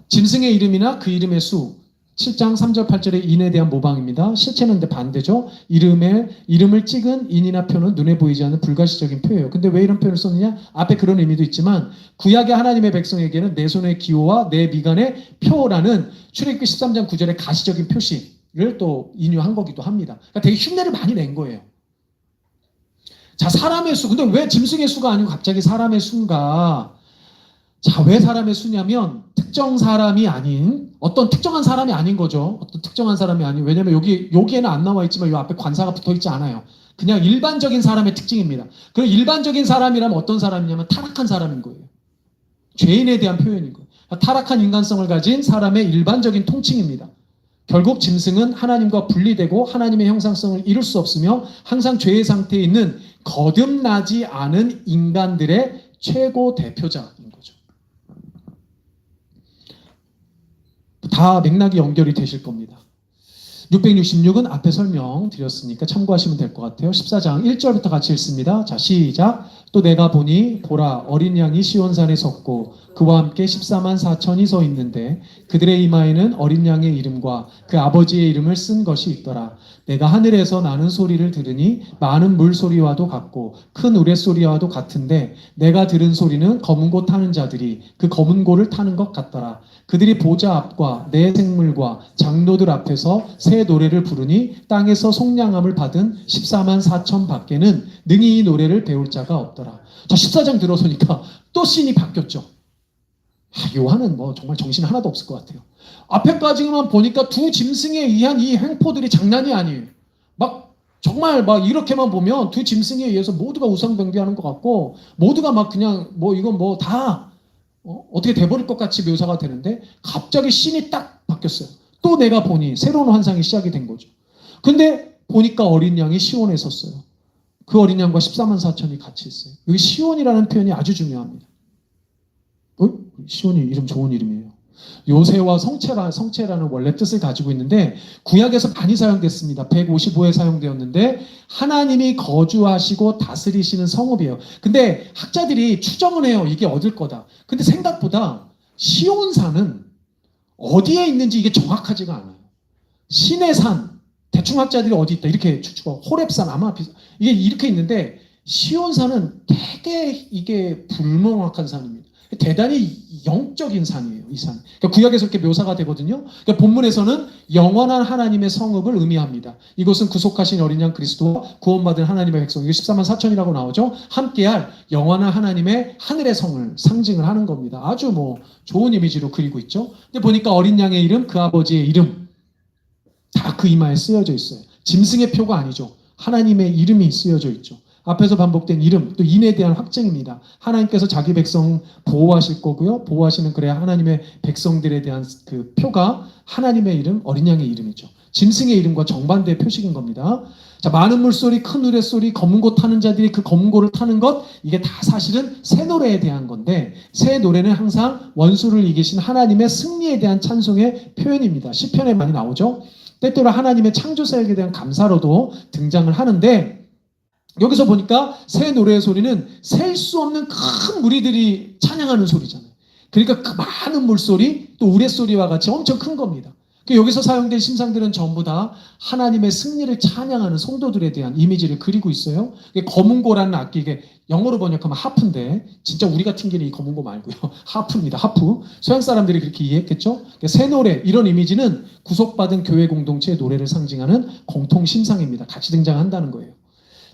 짐승의 이름이나 그 이름의 수, 7장 3절 8절의 인에 대한 모방입니다. 실체는 반대죠. 이름을 찍은 인이나 표는 눈에 보이지 않는 불가시적인 표예요. 근데 왜 이런 표현을 썼느냐? 앞에 그런 의미도 있지만 구약의 하나님의 백성에게는 내 손의 기호와 내 미간의 표라는 출애굽기 13장 9절의 가시적인 표시를 또 인유한 거기도 합니다. 그러니까 되게 흉내를 많이 낸 거예요. 자, 사람의 수. 근데 왜 짐승의 수가 아니고 갑자기 사람의 수인가? 자, 왜 사람의 수냐면 특정 사람이 아닌 어떤 특정한 사람이 아닌 거죠. 어떤 특정한 사람이 아닌. 왜냐면 여기에는 안 나와 있지만 이 앞에 관사가 붙어 있지 않아요. 그냥 일반적인 사람의 특징입니다. 그 일반적인 사람이라면 어떤 사람이냐면 타락한 사람인 거예요. 죄인에 대한 표현인 거예요. 타락한 인간성을 가진 사람의 일반적인 통칭입니다. 결국 짐승은 하나님과 분리되고 하나님의 형상성을 이룰 수 없으며 항상 죄의 상태에 있는 거듭나지 않은 인간들의 최고 대표자인 거죠. 다 맥락이 연결이 되실 겁니다. 666은 앞에 설명드렸으니까 참고하시면 될 것 같아요. 14장 1절부터 같이 읽습니다. 자, 시작. 또 내가 보니 보라 어린 양이 시온산에 섰고 그와 함께 14만 4천이 서 있는데 그들의 이마에는 어린 양의 이름과 그 아버지의 이름을 쓴 것이 있더라. 내가 하늘에서 나는 소리를 들으니 많은 물소리와도 같고 큰 우레소리와도 같은데 내가 들은 소리는 검은 고 타는 자들이 그 검은 고를 타는 것 같더라. 그들이 보좌 앞과 내 생물과 장로들 앞에서 새 노래를 부르니 땅에서 속량함을 받은 14만 4천 밖에는 능히 이 노래를 배울 자가 없더라. 자, 14장 들어서니까 또 씬이 바뀌었죠. 요한은 뭐 정말 정신 하나도 없을 것 같아요. 앞에까지만 보니까 두 짐승에 의한 이 행포들이 장난이 아니에요. 막 정말 막 이렇게만 보면 두 짐승에 의해서 모두가 우상숭배하는 것 같고 모두가 막 그냥 뭐 이건 뭐 다 어떻게 돼버릴 것 같이 묘사가 되는데 갑자기 씬이 딱 바뀌었어요. 또 내가 보니 새로운 환상이 시작이 된 거죠. 근데 보니까 어린 양이 시온에 섰어요. 그 어린 양과 14만 4천이 같이 있어요. 여기 시온이라는 표현이 아주 중요합니다. 시온이 이름 좋은 이름이에요. 요새와 성체라는 원래 뜻을 가지고 있는데 구약에서 많이 사용됐습니다. 155에 사용되었는데 하나님이 거주하시고 다스리시는 성읍이에요. 근데 학자들이 추정을 해요. 이게 어딜 거다. 근데 생각보다 시온산은 어디에 있는지 이게 정확하지가 않아요. 신의 산, 대충 학자들이 어디 있다 이렇게 추측하고 호렙산 아마 이게 이렇게 있는데 시온산은 되게 이게 불명확한 산입니다. 대단히 영적인 산이에요, 이 산. 그러니까 구약에서 이렇게 묘사가 되거든요. 그러니까 본문에서는 영원한 하나님의 성읍을 의미합니다. 이곳은 구속하신 어린 양 그리스도와 구원받은 하나님의 백성, 이게 14만 4천이라고 나오죠. 함께할 영원한 하나님의 하늘의 성을 상징을 하는 겁니다. 아주 좋은 이미지로 그리고 있죠. 근데 보니까 어린 양의 이름, 그 아버지의 이름 다 그 이마에 쓰여져 있어요. 짐승의 표가 아니죠. 하나님의 이름이 쓰여져 있죠. 앞에서 반복된 이름, 또 인에 대한 확증입니다. 하나님께서 자기 백성 보호하실 거고요. 보호하시는 그래야 하나님의 백성들에 대한 그 표가 하나님의 이름, 어린 양의 이름이죠. 짐승의 이름과 정반대의 표식인 겁니다. 자, 많은 물소리, 큰 노랫소리, 검은 고 타는 자들이 그 검은 고를 타는 것, 이게 다 사실은 새 노래에 대한 건데, 새 노래는 항상 원수를 이기신 하나님의 승리에 대한 찬송의 표현입니다. 시편에 많이 나오죠. 때때로 하나님의 창조사역에 대한 감사로도 등장을 하는데, 여기서 보니까 새 노래의 소리는 셀 수 없는 큰 무리들이 찬양하는 소리잖아요. 그러니까 그 많은 물소리, 또 우레소리와 같이 엄청 큰 겁니다. 여기서 사용된 심상들은 전부 다 하나님의 승리를 찬양하는 성도들에 대한 이미지를 그리고 있어요. 검은고라는 악기, 이게 영어로 번역하면 하프인데 진짜 우리 같은 게는 이 검은고 말고요. 하프입니다. 하프. 서양 사람들이 그렇게 이해했겠죠? 새 노래, 이런 이미지는 구속받은 교회 공동체의 노래를 상징하는 공통 심상입니다. 같이 등장한다는 거예요.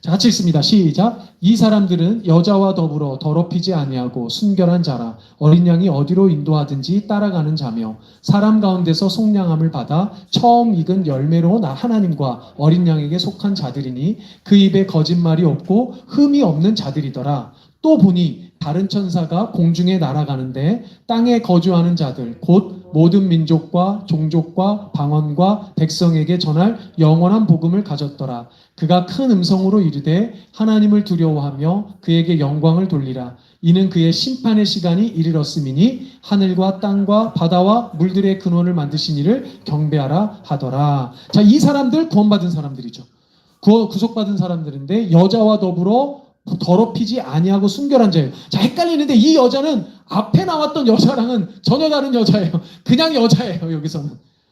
자, 같이 읽습니다. 시작. 이 사람들은 여자와 더불어 더럽히지 아니하고 순결한 자라. 어린 양이 어디로 인도하든지 따라가는 자며 사람 가운데서 속량함을 받아 처음 익은 열매로 나 하나님과 어린 양에게 속한 자들이니 그 입에 거짓말이 없고 흠이 없는 자들이더라. 또 보니 다른 천사가 공중에 날아가는데 땅에 거주하는 자들 곧 모든 민족과 종족과 방언과 백성에게 전할 영원한 복음을 가졌더라. 그가 큰 음성으로 이르되 하나님을 두려워하며 그에게 영광을 돌리라. 이는 그의 심판의 시간이 이르렀음이니 하늘과 땅과 바다와 물들의 근원을 만드신 이를 경배하라 하더라. 자, 이 사람들 구원받은 사람들이죠. 구속받은 사람들인데 여자와 더불어 더럽히지 아니하고 순결한 자예요. 자, 헷갈리는데 이 여자는 앞에 나왔던 여자랑은 전혀 다른 여자예요. 그냥 여자예요, 여기서는.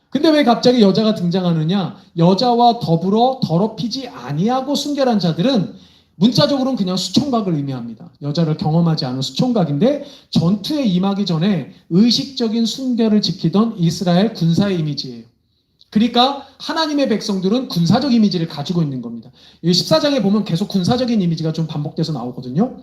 근데 왜 갑자기 여자가 등장하느냐? 여자와 더불어 더럽히지 아니하고 순결한 자들은 문자적으로는 그냥 수총각을 의미합니다. 여자를 경험하지 않은 수총각인데 전투에 임하기 전에 의식적인 순결을 지키던 이스라엘 군사의 이미지예요. 그러니까 하나님의 백성들은 군사적 이미지를 가지고 있는 겁니다. 14장에 보면 계속 군사적인 이미지가 좀 반복돼서 나오거든요.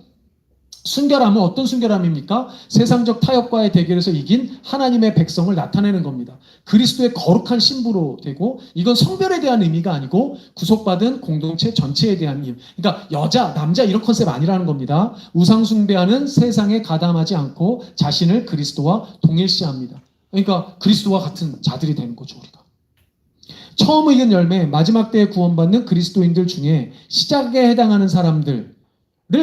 순결함은 어떤 순결함입니까? 세상적 타협과의 대결에서 이긴 하나님의 백성을 나타내는 겁니다. 그리스도의 거룩한 신부로 되고, 이건 성별에 대한 의미가 아니고 구속받은 공동체 전체에 대한 의미. 그러니까 여자, 남자 이런 컨셉 아니라는 겁니다. 우상 숭배하는 세상에 가담하지 않고 자신을 그리스도와 동일시합니다. 그러니까 그리스도와 같은 자들이 되는 거죠, 우리가. 처음 익은 열매, 마지막 때에 구원받는 그리스도인들 중에 시작에 해당하는 사람들을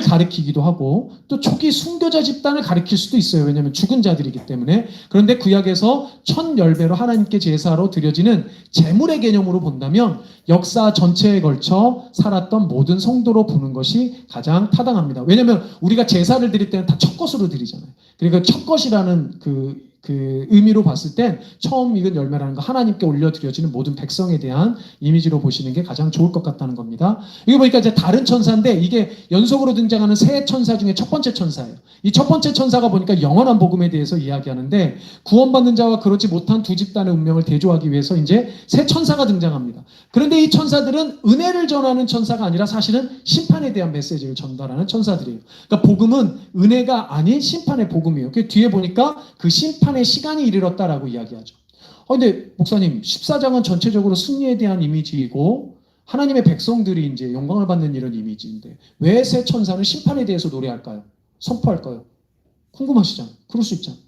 가리키기도 하고 또 초기 순교자 집단을 가리킬 수도 있어요. 왜냐하면 죽은 자들이기 때문에. 그런데 구약에서 첫 열매로 하나님께 제사로 드려지는 제물의 개념으로 본다면 역사 전체에 걸쳐 살았던 모든 성도로 보는 것이 가장 타당합니다. 왜냐하면 우리가 제사를 드릴 때는 다 첫 것으로 드리잖아요. 그러니까 첫 것이라는 그 의미로 봤을 땐 처음 익은 열매라는 거, 하나님께 올려드려지는 모든 백성에 대한 이미지로 보시는 게 가장 좋을 것 같다는 겁니다. 이거 보니까 이제 다른 천사인데 이게 연속으로 등장하는 세 천사 중에 첫 번째 천사예요. 이 첫 번째 천사가 보니까 영원한 복음에 대해서 이야기하는데 구원받는 자와 그렇지 못한 두 집단의 운명을 대조하기 위해서 이제 세 천사가 등장합니다. 그런데 이 천사들은 은혜를 전하는 천사가 아니라 사실은 심판에 대한 메시지를 전달하는 천사들이에요. 그러니까 복음은 은혜가 아닌 심판의 복음이에요. 그 뒤에 보니까 그 심판의 시간이 이르렀다라고 이야기하죠. 근데 목사님, 14장은 전체적으로 승리에 대한 이미지이고 하나님의 백성들이 이제 영광을 받는 이런 이미지인데 왜 새 천사는 심판에 대해서 노래할까요? 선포할까요? 궁금하시잖아요. 그럴 수 있잖아요.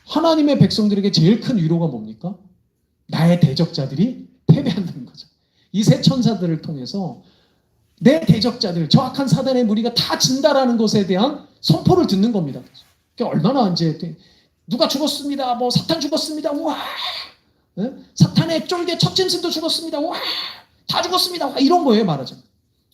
하나님의 백성들에게 제일 큰 위로가 뭡니까? 나의 대적자들이 패배한다는 거죠. 이 새 천사들을 통해서 내 대적자들, 저 악한 사단의 무리가 다 진다라는 것에 대한 선포를 듣는 겁니다. 그러니까 얼마나 이제 누가 죽었습니다. 뭐 사탄 죽었습니다. 우와. 네? 사탄의 쫄개 첫 짐승도 죽었습니다. 우와. 다 죽었습니다. 우와. 이런 거예요, 말하자면.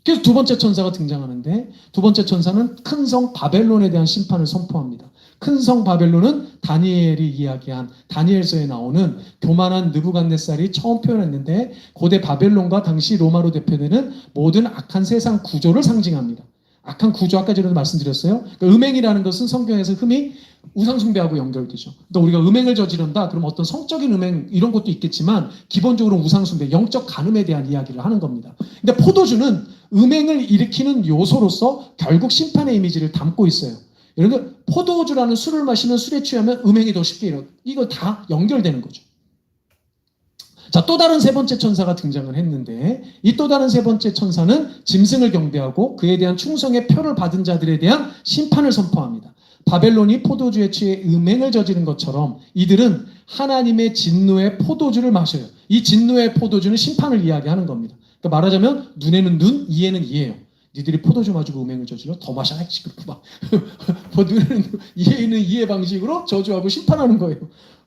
그래서 두 번째 천사가 등장하는데 두 번째 천사는 큰 성 바벨론에 대한 심판을 선포합니다. 큰 성 바벨론은 다니엘이 이야기한 다니엘서에 나오는 교만한 느부갓네살이 처음 표현했는데 고대 바벨론과 당시 로마로 대표되는 모든 악한 세상 구조를 상징합니다. 악한 구조 아까 전에도 말씀드렸어요. 그러니까 음행이라는 것은 성경에서 흔히 우상숭배하고 연결되죠. 또 우리가 음행을 저지른다 그럼 어떤 성적인 음행 이런 것도 있겠지만 기본적으로 우상숭배, 영적 간음에 대한 이야기를 하는 겁니다. 근데 포도주는 음행을 일으키는 요소로서 결국 심판의 이미지를 담고 있어요. 여러분 포도주라는 술을 마시면 술에 취하면 음행이 더 쉽게 일어나요. 이거 다 연결되는 거죠. 자, 또 다른 세 번째 천사가 등장을 했는데 이 또 다른 세 번째 천사는 짐승을 경배하고 그에 대한 충성의 표를 받은 자들에 대한 심판을 선포합니다. 바벨론이 포도주에 취해 음행을 저지른 것처럼 이들은 하나님의 진노의 포도주를 마셔요. 이 진노의 포도주는 심판을 이야기하는 겁니다. 그러니까 말하자면 눈에는 눈, 이에는 이예요. 니들이 포도주 마시고 음행을 저질러 더 마셔야지. 그렇고 막 눈에는 이에는 이해 방식으로 저주하고 심판하는 거예요.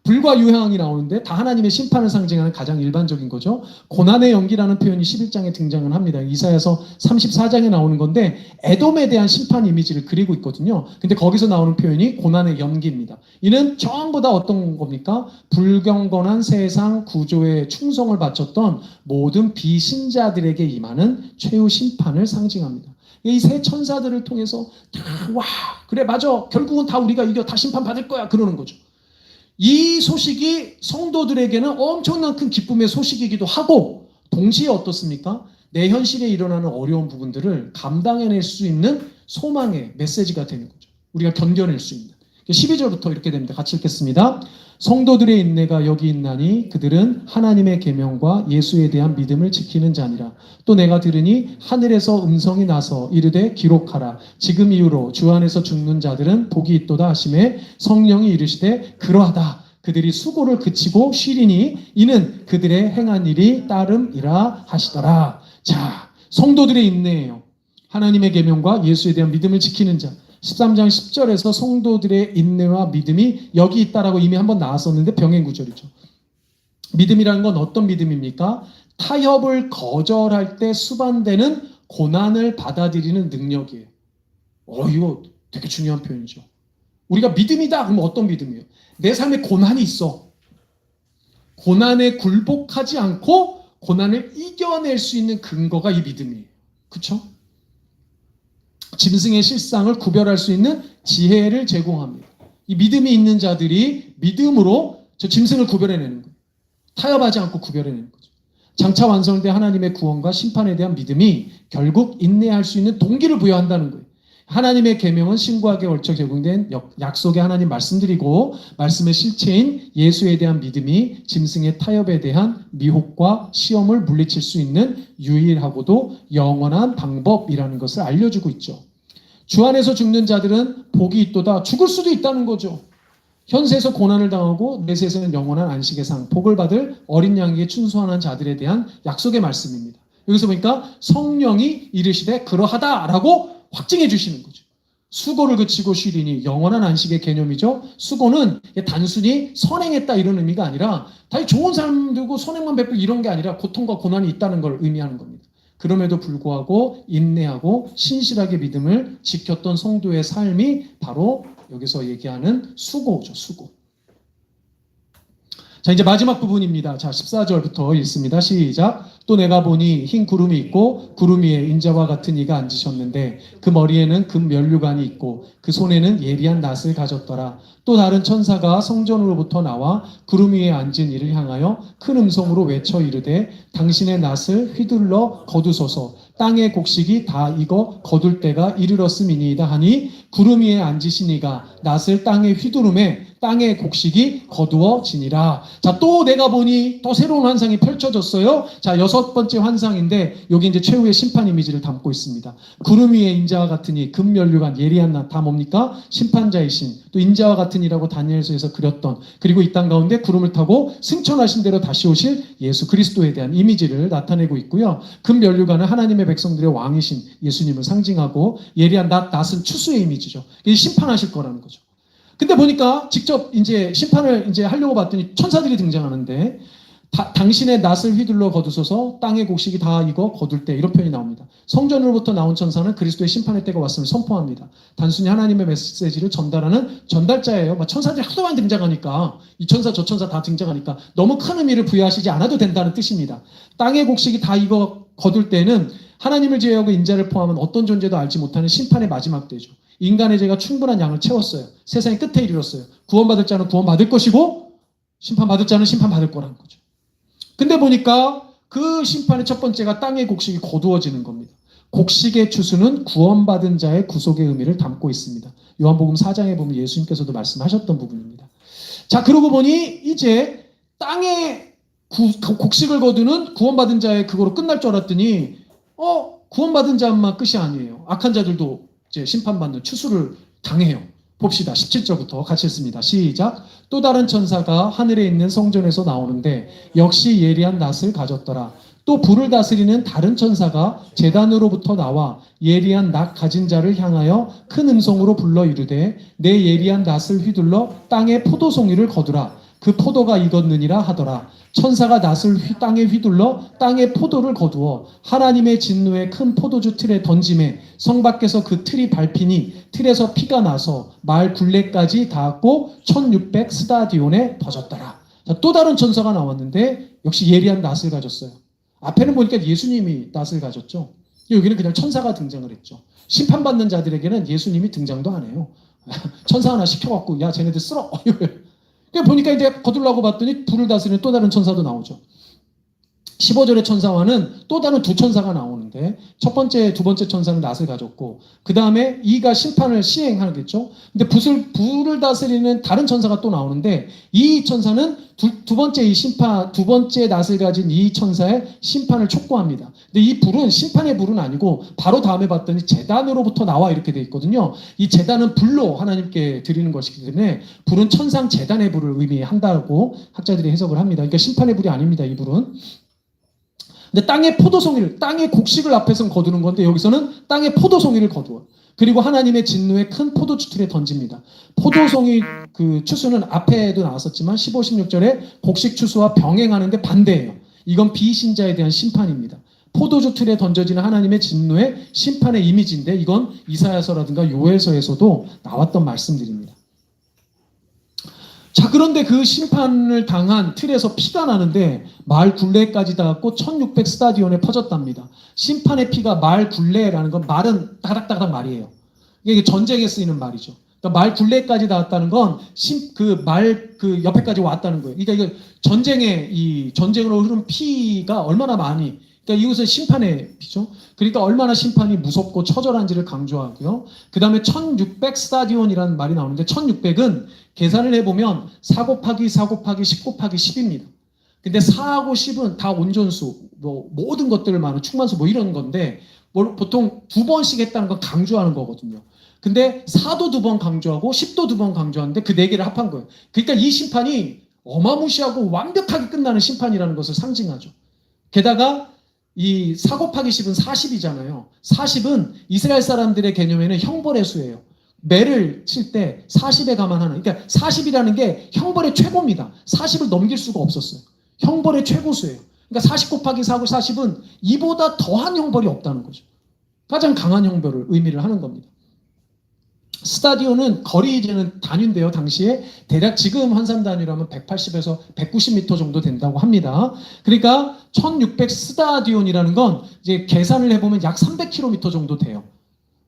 불과 유향이 나오는데 다 하나님의 심판을 상징하는 가장 일반적인 거죠. 고난의 연기라는 표현이 11장에 등장을 합니다. 이사야서 34장에 나오는 건데 에돔에 대한 심판 이미지를 그리고 있거든요. 근데 거기서 나오는 표현이 고난의 연기입니다. 이는 전부 다 어떤 겁니까? 불경건한 세상 구조에 충성을 바쳤던 모든 비신자들에게 임하는 최후 심판을 상징합니다. 이 세 천사들을 통해서 다 와 그래 맞아 결국은 다 우리가 이겨 다 심판받을 거야 그러는 거죠. 이 소식이 성도들에게는 엄청난 큰 기쁨의 소식이기도 하고 동시에 어떻습니까? 내 현실에 일어나는 어려운 부분들을 감당해낼 수 있는 소망의 메시지가 되는 거죠. 우리가 견뎌낼 수 있는. 12절부터 이렇게 됩니다. 같이 읽겠습니다. 성도들의 인내가 여기 있나니 그들은 하나님의 계명과 예수에 대한 믿음을 지키는 자니라. 또 내가 들으니 하늘에서 음성이 나서 이르되 기록하라. 지금 이후로 주 안에서 죽는 자들은 복이 있도다 하시매 성령이 이르시되 그러하다. 그들이 수고를 그치고 쉬리니 이는 그들의 행한 일이 따름이라 하시더라. 자, 성도들의 인내예요. 하나님의 계명과 예수에 대한 믿음을 지키는 자. 13장 10절에서 성도들의 인내와 믿음이 여기 있다라고 이미 한번 나왔었는데 병행구절이죠. 믿음이라는 건 어떤 믿음입니까? 타협을 거절할 때 수반되는 고난을 받아들이는 능력이에요. 이거 되게 중요한 표현이죠. 우리가 믿음이다 그러면 어떤 믿음이에요? 내 삶에 고난이 있어. 고난에 굴복하지 않고 고난을 이겨낼 수 있는 근거가 이 믿음이에요. 그렇죠? 짐승의 실상을 구별할 수 있는 지혜를 제공합니다. 이 믿음이 있는 자들이 믿음으로 저 짐승을 구별해내는 거예요. 타협하지 않고 구별해내는 거죠. 장차 완성된 하나님의 구원과 심판에 대한 믿음이 결국 인내할 수 있는 동기를 부여한다는 거예요. 하나님의 계명은 신구약에 걸쳐 제공된 약속의 하나님 말씀드리고 말씀의 실체인 예수에 대한 믿음이 짐승의 타협에 대한 미혹과 시험을 물리칠 수 있는 유일하고도 영원한 방법이라는 것을 알려주고 있죠. 주 안에서 죽는 자들은 복이 있도다. 죽을 수도 있다는 거죠. 현세에서 고난을 당하고 내세에서는 영원한 안식의 상, 복을 받을 어린 양에게 충성하는 자들에 대한 약속의 말씀입니다. 여기서 보니까 성령이 이르시되 그러하다라고 확증해 주시는 거죠. 수고를 그치고 쉬리니 영원한 안식의 개념이죠. 수고는 단순히 선행했다 이런 의미가 아니라 다 좋은 삶 들고 선행만 베풀 이런 게 아니라 고통과 고난이 있다는 걸 의미하는 겁니다. 그럼에도 불구하고 인내하고 신실하게 믿음을 지켰던 성도의 삶이 바로 여기서 얘기하는 수고죠. 수고. 자, 이제 마지막 부분입니다. 자, 14절부터 읽습니다. 시작. 또 내가 보니 흰 구름이 있고 구름 위에 인자와 같은 이가 앉으셨는데 그 머리에는 금 면류관이 있고 그 손에는 예리한 낫을 가졌더라. 또 다른 천사가 성전으로부터 나와 구름 위에 앉은 이를 향하여 큰 음성으로 외쳐 이르되 당신의 낫을 휘둘러 거두소서. 땅의 곡식이 다 익어 거둘 때가 이르렀음이니이다 하니 구름 위에 앉으시니가 낫을 땅에 휘두름에 땅의 곡식이 거두어지니라. 자, 또 내가 보니 또 새로운 환상이 펼쳐졌어요. 자, 6번째 환상인데 여기 이제 최후의 심판 이미지를 담고 있습니다. 구름 위에 인자와 같으니 금면류관 예리한 낫 다 뭡니까? 심판자이신 또 인자와 같으니라고 다니엘서에서 그렸던 그리고 이 땅 가운데 구름을 타고 승천하신 대로 다시 오실 예수 그리스도에 대한 이미지를 나타내고 있고요. 금면류관은 하나님의 백성들의 왕이신 예수님을 상징하고 예리한 낫은 추수의 이미지죠. 심판하실 거라는 거죠. 근데 보니까 직접 이제 심판을 이제 하려고 봤더니 천사들이 등장하는데 당신의 낫을 휘둘러 거두소서 땅의 곡식이 다 익어 거둘 때 이런 표현이 나옵니다. 성전으로부터 나온 천사는 그리스도의 심판의 때가 왔음을 선포합니다. 단순히 하나님의 메시지를 전달하는 전달자예요. 천사들이 하도 많이 등장하니까 이 천사 저 천사 다 등장하니까 너무 큰 의미를 부여하시지 않아도 된다는 뜻입니다. 땅의 곡식이 다 익어 거둘 때는 하나님을 제외하고 인자를 포함한 어떤 존재도 알지 못하는 심판의 마지막 때죠. 인간의 죄가 충분한 양을 채웠어요. 세상의 끝에 이르렀어요. 구원받을 자는 구원받을 것이고 심판받을 자는 심판받을 거라는 거죠. 근데 보니까 그 심판의 첫 번째가 땅의 곡식이 거두어지는 겁니다. 곡식의 추수는 구원받은 자의 구속의 의미를 담고 있습니다. 요한복음 4장에 보면 예수님께서도 말씀하셨던 부분입니다. 자, 그러고 보니 이제 땅에 곡식을 거두는 구원받은 자의 그거로 끝날 줄 알았더니 구원받은 자만 끝이 아니에요. 악한 자들도 이제 심판받는 추수를 당해요. 봅시다. 17절부터 같이 읽습니다. 시작. 또 다른 천사가 하늘에 있는 성전에서 나오는데 역시 예리한 낫을 가졌더라. 또 불을 다스리는 다른 천사가 제단으로부터 나와 예리한 낫 가진 자를 향하여 큰 음성으로 불러 이르되 내 예리한 낫을 휘둘러 땅에 포도송이를 거두라. 그 포도가 익었느니라 하더라. 천사가 낫을 땅에 휘둘러 땅에 포도를 거두어 하나님의 진노의 큰 포도주 틀에 던짐에 성 밖에서 그 틀이 밟히니 틀에서 피가 나서 마을 굴레까지 닿았고 1600 스타디온에 퍼졌더라. 자, 또 다른 천사가 나왔는데 역시 예리한 낫을 가졌어요. 앞에는 보니까 예수님이 낫을 가졌죠. 여기는 그냥 천사가 등장을 했죠. 심판받는 자들에게는 예수님이 등장도 안 해요. 천사 하나 시켜갖고 야 쟤네들 쓸어. 보니까 이제 거둘라고 봤더니 불을 다스리는 또 다른 천사도 나오죠. 15절의 천사와는 또 다른 두 천사가 나오는데 첫 번째, 두 번째 천사는 낫을 가졌고 그 다음에 이가 심판을 시행하겠죠. 근데 불을 다스리는 다른 천사가 또 나오는데 이 천사는 두 번째 낫을 가진 이 천사의 심판을 촉구합니다. 근데 이 불은 심판의 불은 아니고 바로 다음에 봤더니 제단으로부터 나와 이렇게 돼 있거든요. 이 제단은 불로 하나님께 드리는 것이기 때문에 불은 천상 제단의 불을 의미한다고 학자들이 해석을 합니다. 그러니까 심판의 불이 아닙니다. 이 불은. 근데 땅의 포도송이를, 땅의 곡식을 앞에서는 거두는 건데 여기서는 땅의 포도송이를 거두어요. 그리고 하나님의 진노의 큰 포도주 틀에 던집니다. 포도송이 그 추수는 앞에도 나왔었지만 15, 16절에 곡식 추수와 병행하는데 반대예요. 이건 비신자에 대한 심판입니다. 포도주 틀에 던져지는 하나님의 진노의 심판의 이미지인데 이건 이사야서라든가 요엘서에서도 나왔던 말씀들입니다. 자, 그런데 그 심판을 당한 틀에서 피가 나는데 마을 굴레까지 닿았고 1600 스타디온에 퍼졌답니다. 심판의 피가 마을 굴레라는 건 말은 따닥따닥 말이에요. 이게 전쟁에 쓰이는 말이죠. 그러니까 마을 굴레까지 닿았다는 건 그 옆에까지 왔다는 거예요. 그러니까 이거 전쟁으로 흐른 피가 얼마나 많이 그러니까 이것은 심판의 피죠. 그러니까 얼마나 심판이 무섭고 처절한지를 강조하고요. 그 다음에 1600 스타디온이라는 말이 나오는데 1600은 계산을 해보면 4 곱하기 4 곱하기 10 곱하기 10입니다. 근데 4하고 10은 다 온전수, 모든 것들을 말하는 충만수 이런 건데 보통 2번씩 했다는 건 강조하는 거거든요. 근데 4도 2번 강조하고 10도 2번 강조하는데 그 4개를 합한 거예요. 그러니까 이 심판이 어마무시하고 완벽하게 끝나는 심판이라는 것을 상징하죠. 게다가 이 4 곱하기 10은 40이잖아요. 40은 이스라엘 사람들의 개념에는 형벌의 수예요. 매를 칠 때 40에 감안하는, 그러니까 40이라는 게 형벌의 최고입니다. 40을 넘길 수가 없었어요. 형벌의 최고수예요. 그러니까 40 곱하기 4고 40은 이보다 더한 형벌이 없다는 거죠. 가장 강한 형벌을 의미를 하는 겁니다. 스타디온은 거리 재는 단위인데요. 당시에 대략 지금 환산 단위라면 180에서 190m 정도 된다고 합니다. 그러니까 1600 스타디온이라는 건 이제 계산을 해보면 약 300km 정도 돼요.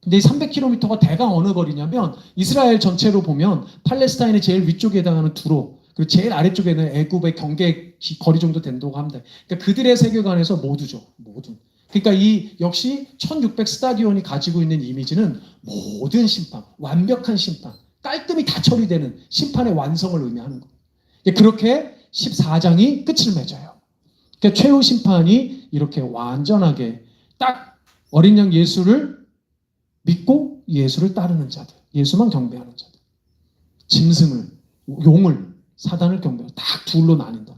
근데 이 300km가 대강 어느 거리냐면 이스라엘 전체로 보면 팔레스타인의 제일 위쪽에 해당하는 두로 그리고 제일 아래쪽에는 애굽의 경계 거리 정도 된다고 합니다. 그러니까 그들의 세계관에서 모두죠. 모두. 그러니까 이 역시 1600 스타디온이 가지고 있는 이미지는 모든 심판, 완벽한 심판, 깔끔히 다 처리되는 심판의 완성을 의미하는 거예요. 그렇게 14장이 끝을 맺어요. 그러니까 최후 심판이 이렇게 완전하게 딱 어린 양 예수를 믿고 예수를 따르는 자들, 예수만 경배하는 자들, 짐승을, 용을, 사단을 경배하고 딱 둘로 나뉜다.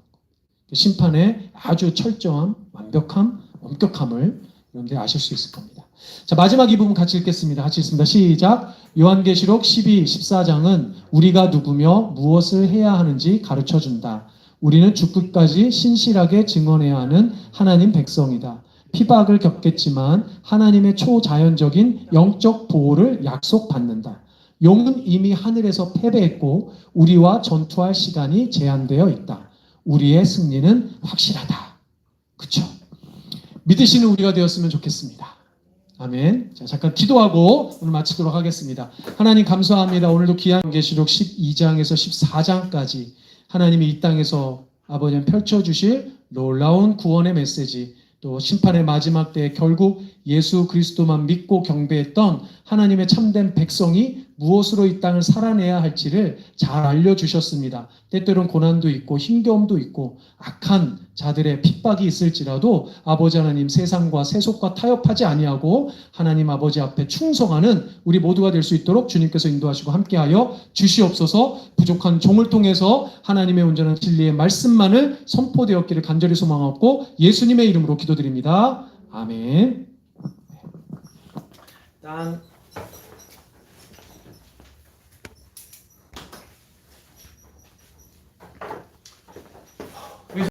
심판의 아주 철저한 완벽함, 엄격함을 여러분들이 아실 수 있을 겁니다. 자, 마지막 이 부분 같이 읽겠습니다. 같이 읽습니다. 시작. 요한계시록 12, 14장은 우리가 누구며 무엇을 해야 하는지 가르쳐준다. 우리는 죽기까지 신실하게 증언해야 하는 하나님 백성이다. 피박을 겪겠지만 하나님의 초자연적인 영적 보호를 약속받는다. 용은 이미 하늘에서 패배했고 우리와 전투할 시간이 제한되어 있다. 우리의 승리는 확실하다. 그렇죠? 믿으시는 우리가 되었으면 좋겠습니다. 아멘. 자, 잠깐 기도하고 오늘 마치도록 하겠습니다. 하나님 감사합니다. 오늘도 귀한 계시록 12장에서 14장까지 하나님이 이 땅에서 아버지 펼쳐주실 놀라운 구원의 메시지, 또 심판의 마지막 때에 결국 예수 그리스도만 믿고 경배했던 하나님의 참된 백성이 무엇으로 이 땅을 살아내야 할지를 잘 알려주셨습니다. 때때로는 고난도 있고 힘겨움도 있고 악한 자들의 핍박이 있을지라도 아버지 하나님 세상과 세속과 타협하지 아니하고 하나님 아버지 앞에 충성하는 우리 모두가 될 수 있도록 주님께서 인도하시고 함께하여 주시옵소서. 부족한 종을 통해서 하나님의 온전한 진리의 말씀만을 선포되었기를 간절히 소망하고 예수님의 이름으로 기도드립니다. 아멘.